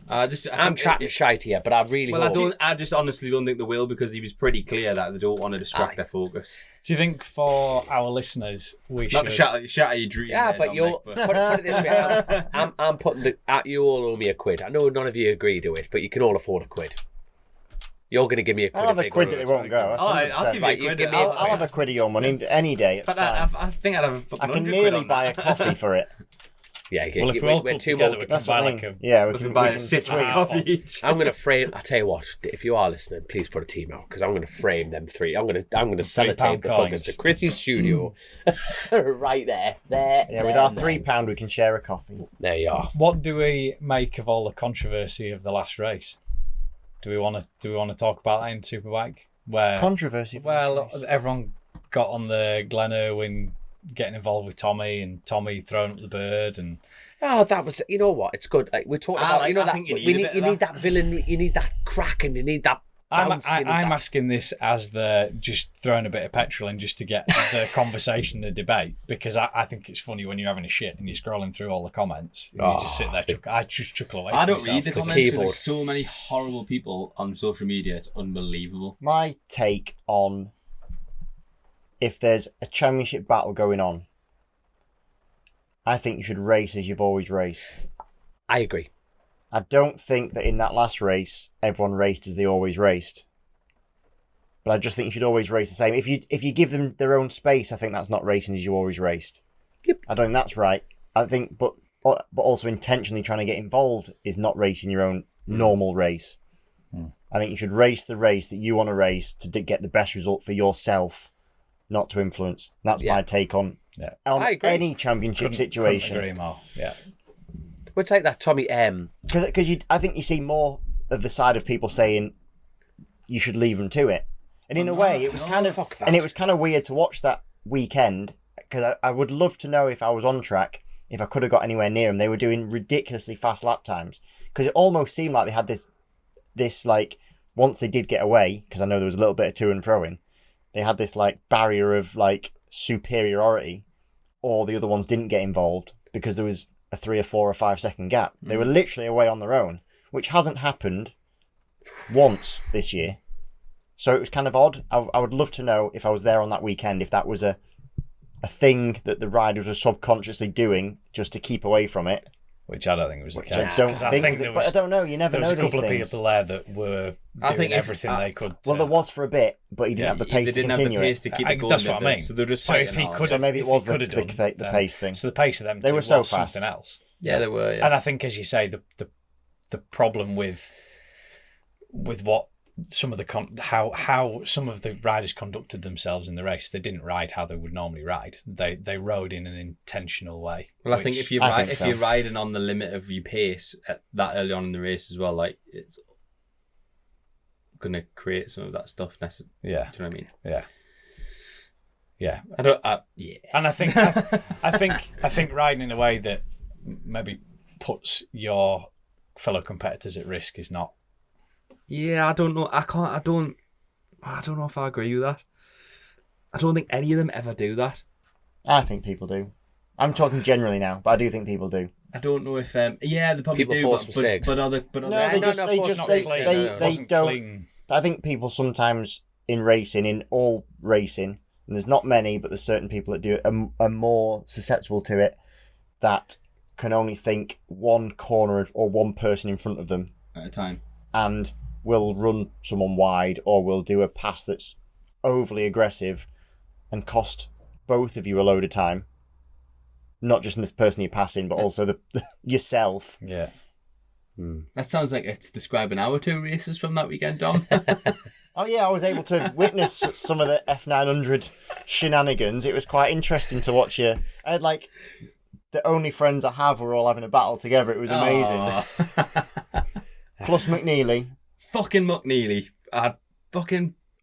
I'm chatting shite here, but I really hope. I just honestly don't think they will because he was pretty clear that they don't want to distract their focus. Do you think for our listeners we Not should? to shatter your dream. Yeah, there, but Dominic, put it this way. I'm putting you all owe me a quid. I know none of you agree to it, but you can all afford a quid. You're going to give me a quid. I'll have if a they quid go that they to won't go. That's I'll 100%. give you a Right, you quid. give me I'll I'll have a quid of your money any day. It's But fine. I think I'd have a I fucking can 100 quid nearly on buy a that. coffee for it. Yeah, Well, if we all we're come two together, more. we can That's buy what I like mean. a. Yeah, we We can can buy we a can 6 tweet. coffee each. I'm going to frame. I tell you what, if you are listening, please put a team out because I'm going to frame them three. I'm going to sellotape £3 the coins. fuckers to Chrissy's studio, right there. Yeah, with our £3 we can share a coffee. There you are. What do we make of all the controversy of the last race? Do we want to talk about that in Superbike? Where Controversy. of well, this race. everyone got on the Glen Irwin getting involved with Tommy and Tommy throwing up the bird and Oh, that was. You know what? It's good. Like we talked about. I that think you we need a bit you of need that villain. You need that crack, and you need that. I'm bounce, you need that- asking this as the just throwing a bit of petrol in just to get the conversation, the debate, because I think it's funny when you're having a shit and you're scrolling through all the comments. And you just sit there. I just chuckle away. I to don't myself read the 'cause comments because keyboard. there's so many horrible people on social media. It's unbelievable. My take on if there's a championship battle going on, I think you should race as you've always raced. I agree. I don't think that in that last race everyone raced as they always raced. But I just think you should always race the same. If you give them their own space, I think that's not racing as you always raced. Yep. I don't think that's right. I think, but also intentionally trying to get involved is not racing your own normal race. I think you should race the race that you want to race to get the best result for yourself, not to influence. That's Yeah. my take on I agree. any championship situation. Couldn't agree more. Yeah. It's like that, Tommy. Because I think you see more of the side of people saying you should leave them to it, and in a way, it was kind of fuck that. and it was kind of weird to watch that weekend because I would love to know if I was on track, if I could have got anywhere near them. They were doing ridiculously fast lap times because it almost seemed like they had this like once they did get away, because I know there was a little bit of to and fro-in, they had this like barrier of like superiority, or the other ones didn't get involved because there was a 3 or 4 or 5 second gap. They were literally away on their own, which hasn't happened once this year. So it was kind of odd. I would love to know if I was there on that weekend, if that was a thing that the riders were subconsciously doing just to keep away from it. Which I don't think was the case. I don't think there but I don't know. You never know was a these couple of things. people there that were doing everything they could. Well, there was for a bit, but he didn't have the pace They to didn't have continue the pace it. to keep it going. That's what I mean. So they're just So if he fighting could So have, maybe it was the done, pace thing. So the pace of them They two were so was fast. something else. Yeah, they were. Yeah. And I think, as you say, the problem with what some of the how some of the riders conducted themselves in the race, they didn't ride how they would normally ride. They rode in an intentional way. Well, I think if you're riding on the limit of your pace at that early on in the race as well, like it's gonna create some of that stuff. Yeah. Do you know what I mean? Yeah. Yeah. Yeah. And I think riding in a way that maybe puts your fellow competitors at risk is not. Yeah, I don't know. I don't know if I agree with that. I don't think any of them ever do that. I think people do. I'm talking generally now, but I do think people do. I don't know if they probably People do. force mistakes. But No, they don't. Clean. I think people sometimes in racing, in all racing, and there's not many, but there's certain people that do it, are more susceptible to it, that can only think one corner or one person in front of them at a time, and will run someone wide or will do a pass that's overly aggressive and cost both of you a load of time. Not just in this person you're passing, but also yourself. Yeah. That sounds like it's describing our 2 races from that weekend, Dom. Oh yeah, I was able to witness some of the F900 shenanigans. It was quite interesting to watch you. I had like the only friends I have were all having a battle together. It was amazing. Plus McNeely. Fucking McNeely.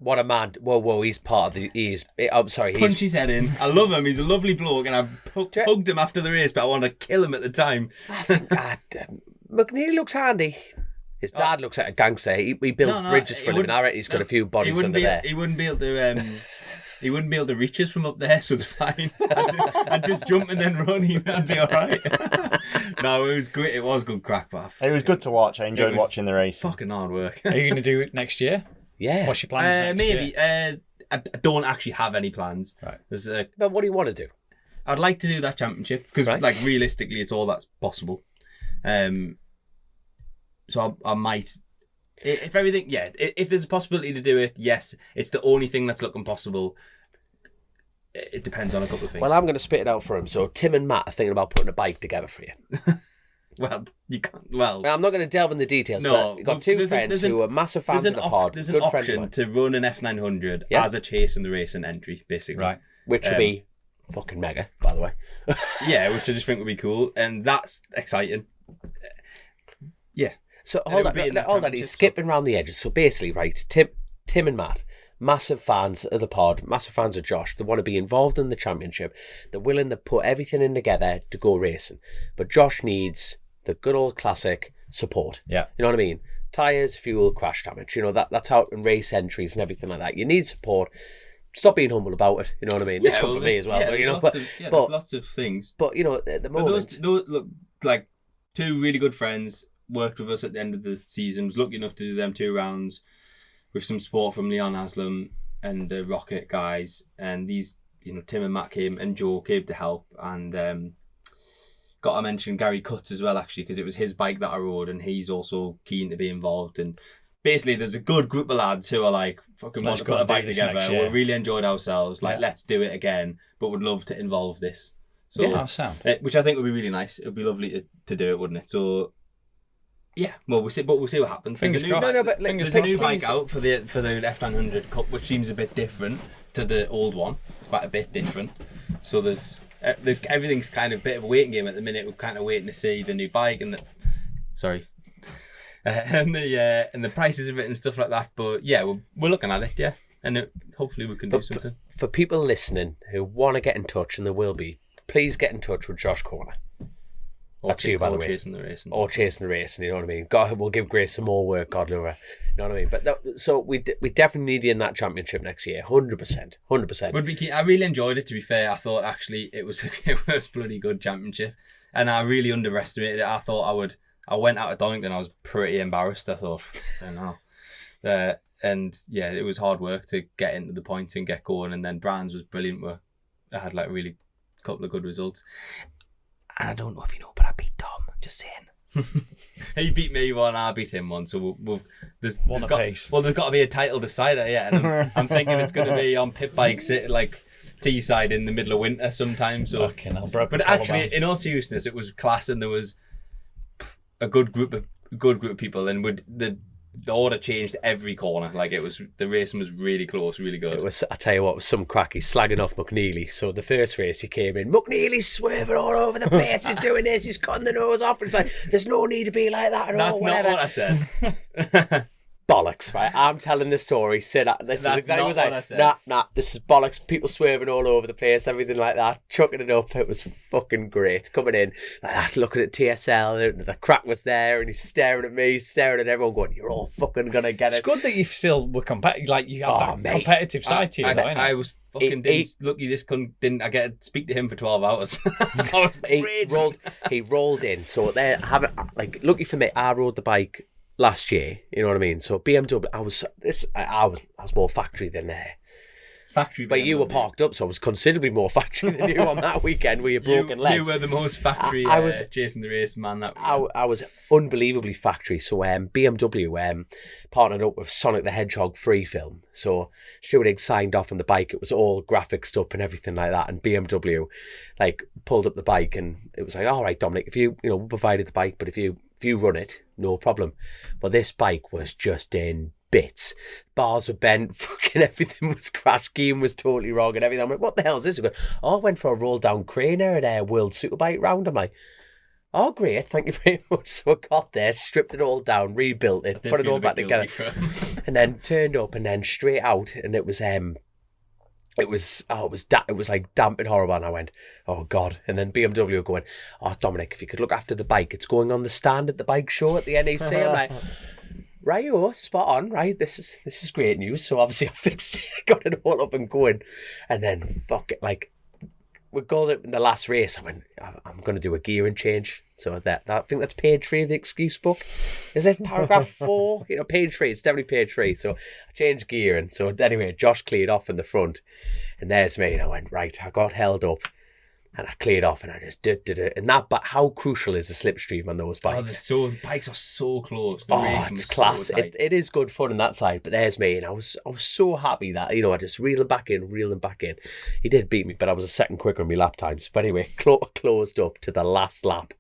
What a man. Whoa, he's part of the... I'm sorry. Punch his head in. I love him. He's a lovely bloke, and I hugged him after the race, but I wanted to kill him at the time. I think McNeely looks handy. His dad looks like a gangster. He builds bridges for a living. I reckon he's got a few bodies under there. He wouldn't be able to... He wouldn't be able to reach us from up there, so it's fine. I'd just jump and then run. I'd be all right. No, it was great. It was good crack, but It was good to watch. I enjoyed watching the race. Fucking hard work. Are you going to do it next year? Yeah. What's your plans next maybe. year? I don't actually have any plans. Right. But what do you want to do? I'd like to do that championship because, like, realistically, it's all that's possible. So I might, if everything, if there's a possibility to do it, yes. It's the only thing that's looking possible. It depends on a couple of things. Well, I'm going to spit it out for him. So Tim and Matt are thinking about putting a bike together for you. Well, you can't. Well, I'm not going to delve in the details. No, but you've got two friends who are massive fans of the pod. There's good an friends of option mine. to run an F900 as a Chasin The Racin entry, basically. Right. Which would be fucking mega, by the way. Yeah, which I just think would be cool, and that's exciting. Yeah. So hold on, he's skipping around the edges. So basically, right, Tim and Matt, massive fans of the pod, massive fans of Josh. They want to be involved in the championship. They're willing to put everything in together to go racing. But Josh needs the good old classic support. Yeah. You know what I mean? Tyres, fuel, crash damage. You know, that's how in race entries and everything like that. You need support. Stop being humble about it. You know what I mean? This comes from me as well. But, you know, there's lots of things. But, you know, at the moment... Those look like two really good friends worked with us at the end of the season. Was lucky enough to do them 2 rounds with some support from Leon Haslam and the Rocket guys. And these, you know, Tim and Matt came and Joe came to help. And got to mention Gary Cutts as well, actually, because it was his bike that I rode and he's also keen to be involved. And basically, there's a good group of lads who are like, fucking want to put a bike together. We really enjoyed ourselves. Like, let's do it again, but would love to involve this. So, sound. Which I think would be really nice. It would be lovely to do it, wouldn't it? So, yeah, well, we'll see what happens. Fingers crossed. There's a new bike out for the F900 Cup, which seems a bit different to the old one, quite a bit different. So there's everything's kind of a bit of a waiting game at the minute. We're kind of waiting to see the new bike and the prices of it and stuff like that. But yeah, we're looking at it, yeah, and hopefully we can do something. For people listening who want to get in touch, and there will be, please get in touch with Josh Corner. That's you, by the way. Chasing the Racing. Or Chasing the Racing, you know what I mean? God, we'll give Grace some more work, God love her. You know what I mean? But so we definitely need you in that championship next year, 100%. Would be key. I really enjoyed it, to be fair. I thought actually it was a bloody good championship, and I really underestimated it. I thought I went out of Donington, I was pretty embarrassed. I thought, I don't know. And yeah, it was hard work to get into the points and get going, and then Brands was brilliant. I had like really couple of good results. And I don't know if you know, but I beat Dom. Just saying. He beat me one, I beat him one. So there's got to be a title decider, yeah. And I'm thinking it's going to be on pit bikes, like Teesside in the middle of winter sometime. So, but actually, in all seriousness, it was class, and there was a good group of people, and the order changed every corner. Like the racing was really close, really good. I tell you what, it was some crack. He's slagging off McNeely. So the first race he came in, McNeely's swerving all over the place. He's doing this. He's cutting the nose off. It's like, there's no need to be like that at all. That's not what I said. Bollocks, right? I'm telling the story. This is exactly what I said. Nah, this is bollocks. People swerving all over the place, everything like that, chucking it up. It was fucking great. Coming in like that, looking at TSL, the crack was there, and he's staring at me, staring at everyone, going, "You're all fucking gonna get it." It's good that you still were competitive. Like you have that competitive side to you, though, I was fucking lucky. Didn't I get to speak to him for 12 hours? He rolled in. So there, lucky for me, I rode the bike last year, you know what I mean? So BMW, I was more factory than factory. But you were parked up, so I was considerably more factory than you on that weekend with your broken leg. You were the most factory. I was Chasing the Racing man. I was unbelievably factory. So BMW partnered up with Sonic the Hedgehog free film. So Stuart Higgs signed off on the bike. It was all graphics up and everything like that. And BMW pulled up the bike, and it was like, all right, Dominic, if we provided the bike, but if you run it, no problem. But this bike was just in bits. Bars were bent, fucking everything was crashed, gearing was totally wrong and everything. I'm like, what the hell is this? I went for a roll down crane there at World Superbike round. I'm like, oh great, thank you very much. So I got there, stripped it all down, rebuilt it, put it all back together, and then turned up and then straight out, and it was like damp and horrible, and I went, oh God. And then BMW going, oh Dominic, if you could look after the bike, it's going on the stand at the bike show at the NEC. I'm like, right, spot on, right, this is great news. So obviously I fixed it, got it all up and going, and then fuck it, like we got it in the last race. I went, I'm going to do a gearing change. So I think that's page 3 of the excuse book. Is it paragraph 4? Page 3. It's definitely page 3. So I changed gearing. So anyway, Josh cleared off in the front, and there's me. And I went, right, I got held up, and I cleared off, and I just did it. And but how crucial is the slipstream on those bikes? The bikes are so close. It's class. So it is good fun on that side. But there's me, and I was so happy that I just reeled him back in. He did beat me, but I was a second quicker in my lap times. But anyway, closed up to the last lap.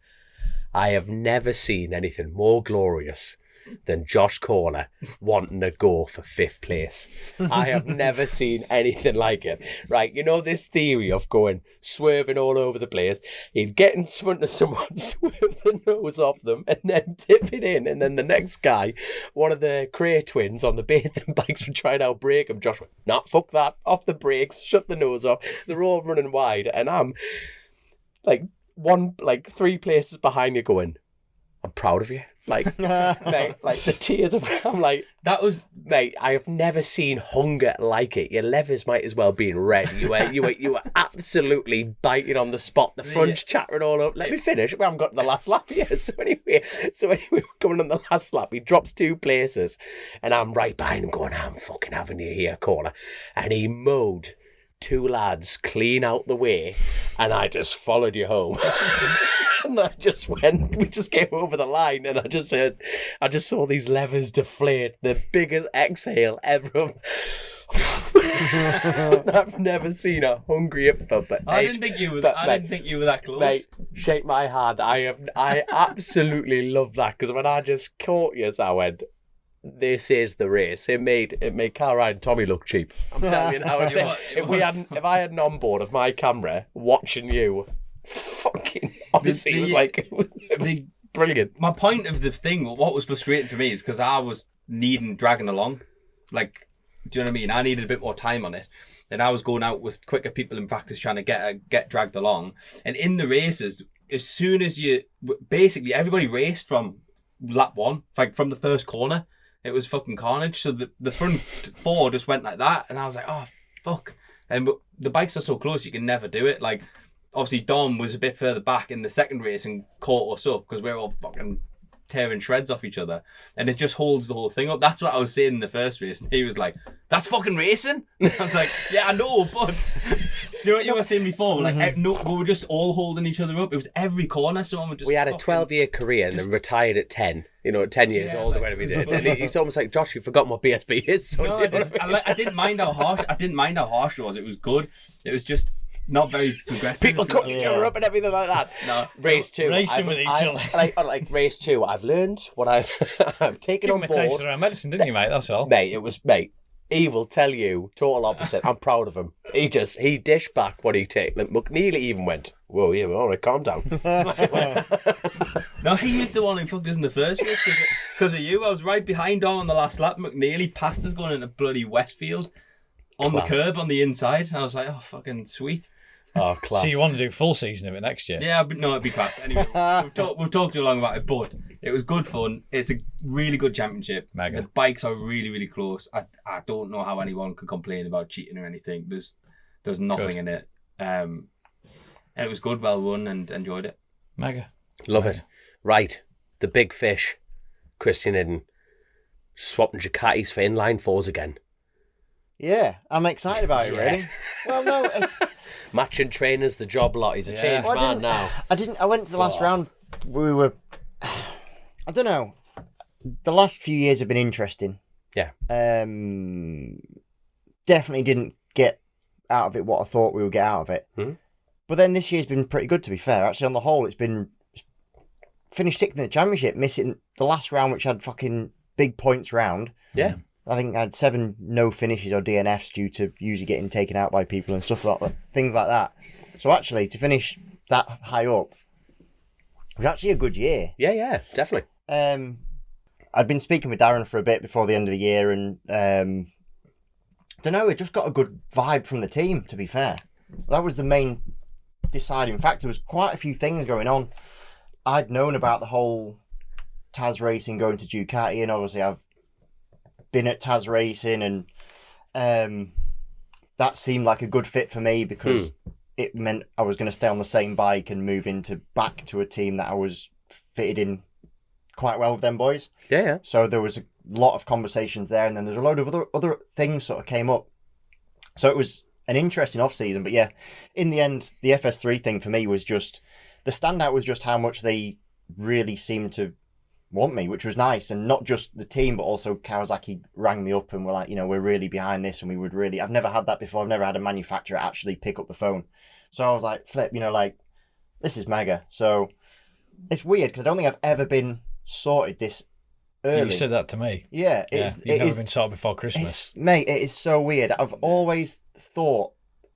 I have never seen anything more glorious than Josh Corner wanting to go for 5th place. I have never seen anything like it. Right, this theory of swerving all over the place. He'd get in front of someone, swerve the nose off them, and then tip it in. And then the next guy, one of the Cray twins on the Bathing bikes, would try to outbrake him. Josh went, nah, fuck that. Off the brakes, shut the nose off. They're all running wide. And I'm 3 places behind you going, I'm proud of you. Mate, the tears I'm like, that was, mate, I have never seen hunger like it. Your levers might as well be red. You were absolutely biting on the spot. The front's chattering all over. Let me finish. We haven't got to the last lap yet. So anyway, we're coming on the last lap. He drops 2 places, and I'm right behind him going, I'm fucking having you here, Corner. And he mowed 2 lads clean out the way, and I just followed you home. And we just came over the line, and I just saw these levers deflate, the biggest exhale ever. I've never seen a hungrier but I didn't think you were that close. Mate, shake my hand. I absolutely love that, because when I just caught you, I went, this is the race. It made Carl Ryan and Tommy look cheap. I'm telling you now. If I had an onboard of my camera watching you, fucking honestly, it was like brilliant. My point of the thing, what was frustrating for me, is because I was dragging along. Like, do you know what I mean? I needed a bit more time on it. And I was going out with quicker people in practice trying to get dragged along. And in the races, as soon as basically everybody raced from lap 1, like from the first corner. It was fucking carnage. So the front 4 just went like that. And I was like, oh, fuck. And the bikes are so close, you can never do it. Like, obviously, Dom was a bit further back in the second race and caught us up because we were all fucking tearing shreds off each other, and it just holds the whole thing up. That's what I was saying in the first race, and he was like, "That's fucking racing." I was like, "Yeah, I know, but you know what you were saying before? Like, no, we were just all holding each other up. It was every corner. Someone would just. We had a 12-year career and then retired at 10. You know, at 10 years old or whatever he did. And it's almost like, Josh, you've forgotten what BSB is. So no, I didn't mind how harsh. I didn't mind how harsh it was. It was good. It was just not very progressive. People cutting each other up and everything like that. No. Race 2. Racing with each other. Like race 2, I've learned what I've taken on board. Give him a taste of our medicine, didn't you, mate? That's all. Mate, he will tell you total opposite. I'm proud of him. He dished back what he take. Like, McNeely even went, whoa, yeah, all right, calm down. No, he was the one who fucked us in the first race because of you. I was right behind Dom on the last lap. McNeely passed us going into bloody Westfield on the curb on the inside. And I was like, oh, fucking sweet. Oh, class. So you want to do full season of it next year? Yeah, but no, it'd be class. Anyway, we've talked too long about it, but it was good fun. It's a really good championship. Mega. The bikes are really, really close. I don't know how anyone could complain about cheating or anything. There's nothing in it. And it was good, well run, and enjoyed it. Mega. Love it. Right. The big fish, Christian Iden, swapping Ducatis for inline 4s again. Yeah, I'm excited about it, really. Well, no, it's... Matching trainers, the job lot. He's a changed man now. I went to the last round. We were... I don't know. The last few years have been interesting. Yeah. Definitely didn't get out of it what I thought we would get out of it. Mm-hmm. But then this year's been pretty good, to be fair. Actually, on the whole, it's been... Finished 6th in the championship, missing the last round, which had fucking big points round. Yeah. I think I had 7 no finishes or DNFs due to usually getting taken out by people and stuff like that, things like that. So actually, to finish that high up was actually a good year. Yeah, definitely. I'd been speaking with Darren for a bit before the end of the year, and I don't know, it just got a good vibe from the team, to be fair. That was the main deciding factor. There was quite a few things going on. I'd known about the whole Taz Racing going to Ducati, and obviously I've been at Taz Racing, and that seemed like a good fit for me because it meant I was going to stay on the same bike and move back to a team that I was fitted in quite well with them boys. Yeah. So there was a lot of conversations there, and then there's a load of other things sort of came up. So it was an interesting off season, but yeah, in the end, the FS3 thing for me was just the standout was just how much they really seemed to want me, which was nice. And not just the team, but also Kawasaki rang me up and were like, we're really behind this, and we would really... I've never had that before. I've never had a manufacturer actually pick up the phone. So I was like, flip, this is mega. So it's weird because I don't think I've ever been sorted this early. You said that to me. Yeah. You've never been sorted before Christmas. Mate, it is so weird. I've always thought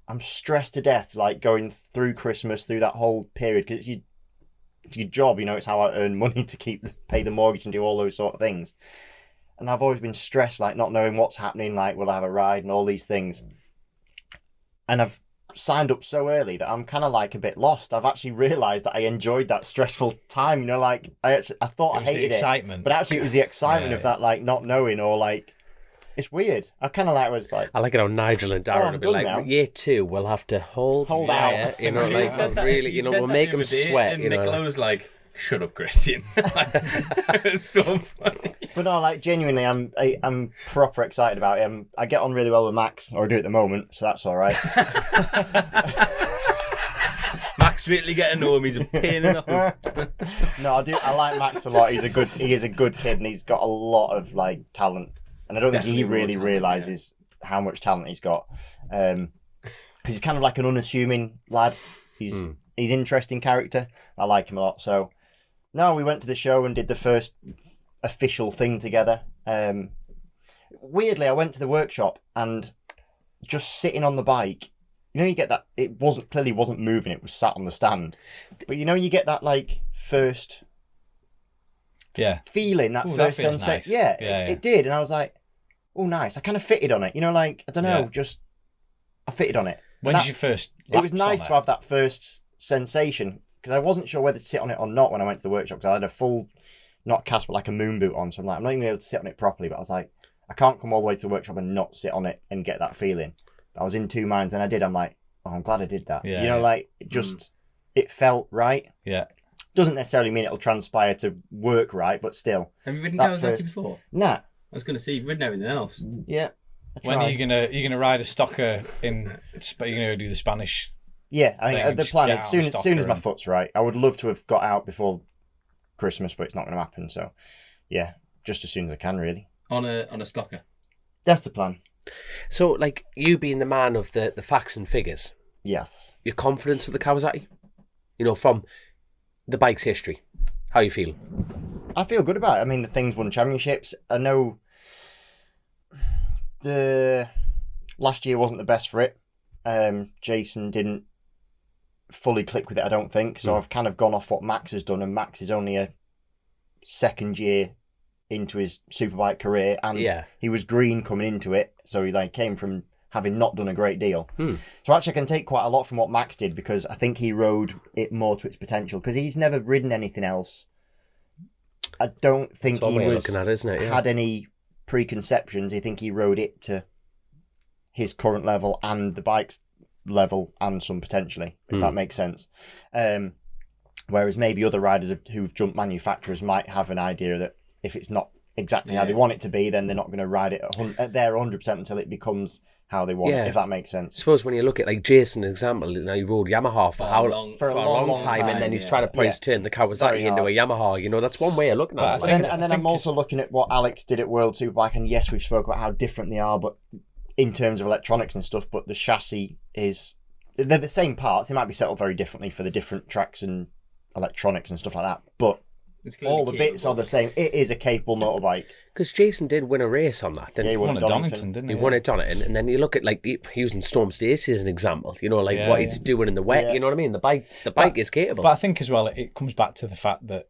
I'm stressed to death, like going through Christmas, through that whole period, because it's your job, it's how I earn money to pay the mortgage and do all those sort of things. And I've always been stressed, like not knowing what's happening, like will I have a ride and all these things. And I've signed up so early that I'm kind of like a bit lost. I've actually realised that I enjoyed that stressful time, I thought I hated the excitement. it. But actually it was the excitement of that, like not knowing, or like, it's weird. I kind of like what it's like. I like it how Nigel and Darren will be like, now. Year 2, we'll have to hold out. We'll make them sweat. And Nicola was like, shut up, Christian. It's so funny. But no, like genuinely, I'm proper excited about it. I get on really well with Max, or I do at the moment, so that's all right. Max really getting to know him. He's a pain in the hook. No, I like Max a lot. He is a good kid, and he's got a lot of like talent. And I don't think he really realises how much talent he's got. Because he's kind of like an unassuming lad. He's interesting character. I like him a lot. So, no, we went to the show and did the first official thing together. Weirdly, I went to the workshop and just sitting on the bike, you get that, it clearly wasn't moving, it was sat on the stand. But you get that first feeling, that first sensation. Nice. Yeah, it did. And I was like, oh, nice. I kind of fitted on it. I don't know, I fitted on it. When did you first It was nice to have that first sensation, because I wasn't sure whether to sit on it or not when I went to the workshop, because I had a full, not cast, but like a moon boot on. So I'm like, I'm not even able to sit on it properly. But I was like, I can't come all the way to the workshop and not sit on it and get that feeling. I was in two minds, and I did. I'm like, oh, I'm glad I did that. It felt right. Yeah. Doesn't necessarily mean it'll transpire to work right, but still. Have you ridden Kawasaki before? Nah. I was going to say, you've ridden everything else. Yeah. When are you gonna ride a stocker in? You're gonna do the Spanish. Yeah, I think the plan is as soon as my foot's right. I would love to have got out before Christmas, but it's not going to happen. So, yeah, just as soon as I can, really. On a stocker. That's the plan. So, you being the man of the facts and figures. Yes. Your confidence with the Kawasaki, from the bike's history, how you feel? I feel good about it. I mean, the thing's won championships. I know the last year wasn't the best for it. Jason didn't fully click with it, I don't think. So I've kind of gone off what Max has done, and Max is only a second year into his Superbike career, and he was green coming into it. So he came from having not done a great deal. So actually I can take quite a lot from what Max did, because I think he rode it more to its potential, because he's never ridden anything else. I don't think he had any preconceptions. I think he rode it to his current level and the bike's level and some potentially, if that makes sense. Whereas maybe other riders who've jumped manufacturers might have an idea that if it's not exactly how they want it to be, then they're not going to ride it at their 100% until it becomes how they want it, if that makes sense. I suppose when you look at Jason, an example, he rode Yamaha for a long time, and then he's trying to turn the Kawasaki into a Yamaha. That's one way of looking at it. And then I'm also looking at what Alex did at World Superbike, and yes, we've spoke about how different they are, but in terms of electronics and stuff, but the chassis they're the same parts. They might be settled very differently for the different tracks and electronics and stuff like that, but all the bits are the same. It is a capable motorbike. Because Jason did win a race on that, didn't he? He won at Donington, didn't he? He won at Donington, and then you look at using Storm Stacey as an example. What he's doing in the wet. Yeah. You know what I mean? The bike is capable. But I think as well, it comes back to the fact that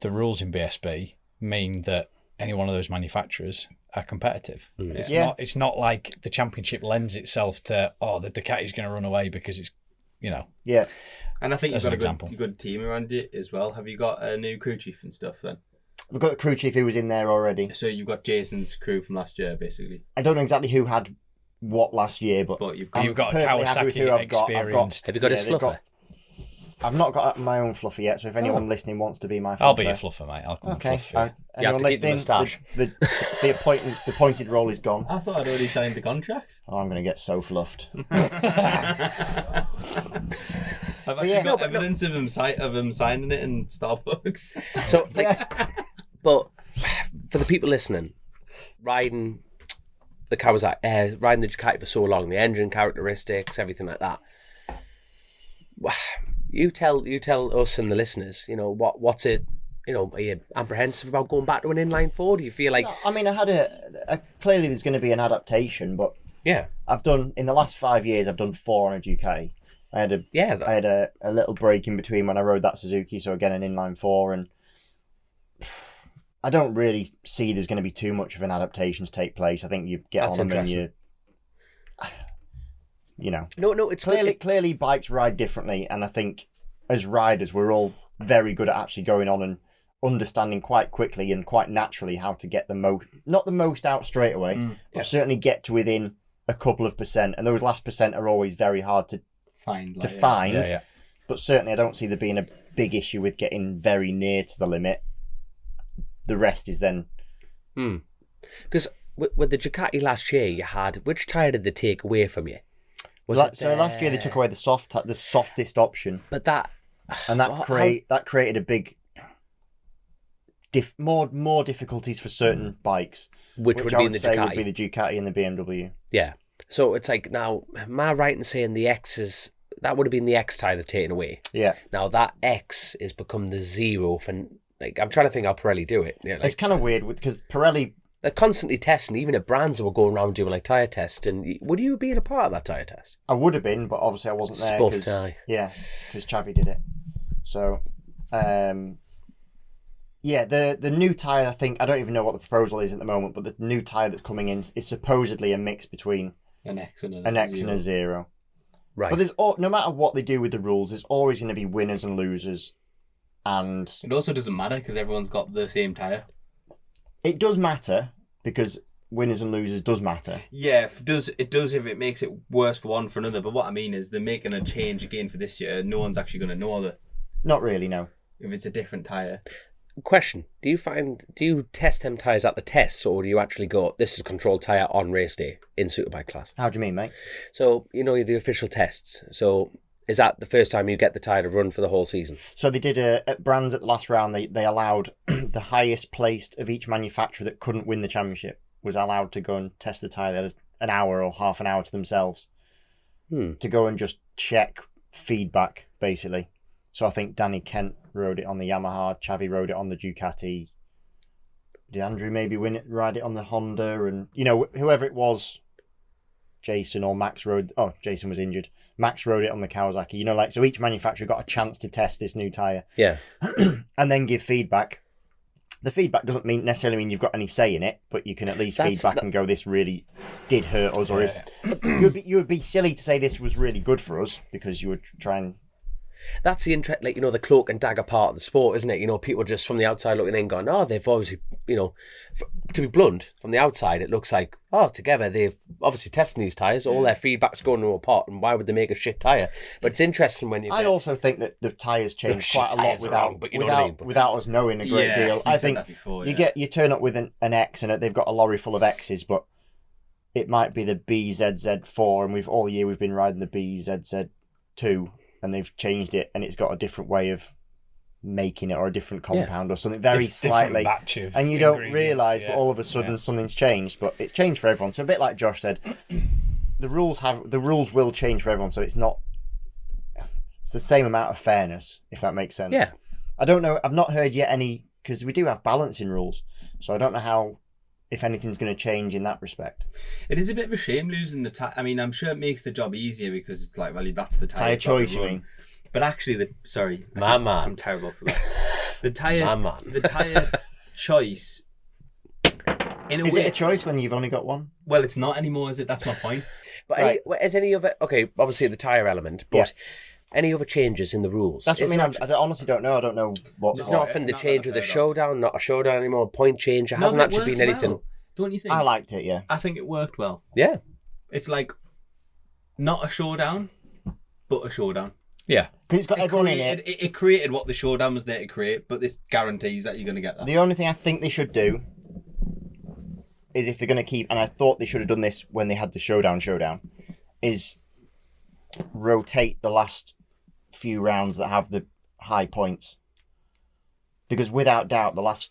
the rules in BSB mean that any one of those manufacturers are competitive. It's not like the championship lends itself to the Ducati's going to run away because it's Yeah. And I think you've got a good team around it as well. Have you got a new crew chief and stuff then? We've got the crew chief who was in there already. So you've got Jason's crew from last year, basically. I don't know exactly who had what last year, but you've got a Kawasaki experience. Have you got his fluffer? I've not got my own fluffer yet, so if anyone listening wants to be my fluffer... I'll be your fluffer, mate. I'll come fluff you. You have to keep the moustache. The pointed role is gone. I thought I'd already signed the contract. Oh, I'm going to get so fluffed. I've actually got evidence of him signing it in Starbucks. So, but for the people listening, riding the Kawasaki, riding the Ducati for so long, the engine characteristics, everything like that. You tell us and the listeners, what's it? Are you apprehensive about going back to an inline four? Do you feel like? No, I mean, I had clearly there's going to be an adaptation, but I've done in the last 5 years. I've done 4 on a Ducati. I had a little break in between when I rode that Suzuki, so again an inline 4, and I don't really see there's going to be too much of an adaptation to take place. I think you get on them and No, it's clearly bikes ride differently, and I think as riders we're all very good at actually going on and understanding quite quickly and quite naturally how to get not the most out straight away, but certainly get to within a couple of percent, and those last percent are always very hard to find. Yeah. But certainly I don't see there being a big issue with getting very near to the limit. The rest is then... Because with the Ducati last year, you had... Which tyre did they take away from you? Last year they took away the softest option. But that... And that created a big... more difficulties for certain bikes. Which would be the Ducati. Would be the Ducati and the BMW. Yeah. So it's now, am I right in saying the X is... That would have been the X tyre they've taken away. Yeah. Now that X has become the 0 for... I'm trying to think how Pirelli do it. It's kind of weird because Pirelli They're constantly testing, even at brands that were going around doing like tyre tests. And would you have been a part of that tyre test? I would have been, but obviously I wasn't there. Spuffed, aye. Yeah, because Chavi did it. So, yeah, the new tyre, I think, I don't even know what the proposal is at the moment, but the new tyre that's coming in is supposedly a mix between an X and a zero. Right. But no matter what they do with the rules, there's always going to be winners and losers. And it also doesn't matter because everyone's got the same tyre. It does matter because winners and losers does matter. Yeah, it does if it makes it worse for one for another. But what I mean is they're making a change again for this year. No one's actually going to know that. Not really, no. If it's a different tyre. Question: do you test them tyres at the tests, or do you actually go, this is a controlled tyre on race day in Superbike class? How do you mean, mate? So, the official tests. So, is that the first time you get the tyre to run for the whole season? So they did at Brands at the last round, they allowed the highest placed of each manufacturer that couldn't win the championship was allowed to go and test the tyre. They had an hour or half an hour to themselves to go and just check feedback, basically. So I think Danny Kent rode it on the Yamaha, Chavi rode it on the Ducati. Did Andrew maybe ride it on the Honda? And, whoever it was, Jason or Max rode... Oh, Jason was injured. Max rode it on the Kawasaki. So each manufacturer got a chance to test this new tyre. Yeah. And then give feedback. The feedback doesn't necessarily mean you've got any say in it, but you can at least feedback and go, this really did hurt us. Or you would be silly to say this was really good for us because you would try and... That's the interest, the cloak and dagger part of the sport, isn't it? People just from the outside looking in going, oh, they've obviously, to be blunt, from the outside, it looks like, oh, together, they've obviously testing these tyres, all their feedback's going into a pot, and why would they make a shit tyre? But it's interesting when you... I also think that the tyres change quite a lot without us knowing a great deal. I think you turn up with an X and they've got a lorry full of X's, but it might be the BZZ4, and we've been riding the BZZ2, and they've changed it and it's got a different way of making it or a different compound or something very slightly, and you don't realise but all of a sudden something's changed, but it's changed for everyone. So a bit like Josh said, the rules will change for everyone, so it's the same amount of fairness, if that makes sense. Yeah. I don't know, I've not heard yet any, because we do have balancing rules, so I don't know if anything's going to change in that respect. It is a bit of a shame losing the tyre. I mean, I'm sure it makes the job easier because it's like, well, that's the tyre choice, you mean? But actually, I'm terrible for that. The tyre choice. Is it a choice when you've only got one? Well, it's not anymore, is it? That's my point. But is any other... Okay, obviously the tyre element, but... Any other changes in the rules? That's what I mean. I honestly don't know. I don't know what. There's nothing to change with the showdown, not a showdown anymore. Point change. It hasn't actually been anything. Well. Don't you think? I liked it, yeah. I think it worked well. Yeah. It's like not a showdown, but a showdown. Yeah. Because it's got everyone in it. It created what the showdown was there to create, but this guarantees that you're going to get that. The only thing I think they should do is if they're going to keep, and I thought they should have done this when they had the showdown, is rotate the last few rounds that have the high points, because without doubt the last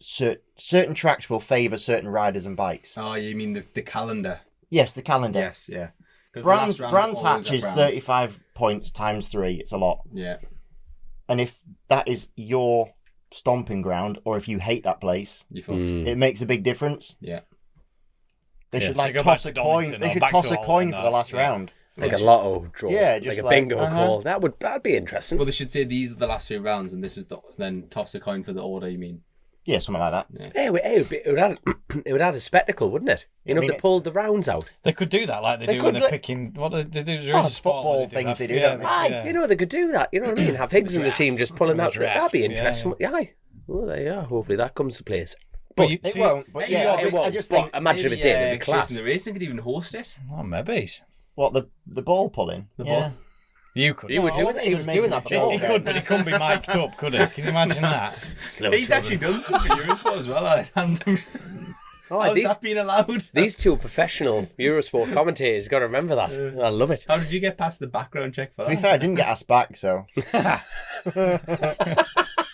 certain tracks will favour certain riders and bikes. Oh, you mean the calendar? Yes, the calendar. Yes, yeah. Brands Hatch is 35 points times 3. It's a lot. Yeah. And if that is your stomping ground, or if you hate that place, it makes a big difference. Yeah. They should toss a coin. They should toss a coin for the last round. Like a lotto draw, just like a bingo call. That'd be interesting. Well, they should say these are the last 3 rounds, and this is then toss a coin for the order. You mean? Yeah, something like that. Yeah. It would add a spectacle, wouldn't it? If they pulled the rounds out. They could do that, like they do when they're picking. What they do? It's football things they do, don't they? Aye, they could do that. You know what I mean? Have Higgs in the team just pulling out. That'd be interesting. Yeah. Well, there you are. Hopefully that comes to place. But it won't. But I just think. Imagine if it did. It'd be class. Chasin The Racing could even host it. Oh, maybe. What, the ball pulling? The ball. You could. He was doing that before. He could, but he couldn't be mic'd up, could he? Can you imagine that? He's actually done stuff for Eurosport as well. How's that been allowed? These two professional Eurosport commentators, got to remember that. I love it. How did you get past the background check for that? To be fair, I didn't get asked back, so.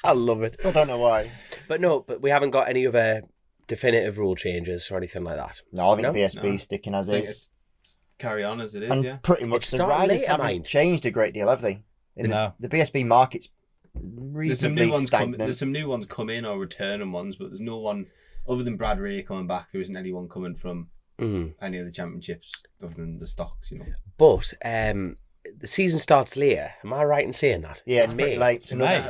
I love it. I don't know why. But we haven't got any other definitive rule changes or anything like that. No, I think BSB's sticking as is. Carry on as it is, and pretty much the riders haven't changed a great deal, have they? The BSB market's reasonably stagnant. There's some new ones come in or returning ones, but there's no one other than Brad Ray coming back, there isn't anyone coming from any of the championships other than the stocks, But the season starts later. Am I right in saying that? Yeah, it's pretty late. It's May.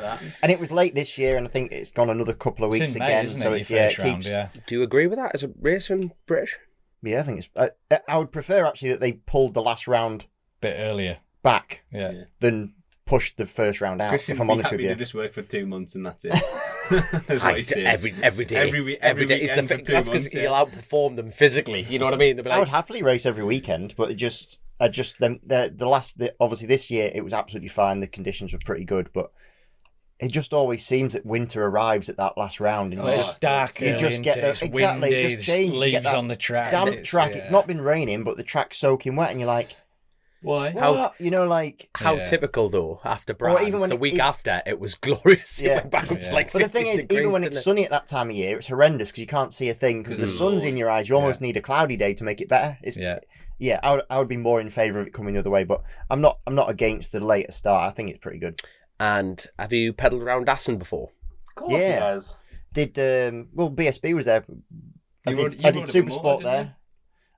And it was late this year, and I think it's gone another couple of weeks It's in May, again. isn't So it, it's your first it round, keeps. yeah. Do you agree with that as a racer British? Yeah, I think it's. I would prefer actually that they pulled the last round Bit earlier. back Yeah. than pushed the first round out. Christian if I'm would be honest with happy you. to just work for 2 months and that's it. That's what he says. Every day. Every day. It's weekend for 2 that's because months, he'll outperform them physically. You know what I mean? They'll be I would like, happily race every weekend, but obviously this year it was absolutely fine. The conditions were pretty good, but it just always seems that winter arrives at that last round, and It's dark. you just get it's exactly windy, it just changes. You get leaves that on the track. damp track. It's not been raining, but the track's soaking wet, and you're like, Why? what? how Yeah. typical though. After Brands, even when the it- week after it was glorious. Yeah. It went back up to like. But the thing 50 is, even degrees, when didn't it's it? sunny at that time of year, it's horrendous because you can't see a thing because the sun's in your eyes. You almost need a cloudy day to make it better. Yeah, I would be more in favour of it coming the other way, but I'm not against the later start. I think it's pretty good. And have you pedalled around Assen before? Yeah. Did BSB was there. I did rode a Super remote, Sport didn't there.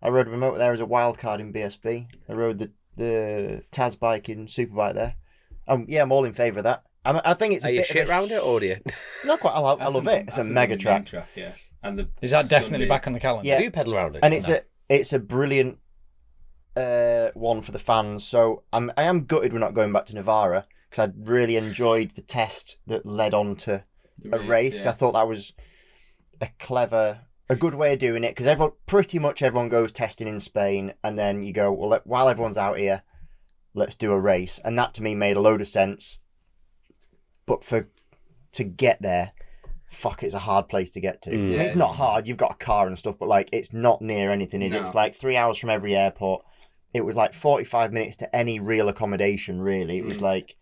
I rode a remote there as a wild card in BSB. I rode the Taz bike in Superbike there. Yeah, I'm all in favour of that. I think it's a Are you bit shit of round it or do you? Not quite. I love it. It's a mega track. Yeah. And Is that definitely back on the calendar? Yeah. Do you pedal around it? And it's a brilliant one for the fans. So I am gutted we're not going back to Navarra because I really enjoyed the test that led on to a race. Yeah. I thought that was a good way of doing it because pretty much everyone goes testing in Spain, and then you go, well, while everyone's out here, let's do a race, and that to me made a load of sense. But to get there, it's a hard place to get to. I mean, it's not hard. You've got a car and stuff, but like it's not near anything, is it? It's like 3 hours from every airport. It was like 45 minutes to any real accommodation, really. It was like,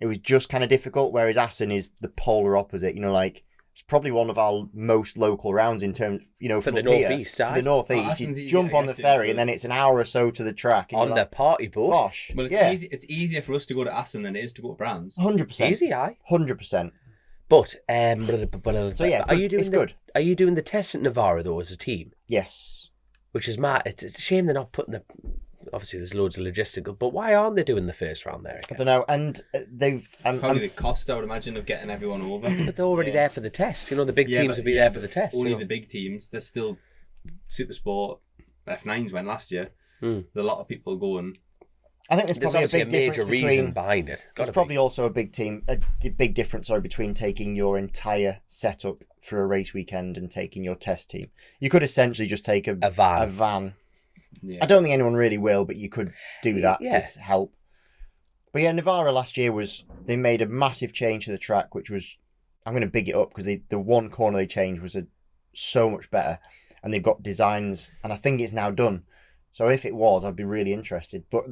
it was just kind of difficult, whereas Assen is the polar opposite. It's probably one of our most local rounds in terms, for from the up here. northeast, For the northeast, Assen's you easy jump to on get the to ferry, for- and then it's an hour or so to the track. And on you're the like, party boat. gosh, Well, it's easier for us to go to Assen than it is to go to Brands. 100%. Easy, aye. 100%. But So yeah, are you doing it's good. Are you doing the tests at Navarra though as a team? Yes. Which is mad. It's a shame they're not putting the. Obviously, there's loads of logistical, but why aren't they doing the first round there I again? don't know, and they've. Probably the cost, I would imagine, of getting everyone over. But they're already there for the test. The big teams but- will be there for the test. Only the big teams. There's still Super Sport. F9s went last year. There's a lot of people going. I think there's There's probably a obviously big a major difference reason between. behind it. There's probably also a big difference between taking your entire setup for a race weekend and taking your test team. You could essentially just take a van. Yeah. I don't think anyone really will, but you could do that Yeah. to help. But yeah, Navarra last year they made a massive change to the track, which was, I'm going to big it up because the one corner they changed was so much better, and they've got designs, and I think it's now done. So if it was, I'd be really interested. But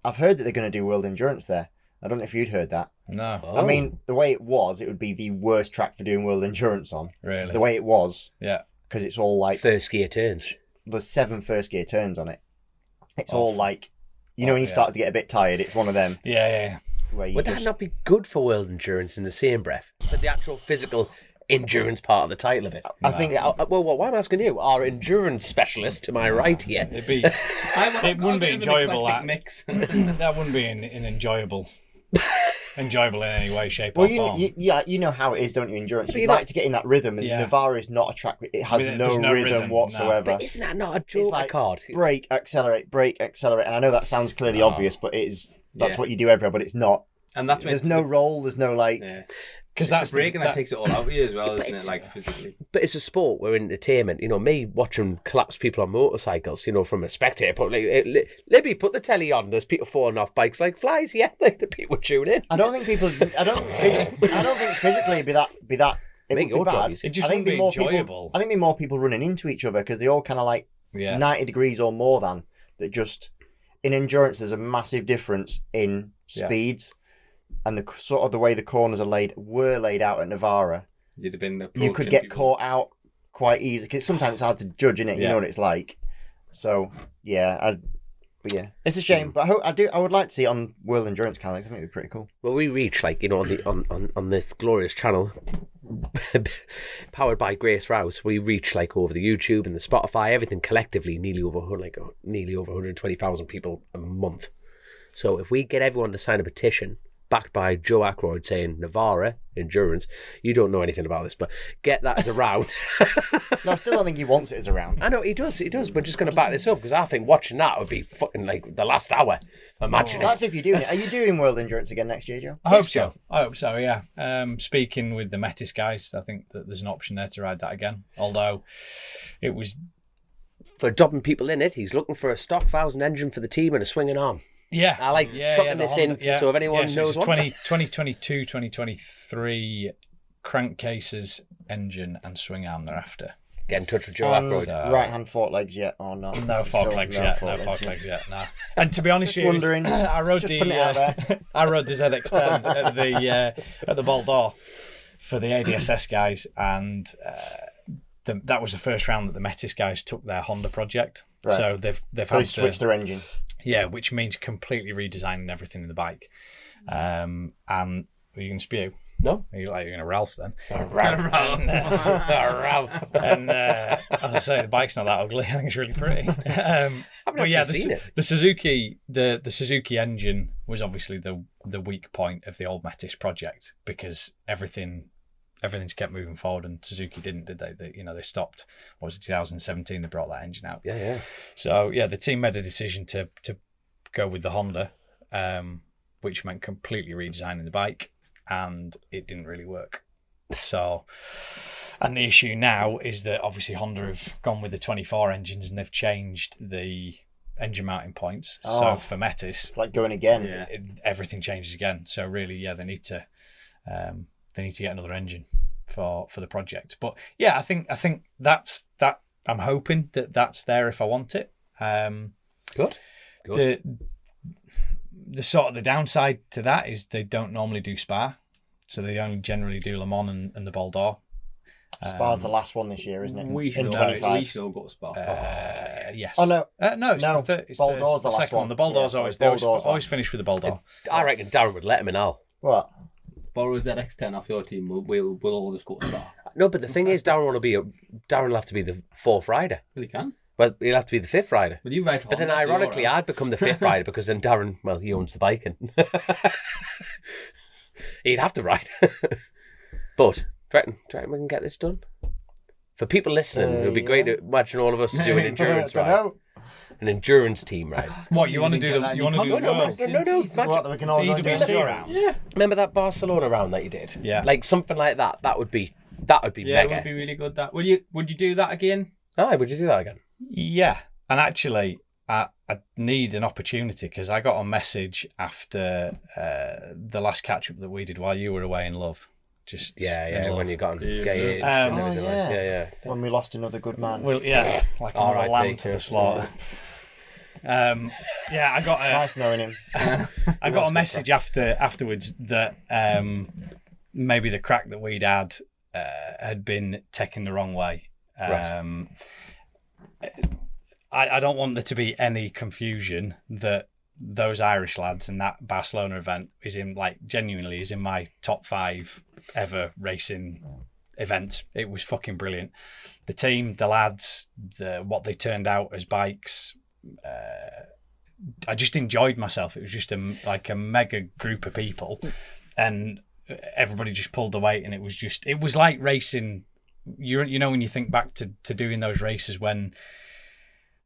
I've heard that they're going to do World Endurance there. I don't know if you'd heard that. No. I mean, the way it was, it would be the worst track for doing World Endurance on. Really? The way it was, Yeah. because it's all like first gear turns. there's 7 first gear turns on it. It's all like, when you start to get a bit tired, it's one of them Yeah. where you Would that not be good for world endurance in the same breath? For the actual physical endurance part of the title of it? I think. Well, why I'm asking you, our endurance specialist to my right here. It'd be. It wouldn't be enjoyable. That mix. that wouldn't be an enjoyable in any way, shape, Well, or form. you know how it is, don't you? Endurance. But You you're like not- to get in that rhythm, and Yeah. Navarra is not a track. It has There's no rhythm whatsoever. But isn't that not a It's joker like card? brake, accelerate, and I know that sounds clearly obvious, but it is. That's Yeah. what you do everywhere, but it's not. And that's There's no roll. There's no like. Yeah. Because That's the break, and that takes it all out of you as well, isn't it's- it? Like physically. But it's a sport where entertainment, me watching collapse people on motorcycles, from a spectator, but Libby, put the telly on, there's people falling off bikes like flies, yeah, like the people tune in. I don't think physically it'd be that. It Make would your be job bad. easy. It just I think wouldn't be more enjoyable. people. I think there'd be more people running into each other because they all kind of like 90 degrees or more than that. Just in endurance, there's a massive difference in speeds, and the sort of the way the corners were laid out at Navarra. You'd have been. You could approaching get people. caught out quite easy because sometimes it's hard to judge, innit? You know what it's like. So yeah, it's a shame, but I would like to see it on World Endurance calendar. I think it'd be pretty cool. Well, we reach on this glorious channel powered by Grace Rouse, we reach like over the YouTube and the Spotify, everything collectively, nearly over 120,000 people a month. So if we get everyone to sign a petition backed by Joe Ackroyd saying Navarra endurance, you don't know anything about this, but get that as a round. No, I still don't think he wants it as a round. I know he does. We're just going to back this up because I think watching that would be fucking like the last hour. Imagine it. That's if you're doing it. Are you doing World Endurance again next year, Joe? I hope so, yeah. Speaking with the Metis guys, I think that there's an option there to ride that again. Although it was... For dubbing people in it, he's looking for a stock 1000 engine for the team and a swinging arm. Yeah. I like chucking this Honda, in so if anyone knows what. 2022, 2023 crankcases, engine and swing arm thereafter. Get in touch with Joe Ackroyd. Right-hand fork legs yet or not? No fork legs yet. No fork legs yet. No. And to be honest with you, wondering. I rode Just putting it out there. I rode the ZX10 at the Ball d'Or for the ADSS guys, and that was the first round that the Metis guys took their Honda project. Right. So they've They switched their engine. Yeah, which means completely redesigning everything in the bike. And are you going to spew? No. Are you going to Ralph then? Ralph. And as I say, the bike's not that ugly. I think it's really pretty. But yeah, seen it. the Suzuki, the Suzuki engine was obviously the weak point of the old Metis project because everything's kept moving forward, and Suzuki didn't, did they? They stopped. What was it, 2017? They brought that engine out. Yeah. So yeah, the team made a decision to go with the Honda, which meant completely redesigning the bike, and it didn't really work. So, and the issue now is that obviously Honda have gone with the 24 engines and they've changed the engine mounting points. So for Metis, It's like going again. everything changes again. So really, yeah, they need to get another engine for the project. But yeah, I think that's that. I'm hoping that's there if I want it. Good. The sort of the downside to that is they don't normally do Spa, so they only generally do Le Mans and the Ball d'Or. Spa's the last one this year, isn't it? We should In all 25. go to Spa. Yes. Oh no. No, it's the Ball d'Or's the last second one. one. The Ball d'Or's Yeah, always sorry, Ball d'Or's always last. finish with the Ball d'Or. I reckon Darren would let him in all. What? Borrow ZX10 off your team. We'll all just go to Spa. No, but the thing is, Darren will have to be the fourth rider. Well, you can. Well, he'll have to be the fifth rider. Well, you ride for But then, Honda, so you're ironically, all right. I'd become the fifth rider because then Darren, well, he owns the bike and he'd have to ride. But do you reckon we can get this done? For people listening, it would be great to imagine all of us doing an endurance ride. know. An endurance team ride. What you want to do? that You want to do in the your Worlds? contract. No, What, we can all The go and do EWC it? round. Yeah. Remember that Barcelona round that you did? Yeah. Like something like that. That would be Yeah, it mega. would be really good. That would you do that again? Aye, would you do that again? Yeah, and actually, I need an opportunity because I got a message after the last catch up that we did while you were away in Love. Just in Love. when you got on Yeah. gay age Oh, and everything like yeah. When we lost another good man. Well, yeah, like another R.I.P. lamb to the slaughter. I got Nice knowing him. I got a message afterwards that maybe the crack that we'd had been taken the wrong way. Right. I don't want there to be any confusion that those Irish lads and that Barcelona event is in my top 5 ever racing events. It was fucking brilliant. The team, the lads, what they turned out as bikes. I just enjoyed myself. It was just a mega group of people, and everybody just pulled the weight, and it was like racing. You know when you think back to doing those races when,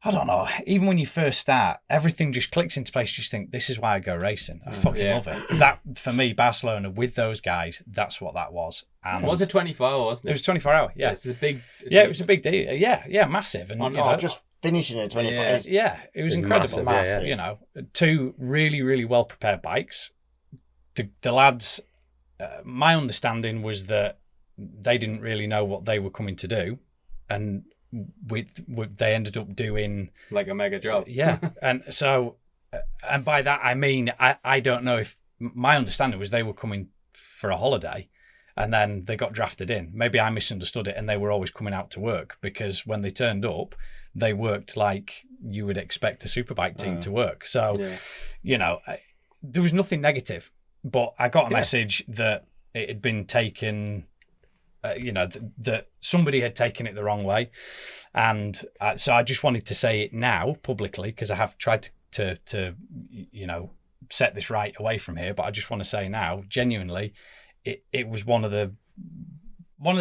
I don't know, even when you first start, everything just clicks into place. You just think, this is why I go racing. I fucking love it. That, for me, Barcelona, with those guys, that's what that was. And It was a 24 hour, wasn't it it? was 24 hour, yeah. It's a big. It was a big deal. Yeah, massive. And, Just finishing it 25. yeah, it was incredible. massive, yeah. You know, 2 really, really well prepared bikes. The lads, my understanding was that they didn't really know what they were coming to do, and they ended up doing Like a mega job. yeah. And so, and by that I mean I don't know if my understanding was they were coming for a holiday, and then they got drafted in. Maybe I misunderstood it, and they were always coming out to work, because when they turned up, they worked like you would expect a Superbike team to work. So, you know, there was nothing negative, but I got a message that it had been taken that somebody had taken it the wrong way. And so I just wanted to say it now publicly, because I have tried to set this right away from here. But I just want to say now, genuinely, it was one of the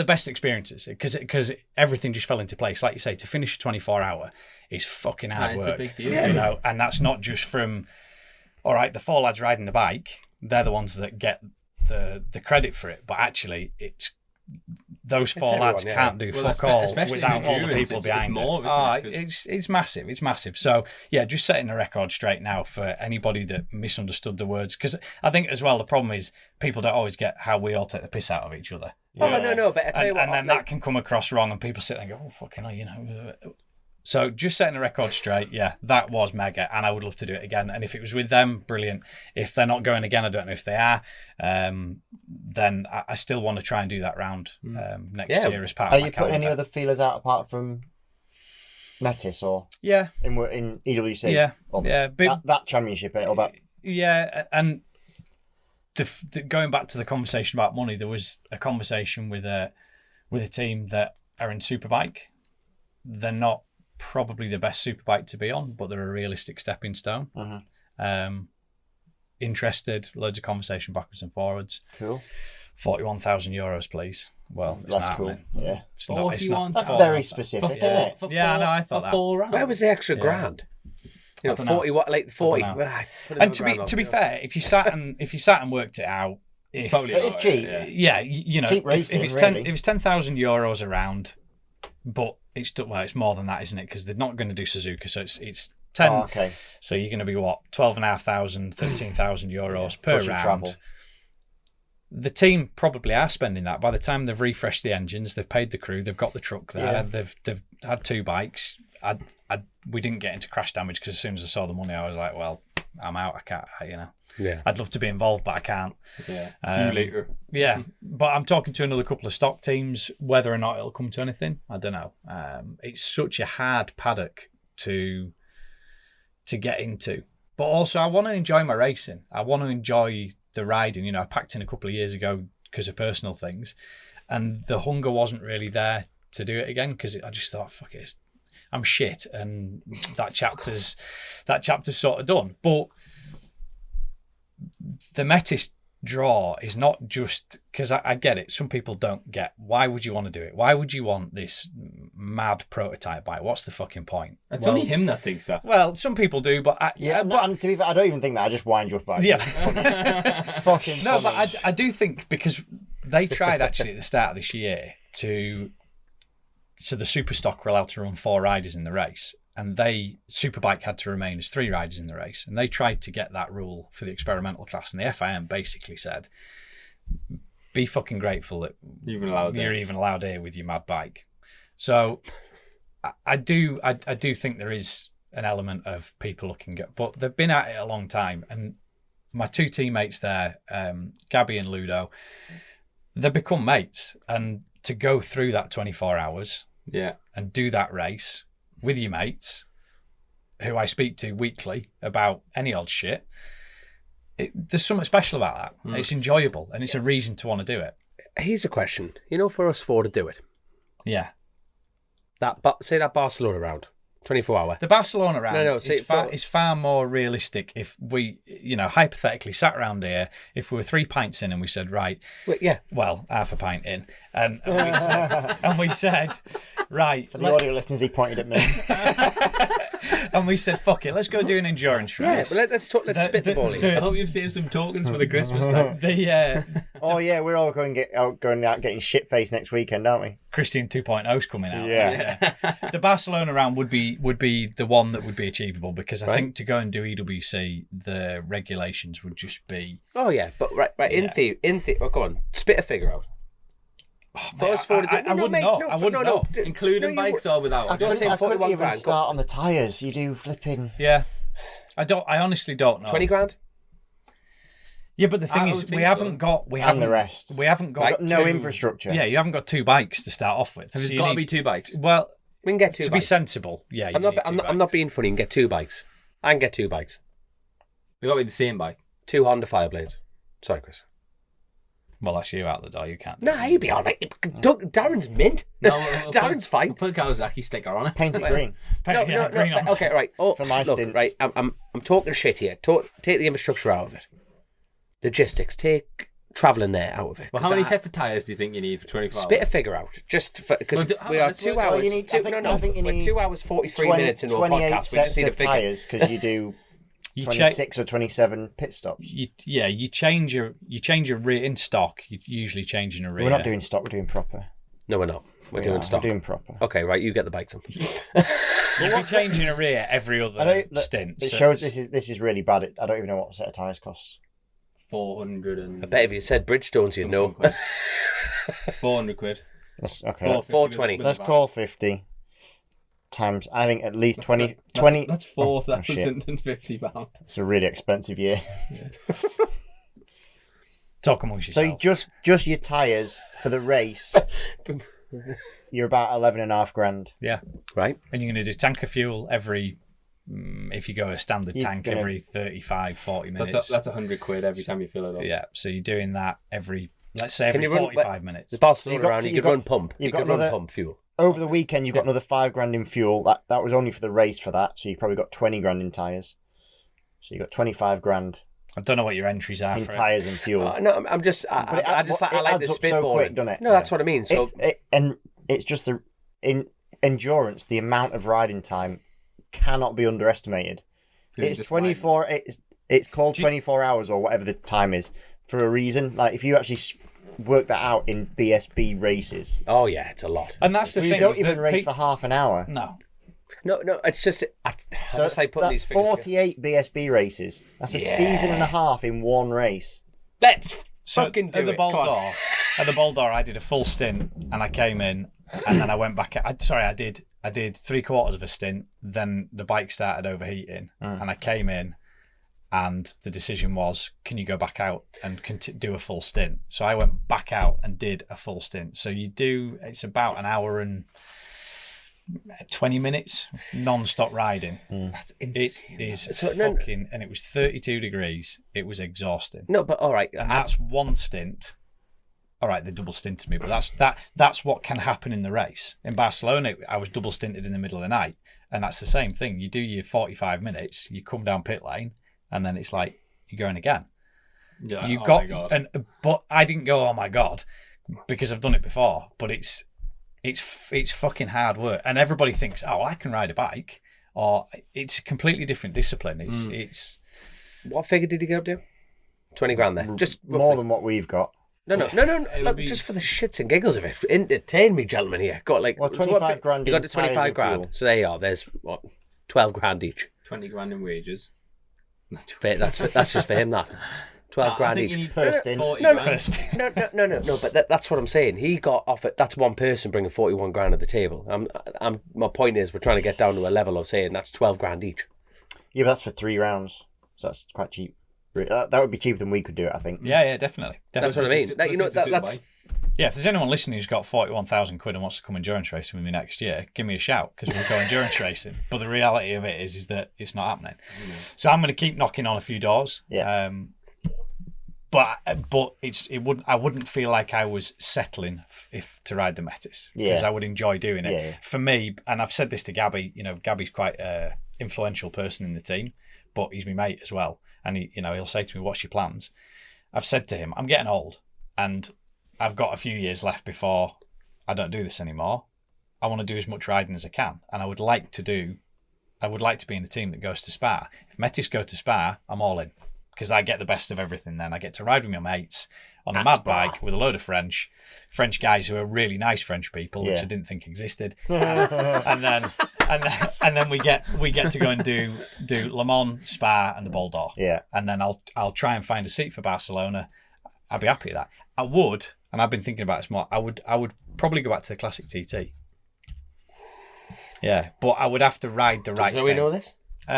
best experiences, because everything just fell into place. Like you say, to finish a 24-hour is fucking hard work. It's a big deal. And that's not just from, all right, the 4 lads riding the bike, they're the ones that get the credit for it. But actually, those 4 lads can't do fuck all without all the people behind it. It's massive. It's massive. So, yeah, just setting the record straight now for anybody that misunderstood the words. Because I think as well, the problem is people don't always get how we all take the piss out of each other. Yeah. Oh, no, but I tell you what. And then that can come across wrong, and people sit there and go, oh, fucking hell, So just setting the record straight, yeah, that was mega, and I would love to do it again. And if it was with them, brilliant. If they're not going again, I don't know if they are, then I still want to try and do that round next year as part of my calendar. Are you putting any other feelers out apart from Metis or in EWC? Yeah, that championship or that. Yeah, and going back to the conversation about money, there was a conversation with a team that are in Superbike. They're not probably the best Superbike to be on, but they're a realistic stepping stone. Interested, loads of conversation backwards and forwards. Cool. 41,000 euros, please. Well, it's that's not cool. happening. Yeah, that's very specific, isn't it? I know. I thought that. Where was the extra grand? 40. What, like 40? And to be fair, if you sat and worked it out, it's cheap. Yeah, cheap racing, if it's 10,000 euros around, but it's more than that, isn't it? Because they're not going to do Suzuka, so it's 10. Oh, okay. So you're going to be what, 12,500, 13,000 euros per round. Travel. The team probably are spending that. By the time they've refreshed the engines, they've paid the crew, they've got the truck there, they've had 2 bikes. We didn't get into crash damage because as soon as I saw the money, I was like, well, I'm out. I can't. Yeah. I'd love to be involved, but I can't. Yeah. See you later. Yeah, but I'm talking to another couple of stock teams. Whether or not it'll come to anything, I don't know. It's such a hard paddock to get into, but also I want to enjoy my racing. I want to enjoy the riding. I packed in a couple of years ago because of personal things, and the hunger wasn't really there to do it again because I just thought, fuck it, I'm shit, and that chapter's sort of done. But the Metis draw is not just because I get it. Some people don't get why would you want to do it? Why would you want this mad prototype bike? What's the fucking point? It's only him that thinks that. Well, some people do, but and to be fair, I don't even think that. I just wind you up about it. Yeah, it's fucking no, funny. but I do think because they tried actually at the start of this year so the super stock were allowed to run 4 riders in the race. And Superbike had to remain as 3 riders in the race. And they tried to get that rule for the experimental class. And the FIM basically said, be fucking grateful that you're even allowed here with your mad bike. So I do think there is an element of people looking at, but they've been at it a long time. And my 2 teammates there, Gabby and Ludo, they've become mates. And to go through that 24 hours and do that race with your mates, who I speak to weekly about any odd shit, there's something special about that. It's enjoyable, and it's a reason to want to do it. Here's a question. For us 4 to do it. Yeah. Say that Barcelona round, 24 hour. The Barcelona round is far more realistic if we, hypothetically sat around here, if we were 3 pints in and we said, right, half a pint in, and we said, right. For the audio listeners, he pointed at me. And we said, fuck it, let's go do an endurance race. Yeah, let's spit the ball in. I hope you've saved some tokens for the Christmas time. We're all going out getting shit-faced next weekend, aren't we? Christian 2.0's coming out. Yeah. The Barcelona round would be the one that would be achievable because I think to go and do EWC, the regulations would just be... Oh, yeah, but right. In theory, come on, spit a figure out. I wouldn't know. Including bikes or without? I couldn't even start on the tyres. You do flipping... Yeah. I honestly don't know. 20 grand? Yeah, but the thing is, we haven't got the rest. We haven't got no infrastructure. Yeah, you haven't got 2 bikes to start off with. There's got to be 2 bikes. Well, we can get 2 bikes. To be sensible, yeah. I'm not being funny. You can get 2 bikes. I can get 2 bikes. They got to be the same bike. 2 Honda Fireblades. Sorry, Chris. Well, that's you out the door. You can't. Nah, he'd be all right. Darren's mint. Darren's fine. Put a Kawasaki sticker on it. Paint it green. Green on. Okay, right. Oh, For my look, stints. right. I'm talking shit here. Take the infrastructure out of it. Logistics. Take travelling there out of it. Well, how many sets of tyres do you think you need for 24 hours? Spit a figure out, just because we are 2 hours. you need- I think you we're need 2 hours 43 minutes into a 28 podcast. We just sets need a of figure. tyres because you do You 26 or 27 pit stops. you change your rear in stock. You usually change in a rear. We're not doing stock, we're doing proper. No, we're not. We're doing stock. We're doing proper. Okay, right. You get the bikes on. You'll be changing a rear every other stint. It so shows this is really bad. I don't even know what a set of tyres costs. 400 and... I bet if you said Bridgestones, you'd know. 400 quid. That's, okay. 420. Let's call 50 times, I think at least 20. That's £4,050. It's a really expensive year. talk amongst So yourself. just your tyres for the race, you're about 11.5 grand. Yeah. Right. And you're going to do tanker fuel every, if you go a standard You're tank, gonna- every 35, 40 minutes. That's 100 quid every time you fill it up. Yeah, so you're doing that every, let's say Can every you run- 45 minutes. The Barcelona You've got round, to- you you've could run got- pump. you've You got could run another- pump fuel. Over the weekend, you've got another 5 grand in fuel. That was only for the race for that, so you probably got 20 grand in tyres. So you got 25 grand I don't know what your entries are in for it. tyres and fuel. No, I'm just, But I like the adds up so spitballing. quick, doesn't it? No, that's what I mean. So And it's just in endurance, the amount of riding time cannot be underestimated. It's 24. It's called 24 hours or whatever the time is for a reason. Like if you actually work that out in BSB races, oh yeah, it's a lot. And that's the you thing. don't is even that race for half an hour. No. No, it's just. So just like putting that's these figures together. 48 BSB races. That's a season and a half in one race. Let's So fucking at do the it. Bold Come on. Door, at the Bold Door, I did a full stint, and I came in, and then I went back. I did 3/4 of a stint. Then the bike started overheating, and I came in, and the decision was, can you go back out and do a full stint? So I went back out and did a full stint. So it's about an hour and 20 minutes non-stop riding. That's insane. It is So, fucking, and it was 32 degrees. It was exhausting. No, but all right. And that's one stint. All right, they double stinted me, but that's what can happen in the race. In Barcelona, I was double stinted in the middle of the night, and that's the same thing. You do your 45 minutes, you come down pit lane, and then it's like you're going again. Yeah, You oh got, my God. but I didn't go, oh my God, because I've done it before. But it's fucking hard work, and everybody thinks, oh, I can ride a bike, or it's a completely different discipline. It's What figure did you get up to? 20 grand there. Just More roughly. than what we've got. No. Look, just for the shits and giggles of it. Entertain me, gentlemen. Here, got like Well, 25 grand You got in to tyres 25 and grand. fuel. So there you are. There's what 12 grand each. 20 grand in wages. That's just for him. That 12 grand I think each. you need First in. 40 No, grand. first. No, but that's what I'm saying. He got off it. That's one person bringing 41 grand at the table. My point is, we're trying to get down to a level of saying that's 12 grand each. Yeah, but that's for 3 rounds, so that's quite cheap. That would be cheaper than we could do it, I think. Yeah, definitely. That's what I mean. Like, you know, that's Yeah, if there's anyone listening who's got 41,000 quid and wants to come endurance racing with me next year, give me a shout, because we'll go endurance racing. But the reality of it is that it's not happening. So I'm going to keep knocking on a few doors. Yeah. But I wouldn't feel like I was settling to ride the Metis, because Yeah. I would enjoy doing it. Yeah. For me, and I've said this to Gabby, Gabby's quite an influential person in the team, but he's my mate as well. And he'll say to me, "What's your plans?" I've said to him, "I'm getting old, and I've got a few years left before I don't do this anymore. I want to do as much riding as I can, and I would like to be in a team that goes to Spa. If Metis go to Spa, I'm all in, because I get the best of everything. Then I get to ride with my mates on a mad bike with a load of French guys who are really nice French people, which Yeah. I didn't think existed. and then we get to go and do Le Mans, Spa, and the Bold d'Or. Yeah. And then I'll try and find a seat for Barcelona. I'd be happy with that. I would, and I've been thinking about this more. I would probably go back to the classic TT. Yeah, but I would have to ride the right Does thing. we know this? No,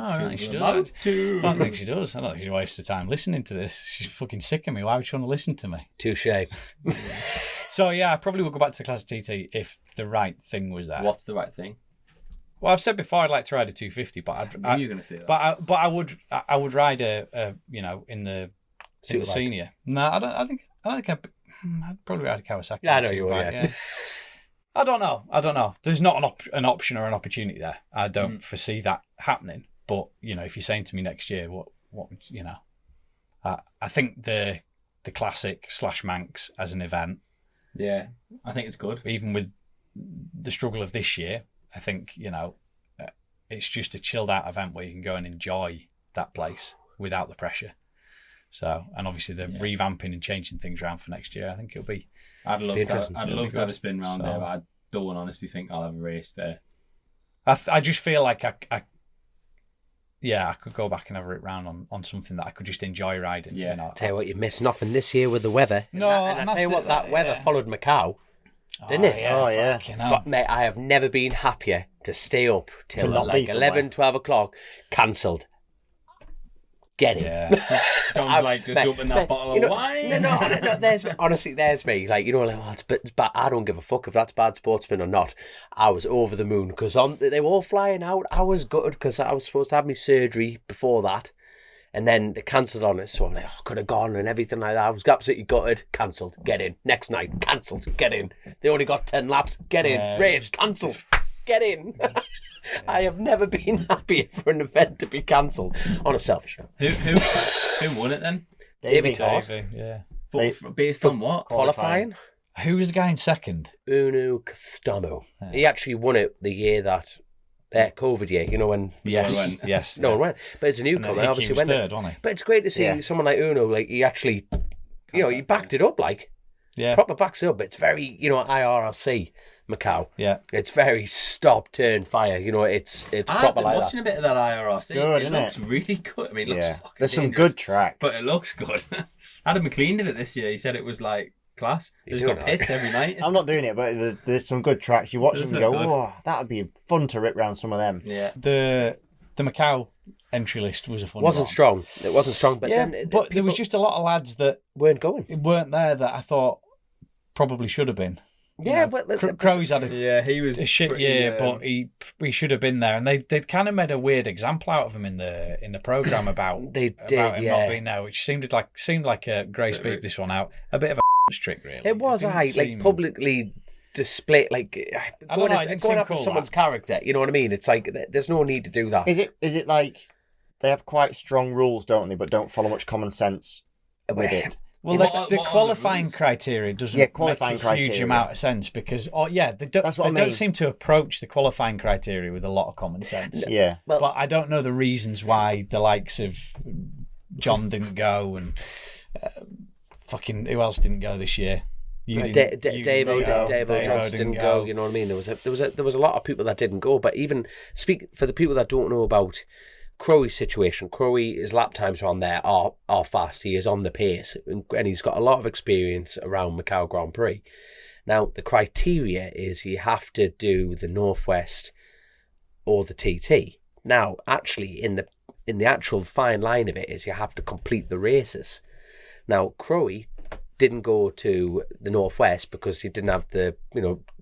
I don't think she does. I don't think she does. I don't think she wastes the time listening to this. She's fucking sick of me. Why would she want to listen to me? Touche. So yeah, I probably would go back to the classic TT if the right thing was there. What's the right thing? Well, I've said before I'd like to ride a 250, but I knew you were going to say that. But I would ride a in the in the senior. No, I don't think I'd probably ride a Kawasaki. Yeah, I know you would. Yeah. I don't know. There's not an option or an opportunity there. I don't foresee that happening. But if you're saying to me next year, what would I think the classic / Manx as an event. Yeah, I think it's good. Even with the struggle of this year, I think it's just a chilled out event where you can go and enjoy that place without the pressure. So, and obviously the revamping and changing things around for next year, I think it'll be. I'd love to have a spin round there, but I don't honestly think I'll have a race there. I just feel like I could go back and have it round on something that I could just enjoy riding. Yeah. Tell you what, you missed nothing this year with the weather. No, and I tell you what, that weather followed Macau, didn't it? Oh, yeah. Mate, I have never been happier to stay up till like 11, 12 o'clock, cancelled. Get it. Yeah. John's like, just open that bottle of wine. No, there's me. Like, but I don't give a fuck if that's bad sportsman or not. I was over the moon because they were all flying out. I was gutted because I was supposed to have my surgery before that. And then they cancelled on it. So I'm like, could have gone and everything like that. I was absolutely gutted. Cancelled. Get in. Next night. Cancelled. Get in. They only got 10 laps. Get in. Race. Cancelled. Get in. I have never been happier for an event to be cancelled on a selfish note. Who won it then? David Todd. Yeah. Based on what? Qualifying. Who was the guy in second? Uno Castamo. Yeah. He actually won it the year that COVID year, when yes, no one went. But as a newcomer, obviously went third, wasn't he? But it's great to see someone like Uno, like he actually, he backed it up, like proper backs it up. It's very, IRLC Macau. Yeah, it's very stop, turn, fire. It's proper like that. Watching a bit of that IRLC, good, it looks really good. I mean, it looks fucking There's some dangerous, good tracks, but it looks good. Adam McLean did it this year. He said it was like class. He just got pissed every night. I'm not doing it, but there's some good tracks. You watch them and go, oh, that would be fun to rip round some of them. Yeah. The Macau entry list was a fun one. It wasn't strong, but there was just a lot of lads that weren't there that I thought probably should have been. Yeah, but Crow's had he was a shit year, but he should have been there, and they'd kind of made a weird example out of him in the program about him not being there, which seemed like a Grace beat this one out, a bit of a trick, really. It was publicly display, like going after someone's character. You know what I mean? It's like there's no need to do that. Is it like they have quite strong rules, don't they, but don't follow much common sense with it? Well, the qualifying criteria doesn't make a huge amount of sense because, they don't seem to approach the qualifying criteria with a lot of common sense. Yeah. But I don't know the reasons why the likes of John didn't go and who else didn't go this year? Dave Johnson didn't go. You know what I mean? There was a lot of people that didn't go. But even for the people that don't know about Crowey's situation, his lap times on there are fast. He is on the pace, and he's got a lot of experience around Macau Grand Prix. Now, the criteria is you have to do the Northwest or the TT. Now, actually, in the actual fine line of it is you have to complete the races. Now, Crowey didn't go to the Northwest because he didn't have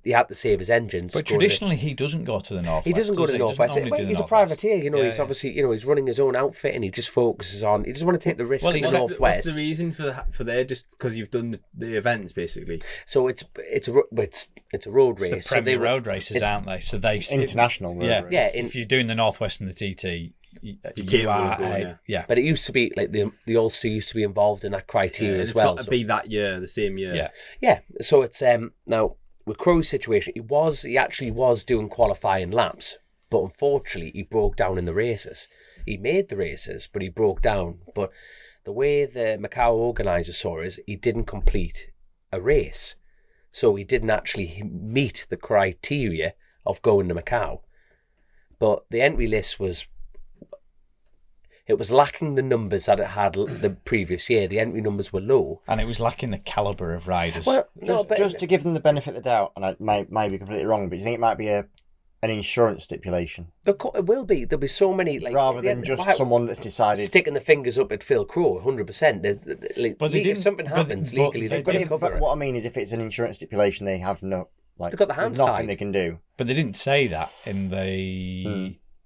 he had to save his engines. But traditionally, he doesn't go to the Northwest. He doesn't go to the Northwest. He's a privateer, he's obviously, he's running his own outfit and he just focuses on, he doesn't want to take the risk in the Northwest. What's the reason for there? Just because you've done the events, basically? So it's a road race. It's the Premier road races, aren't they? So they international road race. Yeah. If you're doing the Northwest and the TT, you are, but it used to be like the also used to be involved in that criteria as well. It's got to be that year, the same year. Yeah. So it's now with Crow's situation, he actually was doing qualifying laps, but unfortunately he broke down in the races. He made the races, but he broke down. But the way the Macau organizer saw it, he didn't complete a race, so he didn't actually meet the criteria of going to Macau. But the entry list was lacking the numbers that it had the previous year. The entry numbers were low. And it was lacking the calibre of riders. Well, just to give them the benefit of the doubt, and I might be completely wrong, but do you think it might be an insurance stipulation? It will be. There'll be so many... rather than just someone that's decided... Sticking the fingers up at Phil Crow, 100%. But if something happens legally, they cover it. What I mean is if it's an insurance stipulation, they have no... they've got the hands there's nothing tied. they can do. But they didn't say that in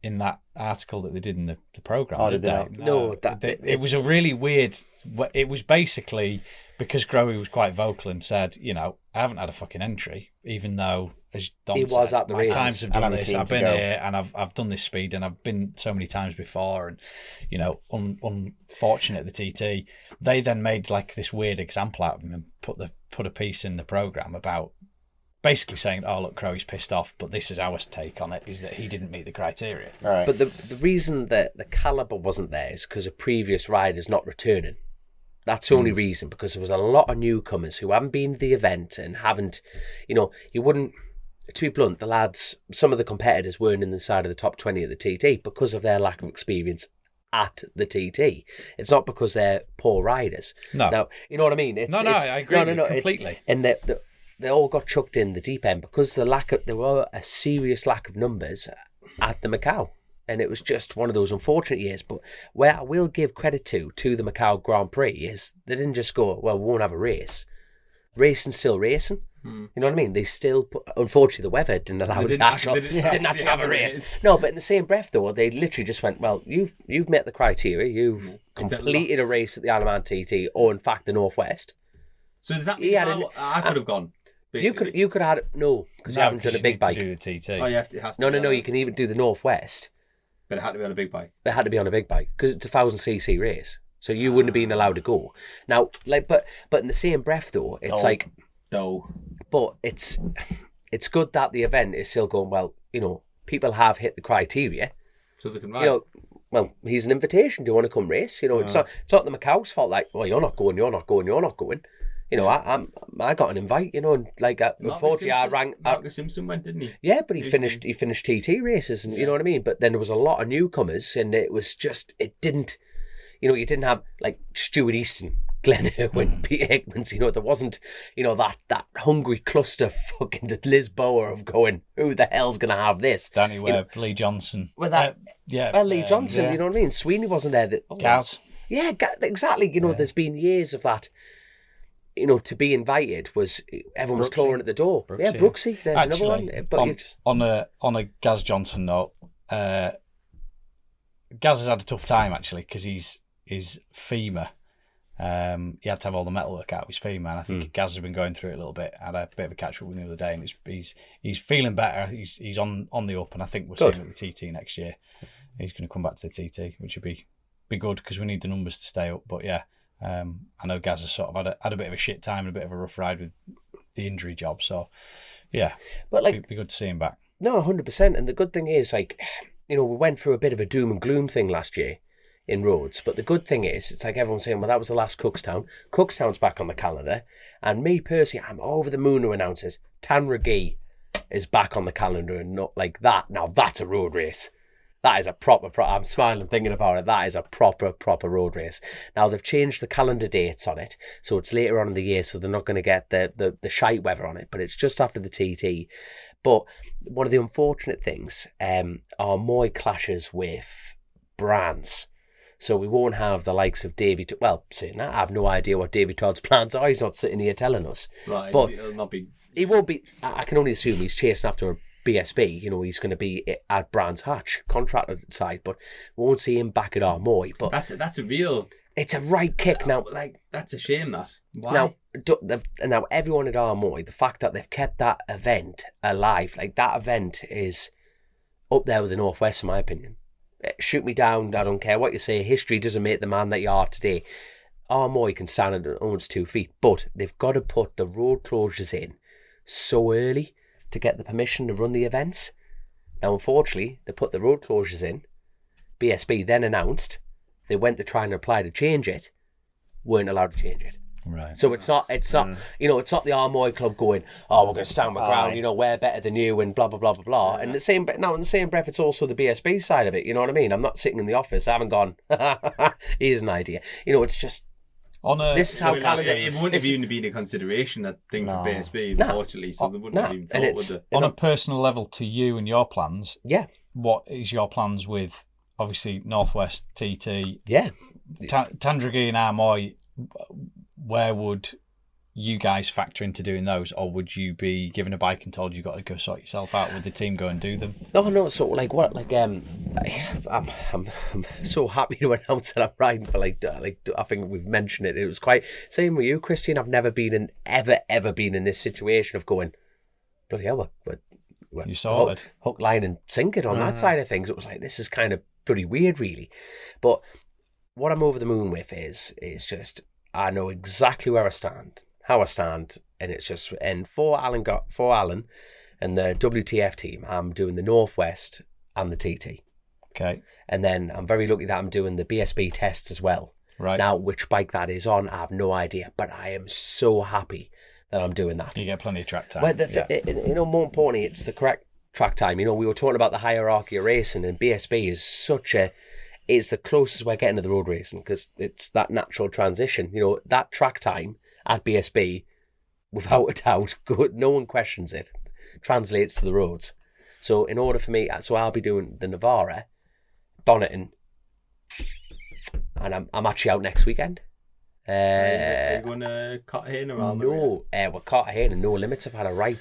in that article that they did in the programme, Oh, did did they? they? No, it was a really weird... It was basically because Growy was quite vocal and said, I haven't had a fucking entry, even though, as Dom He was said, at the my races, times have and done I'm this, keen I've to been go. here, and I've done this speed, and I've been so many times before, and, unfortunate, the TT. They then made like this weird example out of him and put a piece in the programme about basically saying, oh, look, Crowie's pissed off, but this is our take on it, is that he didn't meet the criteria. Right. But the reason that the calibre wasn't there is because of previous riders not returning. That's the only reason, because there was a lot of newcomers who haven't been to the event and haven't, you wouldn't, to be blunt, the lads, some of the competitors weren't in the side of the top 20 of the TT because of their lack of experience at the TT. It's not because they're poor riders. No. Now, you know what I mean? I agree with you completely. And they all got chucked in the deep end because there were a serious lack of numbers at the Macau. And it was just one of those unfortunate years. But where I will give credit to the Macau Grand Prix is they didn't just go, well, we won't have a race. Racing's still racing. You know what I mean? They still unfortunately, the weather didn't allow it. Didn't actually have a race. No, but in the same breath, though, they literally just went, well, you've met the criteria. You've completed a race at the Isle of Man TT, or in fact, the Northwest. So does that mean I could have gone? Basically. You could have had no, because you haven't done a big bike. To do the TT. Oh, it has to. No. You can even do the Northwest. But it had to be on a big bike. It had to be on a big bike because it's a 1,000cc race, so you wouldn't have been allowed to go. Now, but in the same breath, though, it's but it's good that the event is still going well. People have hit the criteria. So they can ride. Well, here's an invitation. Do you want to come race? It's not the Macau's fault. Like, well, you're not going. I got an invite, and unfortunately I rang. Marcus Simpson went, didn't he? Yeah, but he finished TT races, and you know what I mean. But then there was a lot of newcomers, and it was just you didn't have like Stuart Easton, Glenn Irwin, Peter Hickmans. There wasn't that hungry cluster fucking Liz Bower of going, who the hell's gonna have this? Danny Webb, Lee Johnson. Lee Johnson. You know what I mean. Sweeney wasn't there. Gaz. Yeah, exactly. There's been years of that. To be invited was everyone was clawing at the door. Brooksy. Yeah, Brooksy. There's another one. But on a Gaz Johnson note, Gaz has had a tough time actually because his femur. He had to have all the metalwork out of his femur, and I think Gaz has been going through it a little bit. I had a bit of a catch up with him the other day, and he's feeling better. He's on the up, and I think we'll see him at the TT next year. He's going to come back to the TT, which would be good because we need the numbers to stay up. But yeah. I know Gaz has sort of had a bit of a shit time and a bit of a rough ride with the injury job, so yeah, but it'd be good to see him back. No, 100%. And the good thing is, we went through a bit of a doom and gloom thing last year in roads, but the good thing is, it's like everyone's saying, well, that was the last Cookstown. Cookstown's back on the calendar, and me personally, I'm over the moon to announce this. Tanragee is back on the calendar, and not like that. Now that's a road race. That is a proper, I'm smiling thinking about it. That is a proper road race. Now, they've changed the calendar dates on it, so it's later on in the year, so they're not going to get the shite weather on it, but it's just after the TT. But one of the unfortunate things are Moy clashes with brands. So we won't have the likes of Davey... Well, saying that, I have no idea what Davey Todd's plans are. He's not sitting here telling us. Right, but he'll not be... He won't be... I can only assume he's chasing after a BSB, he's going to be at Brands Hatch, contracted side, but we won't see him back at Armoy. But that's a real... It's a right kick now. That's a shame, that. Why? Now everyone at Armoy, the fact that they've kept that event alive, that event is up there with the Northwest, in my opinion. Shoot me down, I don't care what you say. History doesn't make the man that you are today. Armoy can stand on its own 2 feet, but they've got to put the road closures in so early to get the permission to run the events. Now, unfortunately, they put the road closures in. BSB then announced they went to try and apply to change it, weren't allowed to change it. Right. So it's not it's not the Armoy club going, oh, we're going to stand my ground, we're better than you and blah, blah, blah, blah, blah. And in the same breath, it's also the BSB side of it, you know what I mean? I'm not sitting in the office, I haven't gone, here's an idea. It's just... this is how it wouldn't have even been a consideration, I think, for BSB, unfortunately, so they wouldn't have even thought with it. On a personal level to you and your plans, what is your plans with, obviously, Northwest, TT, Tandragee and Armoy, where would you guys factor into doing those, or would you be given a bike and told you got to go sort yourself out with the team, go and do them? No. So I'm so happy to announce that I'm riding for like I think we've mentioned it. It was quite same with you, Christian. I've never been ever been in this situation of going, bloody hell, we're You sorted. hook, line, and sinker on that side of things. It was like, this is kind of pretty weird, really. But what I'm over the moon with is just I know exactly where I stand, how I stand, and it's just and for Alan and the WTF team, I'm doing the Northwest and the TT. Okay. And then I'm very lucky that I'm doing the BSB tests as well. Right. Now, which bike that is on, I have no idea, but I am so happy that I'm doing that. You get plenty of track time. Well, more importantly, it's the correct track time. We were talking about the hierarchy of racing, and BSB is it's the closest we're getting to the road racing because it's that natural transition. That track time at BSB, without a doubt, no one questions it, translates to the roads. So in order for me, I'll be doing the Navarra, Donington, and I'm actually out next weekend. Are you going to Cartagena or Almeria? No, we're Cartagena, no limits. I've had a right.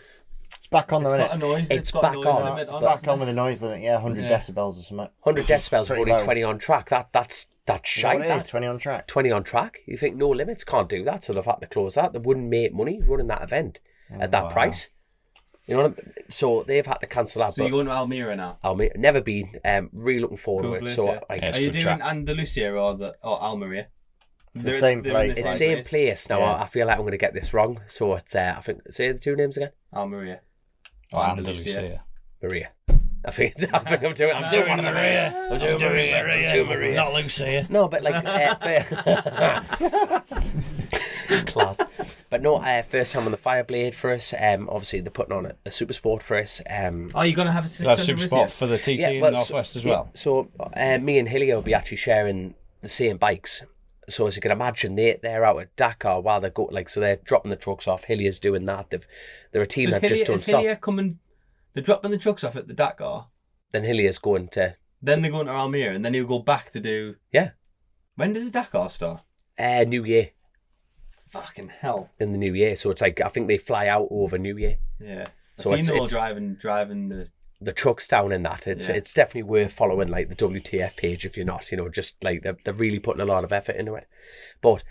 It's back on the It's minute. got a noise. It's got back a noise on. limit It's on. back on with the noise limit, 100 Yeah. decibels or something. 100 decibels, Pretty only low. 20 on track. That's shite. What it is, 20 on track. 20 on track. You think no limits can't do that, so they've had to close that. They wouldn't make money running that event at that price. You know what I mean? So they've had to cancel that. So you're going to Almeria now? I've never been. Really looking forward to it. Place, So yeah. It's Are you good doing track. Andalusia or Almeria? It's the same place. it's the same place. Now Yeah. I feel like I'm going to get this wrong. So it's I think say the two names again. Almeria. Or Andalusia. Maria. I think I'm doing one of Maria. I'm doing Maria. Not Lucia. No, but like class. But no, first time on the Fireblade for us. Obviously they're putting on a super sport for us. Oh, you're going to have a 600 That's super with spot you? for the TT in well, the Northwest as well. So me and Hilly will be actually sharing the same bikes. So as you can imagine, they're out at Dakar while they go so they're dropping the trucks off. Hilly's doing that. They're a team that just don't stop. Hillier coming? They're dropping the trucks off at the Dakar. Then Hilly's going to Then they're going to Almeria, and then he'll go back to do. Yeah. When does the Dakar start? New Year. Fucking hell. In the New Year, so it's like I think they fly out over New Year. Yeah. So I've seen them all it's- driving the. Trucks down in that. It's definitely worth following like the WTF page if you're not. Just like they're really putting a lot of effort into it. But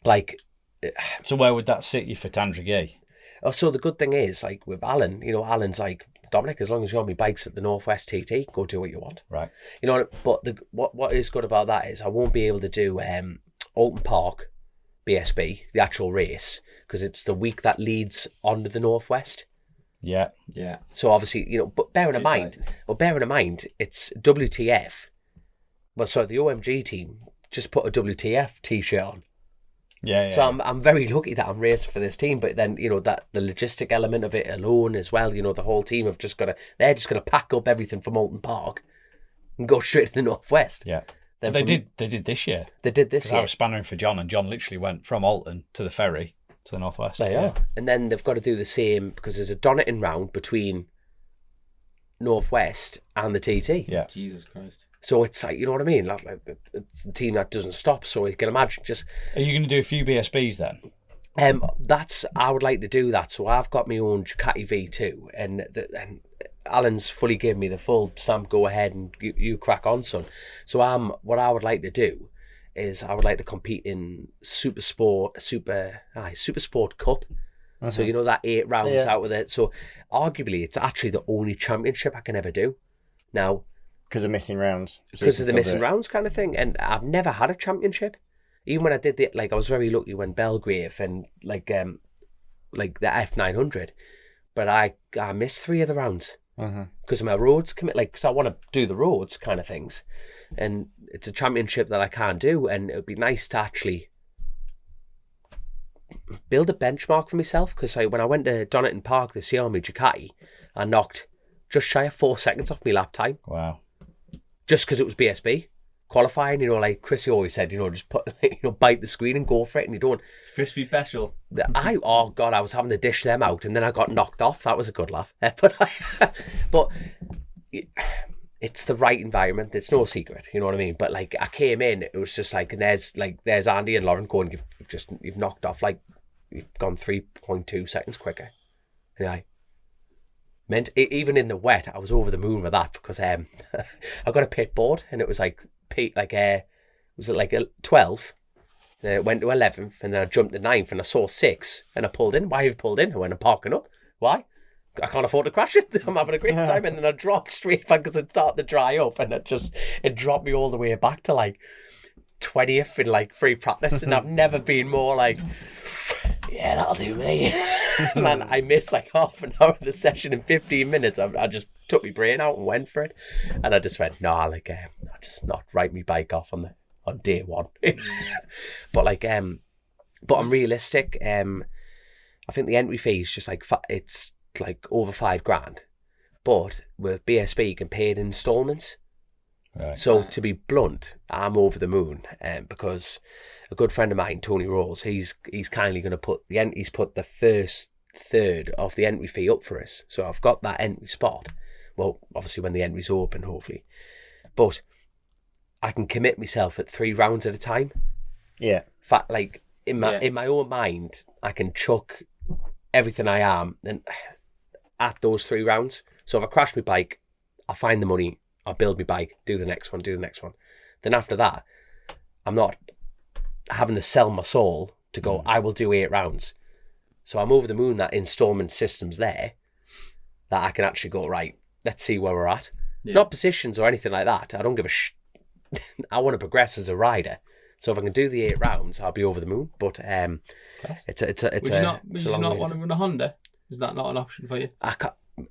like, So where would that sit you for Tandragee? so the good thing is like with Alan, Alan's like Dominic, as long as you're on my bikes at the Northwest TT, go do what you want. Right. But what is good about that is I won't be able to do Alton Park BSB, the actual race, because it's the week that leads onto the Northwest. Yeah. Yeah. So obviously, but bearing in mind, it's WTF. Well, so the OMG team just put a WTF t-shirt on. Yeah. So I'm very lucky that I'm racing for this team. But then that the logistic element of it alone as well. The whole team have they're just gonna pack up everything from Alton Park and go straight to the Northwest. Yeah. Then They did this year. They did this 'Cause I year. was spannering for John, and John literally went from Alton to the ferry to the Northwest. They are. And then they've got to do the same because there's a Donington round between Northwest and the TT. Yeah. Jesus Christ. So it's like, you know what I mean? Like it's a team that doesn't stop. So you can imagine just Are you going to do a few BSBs then? I would like to do that. So I've got my own Ducati V2 and Alan's fully given me the full stamp, go ahead and you crack on, son. So what I would like to do is I would like to compete in Super Sport Cup. So that 8 rounds out with it. So arguably it's actually the only championship I can ever do. Now, Because of missing rounds. because of the missing rounds kind of thing, and I've never had a championship. Even when I did I was very lucky when Belgrave and like the F900, but I missed 3 of the rounds because of my roads commit. Because I want to do the roads kind of things, and it's a championship that I can't do, and it would be nice to actually build a benchmark for myself. Because when I went to Donington Park this year on my Ducati, I knocked just shy of 4 seconds off my lap time. Wow. Just because it was BSB qualifying, like Chrissy always said, just put, bite the screen and go for it, and you don't. Crispy special. I was having to dish them out, and then I got knocked off. That was a good laugh. But it's the right environment. It's no secret, you know what I mean. But I came in, it was just and there's Andy and Lauren going, you've knocked off you've gone 3.2 seconds quicker. And you're like, even in the wet, I was over the moon with that because I got a pit board and it was like was it like a 12? Then it went to 11th and then I jumped to 9th and I saw 6 and I pulled in. Why have you pulled in? I went, I'm parking up. Why? I can't afford to crash it. I'm having a great time. And then I dropped straight back because it started to dry up and it dropped me all the way back to like 20th in like free practice. And I've never been more like, yeah, that'll do me. Man, I missed like half an hour of the session in 15 minutes. I just took my brain out and went for it. And I just went, I'll just not write my bike off on day one. But I'm realistic. I think the entry fee is just like, it's like over $5,000. But with BSB, you can pay it in installments. Right. So to be blunt, I'm over the moon because a good friend of mine, Tony Rolls, he's kindly going to put the first third of the entry fee up for us. So I've got that entry spot. Well, obviously when the entry's open, hopefully. But I can commit myself at 3 rounds at a time. Yeah. Like in my own mind, I can chuck everything I am and at those 3 rounds. So if I crash my bike, I'll find the money. I'll build my bike, do the next one. Then after that, I'm not having to sell my soul to go, I will do 8 rounds. So I'm over the moon that installment system's there, that I can actually go, right, let's see where we're at. Yeah. Not positions or anything like that. I don't give a I want to progress as a rider. So if I can do the 8 rounds, I'll be over the moon. But it's a not want to run a Honda? Is that not an option for you?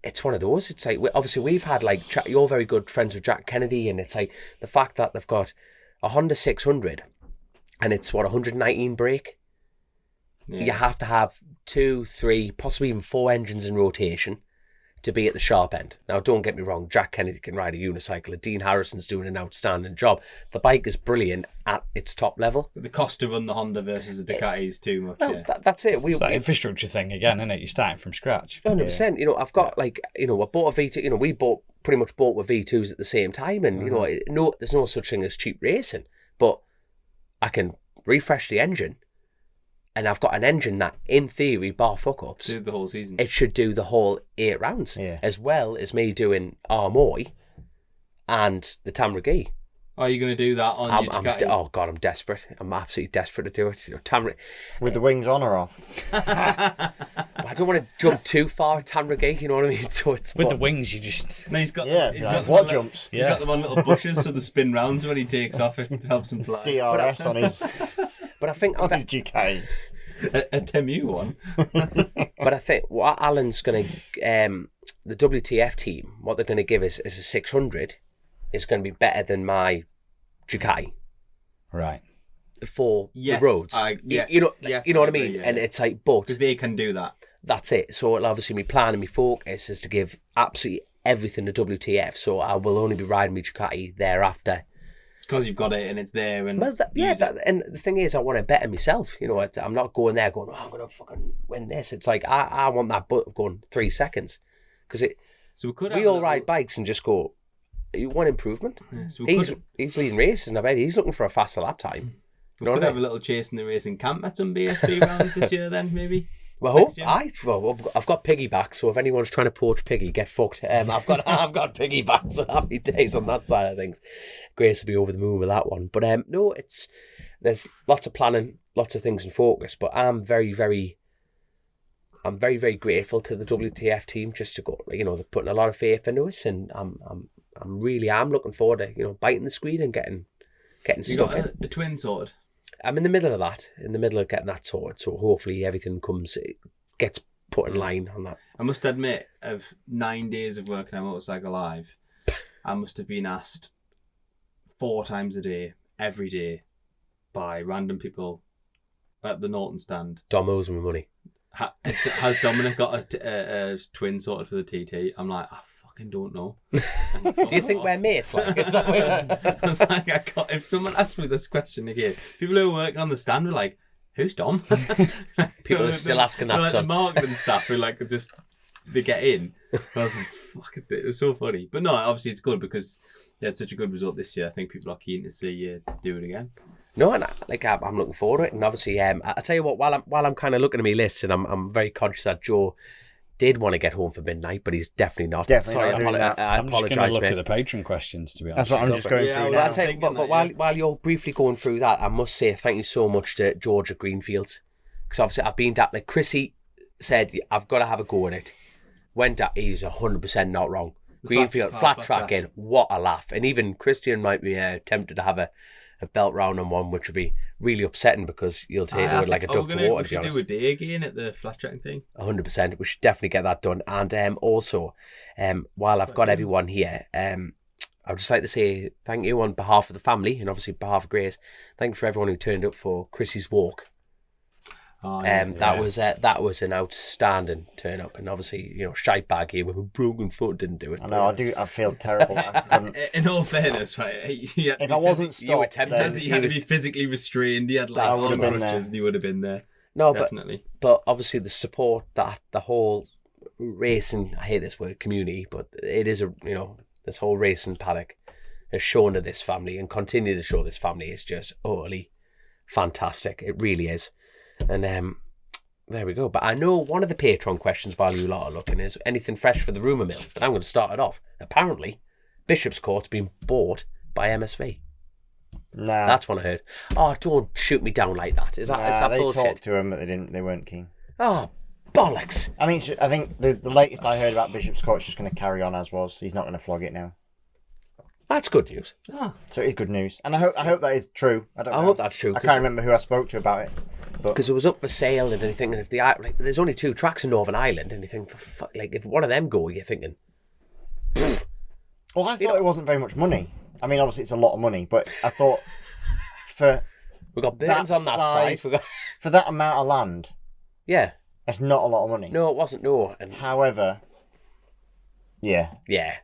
It's one of those. It's like, obviously we've had like, you're very good friends with Jack Kennedy, and it's like the fact that they've got a Honda 600 and it's 119 brake. Yeah. You have to have 2, 3, possibly even 4 engines in rotation to be at the sharp end. Now, don't get me wrong, Jack Kennedy can ride a unicycle. Dean Harrison's doing an outstanding job. The bike is brilliant at its top level. The cost to run the Honda versus the Ducati is too much. Well, that's it. It's that infrastructure thing again, isn't it? You're starting from scratch. 100%. You know, I've got I bought a V2. You know, we pretty much bought with V2s at the same time, and there's no such thing as cheap racing. But I can refresh the engine. And I've got an engine that, in theory, bar fuck-ups, do the whole season. It should do the whole 8 rounds, as well as me doing Armoy and the Tamragee. Are you going to do that on your Ducati? Oh, God, I'm desperate. I'm absolutely desperate to do it. With the wings on or off? I don't want to jump too far at Tamragee, you know what I mean? So it's with the wings, you just... No, he's got what jumps? He's got them on little bushes, so they spin rounds when he takes off. It helps him fly. DRS on his... But I think... on his Ducati. A Temu one. But I think what Alan's going to... the WTF team, what they're going to give us is a 600 is going to be better than my Ducati. Right. For the roads. You know what I mean? Yeah. And it's like, but... because they can do that. That's it. So obviously my plan and my focus is to give absolutely everything to WTF. So I will only be riding my Ducati thereafter. Because you've got it and it's there. And and the thing is, I want to better myself. You know, I'm not going there going, I'm going to fucking win this. It's like, I want that butt of going 3 seconds. Because we all ride bikes and just go, you want improvement? Yeah, so he's leading races, and I bet he's looking for a faster lap time. We could have a little Chasin The Racing camp at some BSB rounds this year then, maybe. Well, I've got piggyback, so if anyone's trying to poach Piggy, get fucked. I've got piggyback, so happy days on that side of things. Grace will be over the moon with that one. But no, there's lots of planning, lots of things in focus. But I'm very, very grateful to the WTF team just to go. You know, they're putting a lot of faith into us, and I'm looking forward to biting the screen and getting stuck in. A twin sorted. I'm in the middle of that, getting that sorted. So hopefully everything gets put in line on that. I must admit, of 9 days of working on Motorcycle Live, I must have been asked 4 times a day, every day, by random people at the Norton stand. Dom owes me money. Has Dominic got a twin sorted for the TT? I'm like, I fucking don't know. Do you think we're mates? Like, is that I was like, if someone asked me this question again, people who are working on the stand were like, "Who's Dom?" People are still asking that. Like son. The marketing staff who they get in. I was like, fuck it was so funny. But no, obviously it's good because you had such a good result this year. I think people are keen to see you do it again. No, and I'm looking forward to it. And obviously, I tell you what, while I'm kind of looking at my list, and I'm very conscious that Joe did want to get home for midnight, but he's definitely not. Definitely not doing that. I I'm just going to apologise, look mate. at the patron questions, to be honest. That's what I'm just going through now. I'll tell you, but while you're briefly going through that, I must say thank you so much to George at Greenfields, because obviously I've been that, like Chrissy said, I've got to have a go at it. Went at, he's 100% not wrong. Greenfield, flat tracking, what a laugh. And even Christian might be tempted to have a belt round on one, which would be really upsetting because you'll take it with like a duck to water, to be honest. We should do a day again at the flat tracking thing. 100%. We should definitely get that done. And also, while I've got everyone here, I would just like to say thank you on behalf of the family and obviously behalf of Grace. Thank you for everyone who turned up for Chrissy's walk. That was an outstanding turn up, and obviously, you know, shite bag here with a broken foot didn't do it. I know, I feel terrible. I couldn't. In all fairness, right, if I wasn't stopped, he had to be physically restrained. He had like some crutches, and he would have been there. No, definitely. But obviously the support that the whole racing, I hate this word, community, but it is this whole racing paddock has shown to this family and continue to show this family is just utterly fantastic. It really is. And there we go. But I know one of the Patreon questions while you lot are looking is anything fresh for the rumour mill. And I'm going to start it off. Apparently, Bishop's Court's been bought by MSV. Nah. That's what I heard. Oh, don't shoot me down like that. Is that they bullshit? talked to him, but they weren't keen. Oh, bollocks. I mean, I think the latest I heard about Bishop's Court's just going to carry on as was. He's not going to flog it now. That's good news. So it is good news. And I hope that is true. I hope that's true. I can't remember who I spoke to about it. Because it was up for sale, and anything, and if there's only 2 tracks in Northern Ireland, and you think, for fuck, like if one of them go, you're thinking. Well, I thought it wasn't very much money. I mean, obviously it's a lot of money, but I thought we've got Burns on that side. For that amount of land, yeah, that's not a lot of money. No, it wasn't. No, however, yeah,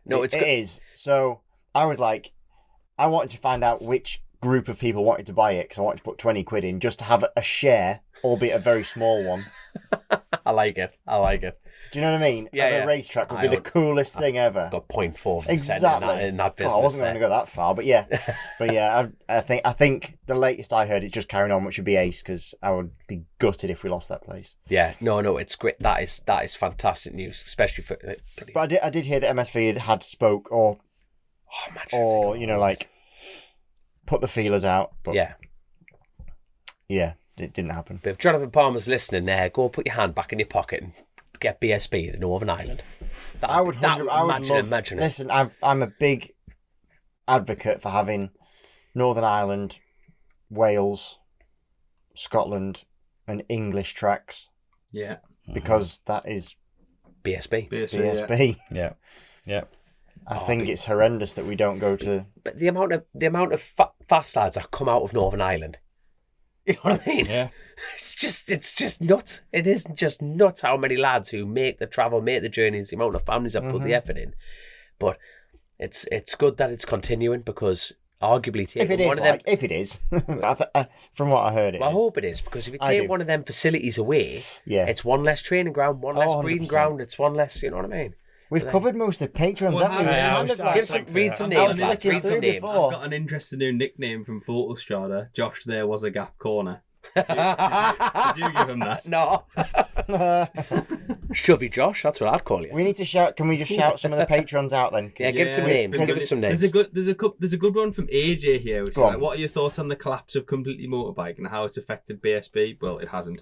no, it is. So I was like, I wanted to find out which group of people wanted to buy it because I wanted to put 20 quid in just to have a share, albeit a very small one. I like it. Do you know what I mean? Yeah, a racetrack would be the coolest thing ever. Got 0.4% exactly in that business. I wasn't going to go that far, but yeah, I think the latest I heard is just carrying on, which would be ace because I would be gutted if we lost that place. Yeah, no, it's great. That is fantastic news, especially for. But I did hear that MSV had spoke or like put the feelers out. But yeah, it didn't happen. But if Jonathan Palmer's listening there, go put your hand back in your pocket and get BSB to Northern Ireland. Imagine it. Listen, I'm a big advocate for having Northern Ireland, Wales, Scotland, and English tracks. Yeah. Because that is BSB. Yeah. I think it's horrendous that we don't go to. But the amount of fast lads that come out of Northern Ireland, you know what I mean? Yeah. It's just nuts. It is just nuts how many lads who make the travel, make the journeys, the amount of families that put the effort in. But it's good that it's continuing because arguably if it is, from what I heard, I hope it is because if you take one of them facilities away, it's one less training ground, one less breeding ground. It's one less. You know what I mean? We've covered most of the patrons, haven't we? Read some names, lads. Read some names. I've got an interesting new nickname from Photostrada. Josh, there was a gap corner. Did you give him that? No. Shovey Josh, that's what I'd call you. We need to shout. Can we just shout some of the patrons out then? Yeah, give us some names. Give us some names. There's a good one from AJ here, which is like, what are your thoughts on the collapse of Completely Motorbike and how it's affected BSB? Well, it hasn't,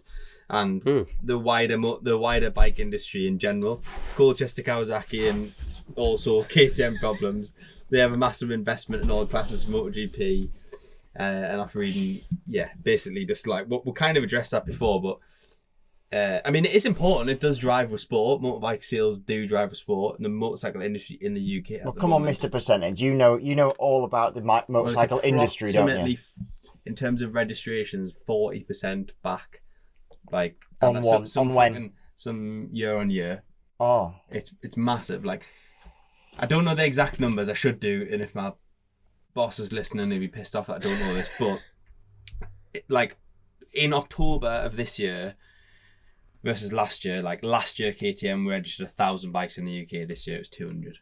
and the wider bike industry in general. Colchester Kawasaki and also KTM problems. They have a massive investment in all classes of MotoGP. And after reading, basically just like we kind of addressed that before, but I mean it is important. It does drive with sport. Motorbike sales do drive with sport, and the motorcycle industry in the UK. Well, come on, Mr. Percentage. You know all about the motorcycle industry, don't you? In terms of registrations, 40% back, like some year on year. Oh, it's massive. Like I don't know the exact numbers. I should do, and if my boss is listening, he'll be pissed off that I don't know this, but like in October of this year versus last year, like last year KTM registered 1,000 bikes in the UK. This year it was 200.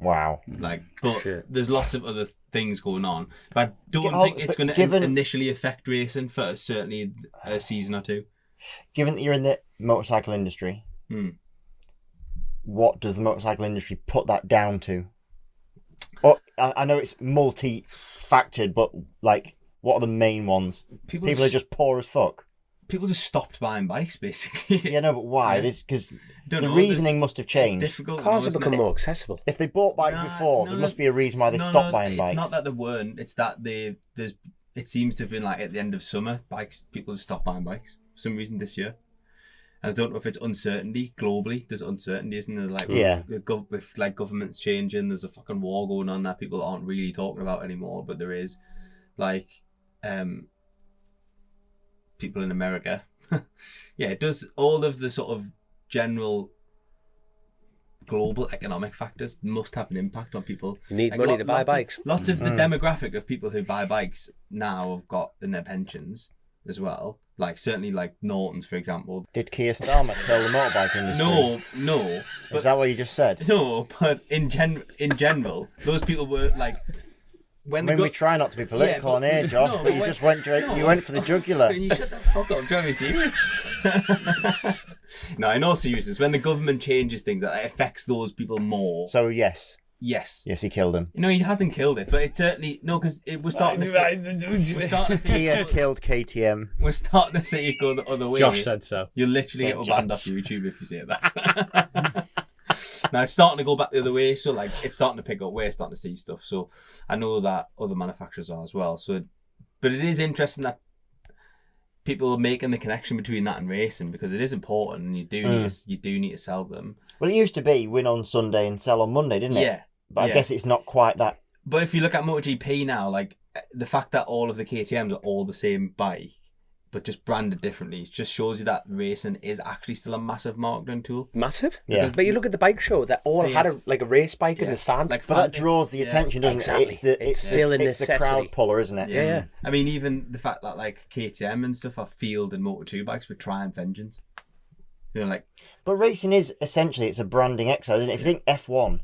Wow. Like, but Shit. there's lots of other things going on. But I don't Oh, think it's but going to given- initially affect racing for certainly a season or two. Given that you're in the motorcycle industry, what does the motorcycle industry put that down to? Oh, I know it's multi-factored, but like, what are the main ones? People are just poor as fuck. People just stopped buying bikes, basically. Yeah, no, but why? Yeah. It's because Don't the know, reasoning must have It's changed. difficult. Cars have isn't become it? more accessible. If they bought bikes Nah, before, no, there no, must be a reason why they No, stopped buying it's bikes. not that they weren't. It's that it seems to have been like at the end of summer, people just stopped buying bikes for some reason this year. And I don't know if it's uncertainty globally. There's uncertainty, isn't there? Like, Yeah. With like governments changing, there's a fucking war going on that people aren't really talking about anymore. But there is, like, people in America. Yeah, it does all of the sort of general global economic factors must have an impact on people. You need Like, money to buy lots of- bikes. Lots of the demographic of people who buy bikes now have got in their pensions as well. Like, certainly like Norton's, for example. Did Keir Starmer kill the motorbike industry? No. Is that what you just said? No, but in general, those people were like... I mean, we try not to be political Yeah, on here, Josh, no, but you but just went you went for the jugular. Can you shut the fuck up? Trying to be serious. No, in all seriousness, when the government changes things, that affects those people more. So yes, Yes. he killed him. No, he hasn't killed it, but it certainly... No, because we're starting to see... Keir killed KTM. We're starting to see it go the other way. Josh said so. You'll literally Said get banned off YouTube if you say that. Now it's starting to go back the other way, so like it's starting to pick up. We're starting to see stuff, so I know that other manufacturers are as well. So, but it is interesting that people are making the connection between that and racing because it is important, and you do need to sell them. Well, it used to be win on Sunday and sell on Monday, didn't it? Yeah, But I guess it's not quite that. But if you look at MotoGP now, like the fact that all of the KTMs are all the same bike, but just branded differently, just shows you that racing is actually still a massive marketing tool. Massive? Yeah. But you look at the bike show, they all had a race bike in the stand. Like But that draws the attention, doesn't Exactly. it? It's still a it's the necessity. crowd puller, isn't it? Yeah. I mean, even the fact that like KTM and stuff are field and Moto2 bikes with Triumph engines. You know, like... But racing is essentially, it's a branding exercise, isn't it? If you think F1,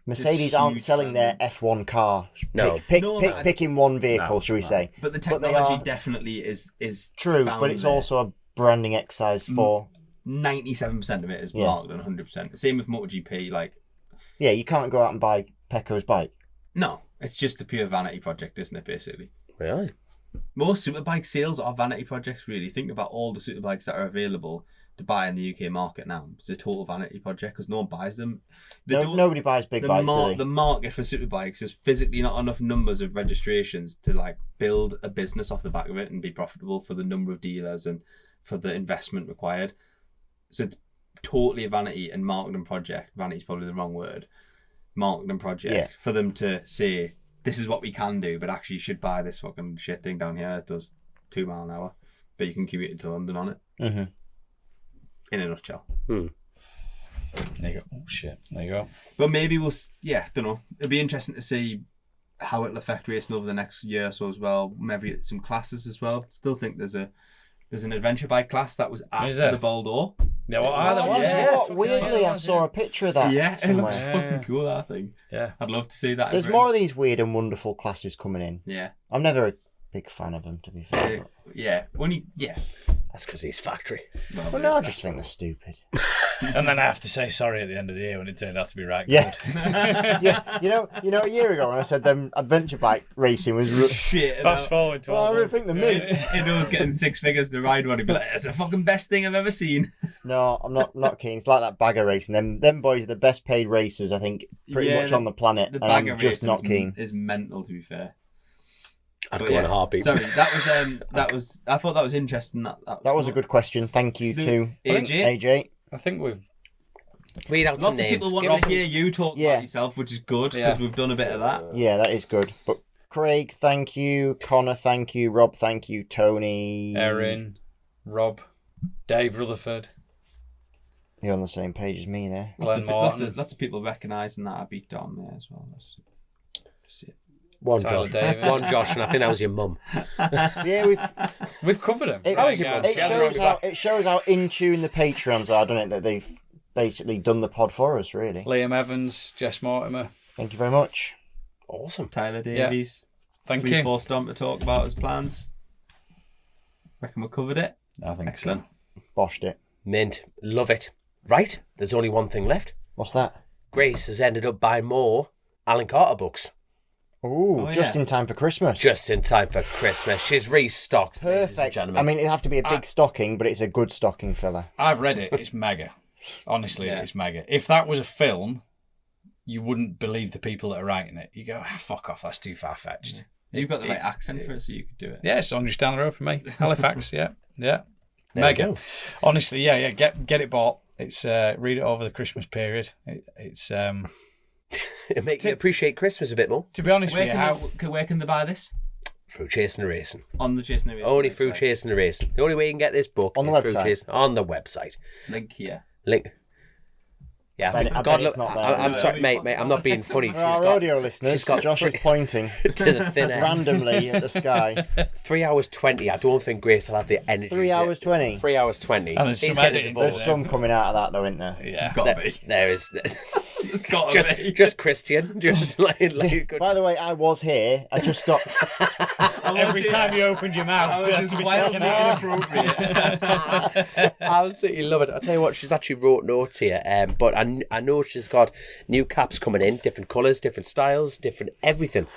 Mercedes aren't huge selling their F1 car. No. Picking one vehicle, shall we say? But the But they technology are- definitely is True, found but it's there. also a branding exercise for... 97% of it is Yeah. marketed, 100%. Same with MotoGP, like... Yeah, you can't go out and buy Pecco's bike. No, it's just a pure vanity project, isn't it, basically? Really? Most superbike sales are vanity projects, really. Think about all the superbikes that are available to buy in the UK market now. It's a total vanity project because no one buys them. Nobody buys big bikes, do they? The market for superbikes is physically not enough numbers of registrations to like build a business off the back of it and be profitable for the number of dealers and for the investment required. So it's totally a vanity and marketing project. Vanity is probably the wrong word. Marketing project for them to say, this is what we can do, but actually you should buy this fucking shit thing down here that does 2 miles an hour, but you can commute into London on it. Mm-hmm. In a nutshell. There you go. Oh shit. There you go. But maybe don't know. It'll be interesting to see how it'll affect racing over the next year or so as well. Maybe some classes as well. Still think there's an adventure bike class that was at Is there? the Bordeaux. There was. Weirdly, I saw a picture of that It somewhere. looks fucking cool, that thing. Yeah. I'd love to see that. in There's Britain. more of these weird and wonderful classes coming in. Yeah. I'm never a big fan of them, to be fair. That's because he's factory. Well, no, I just think they're stupid. And then I have to say sorry at the end of the year when it turned out to be right Yeah. good. Yeah, you know, a year ago when I said them adventure bike racing was... Shit. Fast forward to Well, I all really think they're mint. It was getting 6 figures to ride one. He'd be like, "It's the fucking best thing I've ever seen." No, I'm not keen. It's like that bagger racing. Them boys are the best paid racers, I think, pretty much on the planet. The And I'm bagger just racing not keen. is mental, to be fair. I'd But go in a heartbeat. Sorry, that was. I thought that was interesting. That That was a good question. Thank you to AJ. I think we've Read out some Lots of names. people want Give us to hear you talk about yourself, which is good because we've done a bit of that. Yeah, that is good. But Craig, thank you. Connor, thank you. Rob, thank you. Tony. Erin, Rob, Dave Rutherford. You're on the same page as me there. Lots of people recognising that I beat Dom there as well. That's it. One Tyler Josh. Davis. One Josh, and I think that was your mum. Yeah, We've covered him. it How is your mum? She hasn't run me back. shows how in tune the Patreons are, doesn't it? That they've basically done the pod for us, really. Liam Evans, Jess Mortimer. Thank you very much. Awesome. Tyler Davies. Thank We you. forced Dom to talk about his plans. Reckon we covered it. I think Excellent. Boshed it. Mint. Love it. Right, there's only one thing left. What's that? Grace has ended up buying more Alan Carter books. Ooh, Oh, just yeah. in time for Christmas. Just in time for Christmas. She's restocked. ladies and Perfect. gentlemen. I mean, it'd have to be a big stocking, but it's a good stocking filler. I've read it. It's mega. Honestly, Yeah. it's mega. If that was a film, you wouldn't believe the people that are writing it. You go, fuck off, that's too far-fetched. You've got the right accent for it, so you could do it. Yeah, it's on just down the road from me. Halifax, yeah. There we Mega. go. Honestly, yeah, get it bought. It's read it over the Christmas period. It's It makes you appreciate Christmas a bit more. to be honest Where with you, can, where can they buy this? Through Chasin The Racing. On the Chasin The Racing Only through website. Chasin The Racing. The only way you can get this book On the is through website? Chasin, on the website. Link here. Link. Yeah, I Bet think, it- I God, bet look, it's not there. I'm sorry, mate, I'm not being funny. For our audio listeners, Josh is pointing to the thin end. randomly at the sky. 3 hours 20. I don't think Grace will have the energy. 3 hours 20. 3 hours 20. And there's He's some getting a editing to divorce. There's some coming out of that, though, isn't there? yeah. Gotta be. There is. It's gotta be. Just Christian. Just like good. By the way, I was here. I just got. Every time you opened your mouth, I you was had just to be wildly taking it. inappropriate. I absolutely love it. I'll tell you what, she's actually wrote notes here. But I know she's got new caps coming in, different colours, different styles, different everything.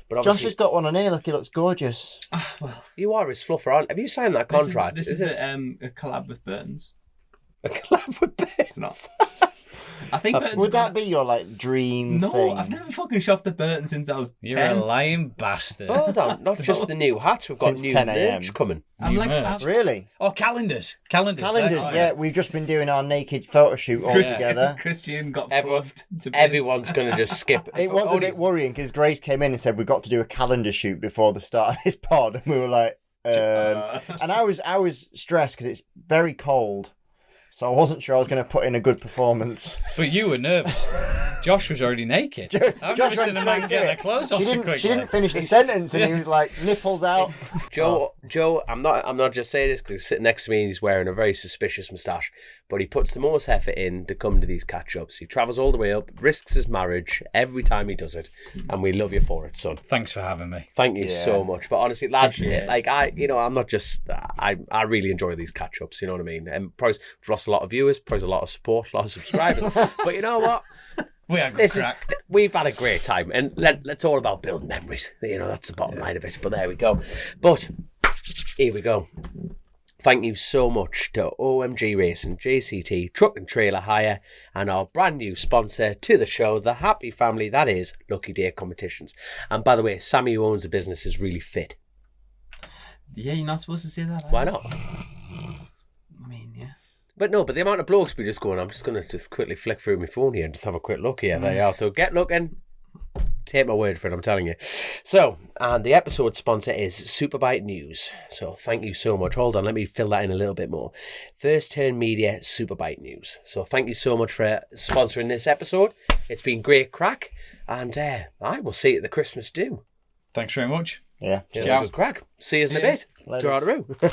But Josh obviously, has got one on here. Look, he looks gorgeous. Well, you are his fluffer, aren't you? Have you signed that contract? This is a collab with Burton's. a collab with Ben? It's not. I think Burton's Would got that be your like dream No, thing? I've never fucking shopped at Burton since I was You're 10. a lying bastard. Hold on, not just the new hats. We've got Since new 10 a.m. merch coming. I'm New like, merch. Really? Oh, calendars. Calendars. Calendars, there. yeah. We've just been doing our naked photo shoot all together. Christian got Everyone- fluffed to bits. Everyone's going to just skip. It was a bit worrying because Grace came in and said we've got to do a calendar shoot before the start of this pod, and we were like, and I was stressed because it's very cold, so I wasn't sure I was going to put in a good performance. But you were nervous. Josh was already naked. I've Josh never seen went a man straight get to their it. clothes off She so didn't. quickly. She didn't finish the sentence, and he was like, nipples out. Joe, I'm not just saying this because he's sitting next to me and he's wearing a very suspicious moustache, but he puts the most effort in to come to these catch-ups. He travels all the way up, risks his marriage every time he does it, and we love you for it, son. Thanks for having me. Thank you so much. But honestly, lads, Appreciate it. like I'm not just. I really enjoy these catch-ups. You know what I mean? And probably we've lost a lot of viewers, probably a lot of support, a lot of subscribers. But you know what? We had good crack. We've had a great time, and it's all about building memories. You know, that's the bottom line of it. But there we go. But here we go. Thank you so much to OMG Racing, JCT, Truck and Trailer Hire, and our brand new sponsor to the show, the happy family that is Lucky Day Competitions. And by the way, Sammy, who owns the business, is really fit. Yeah, you're not supposed to say that. Why not? I mean, yeah. But the amount of blokes we just going, I'm just going to just quickly flick through my phone here and just have a quick look here. There you are. So get looking. Take my word for it, I'm telling you. So, and the episode sponsor is Superbike News. So thank you so much. Hold on, let me fill that in a little bit more. First Turn Media Superbike News. So thank you so much for sponsoring this episode. It's been great crack. And I will see you at the Christmas do. Thanks very much. Yeah. Good crack. See you in a bit. Laters. Ta-ra.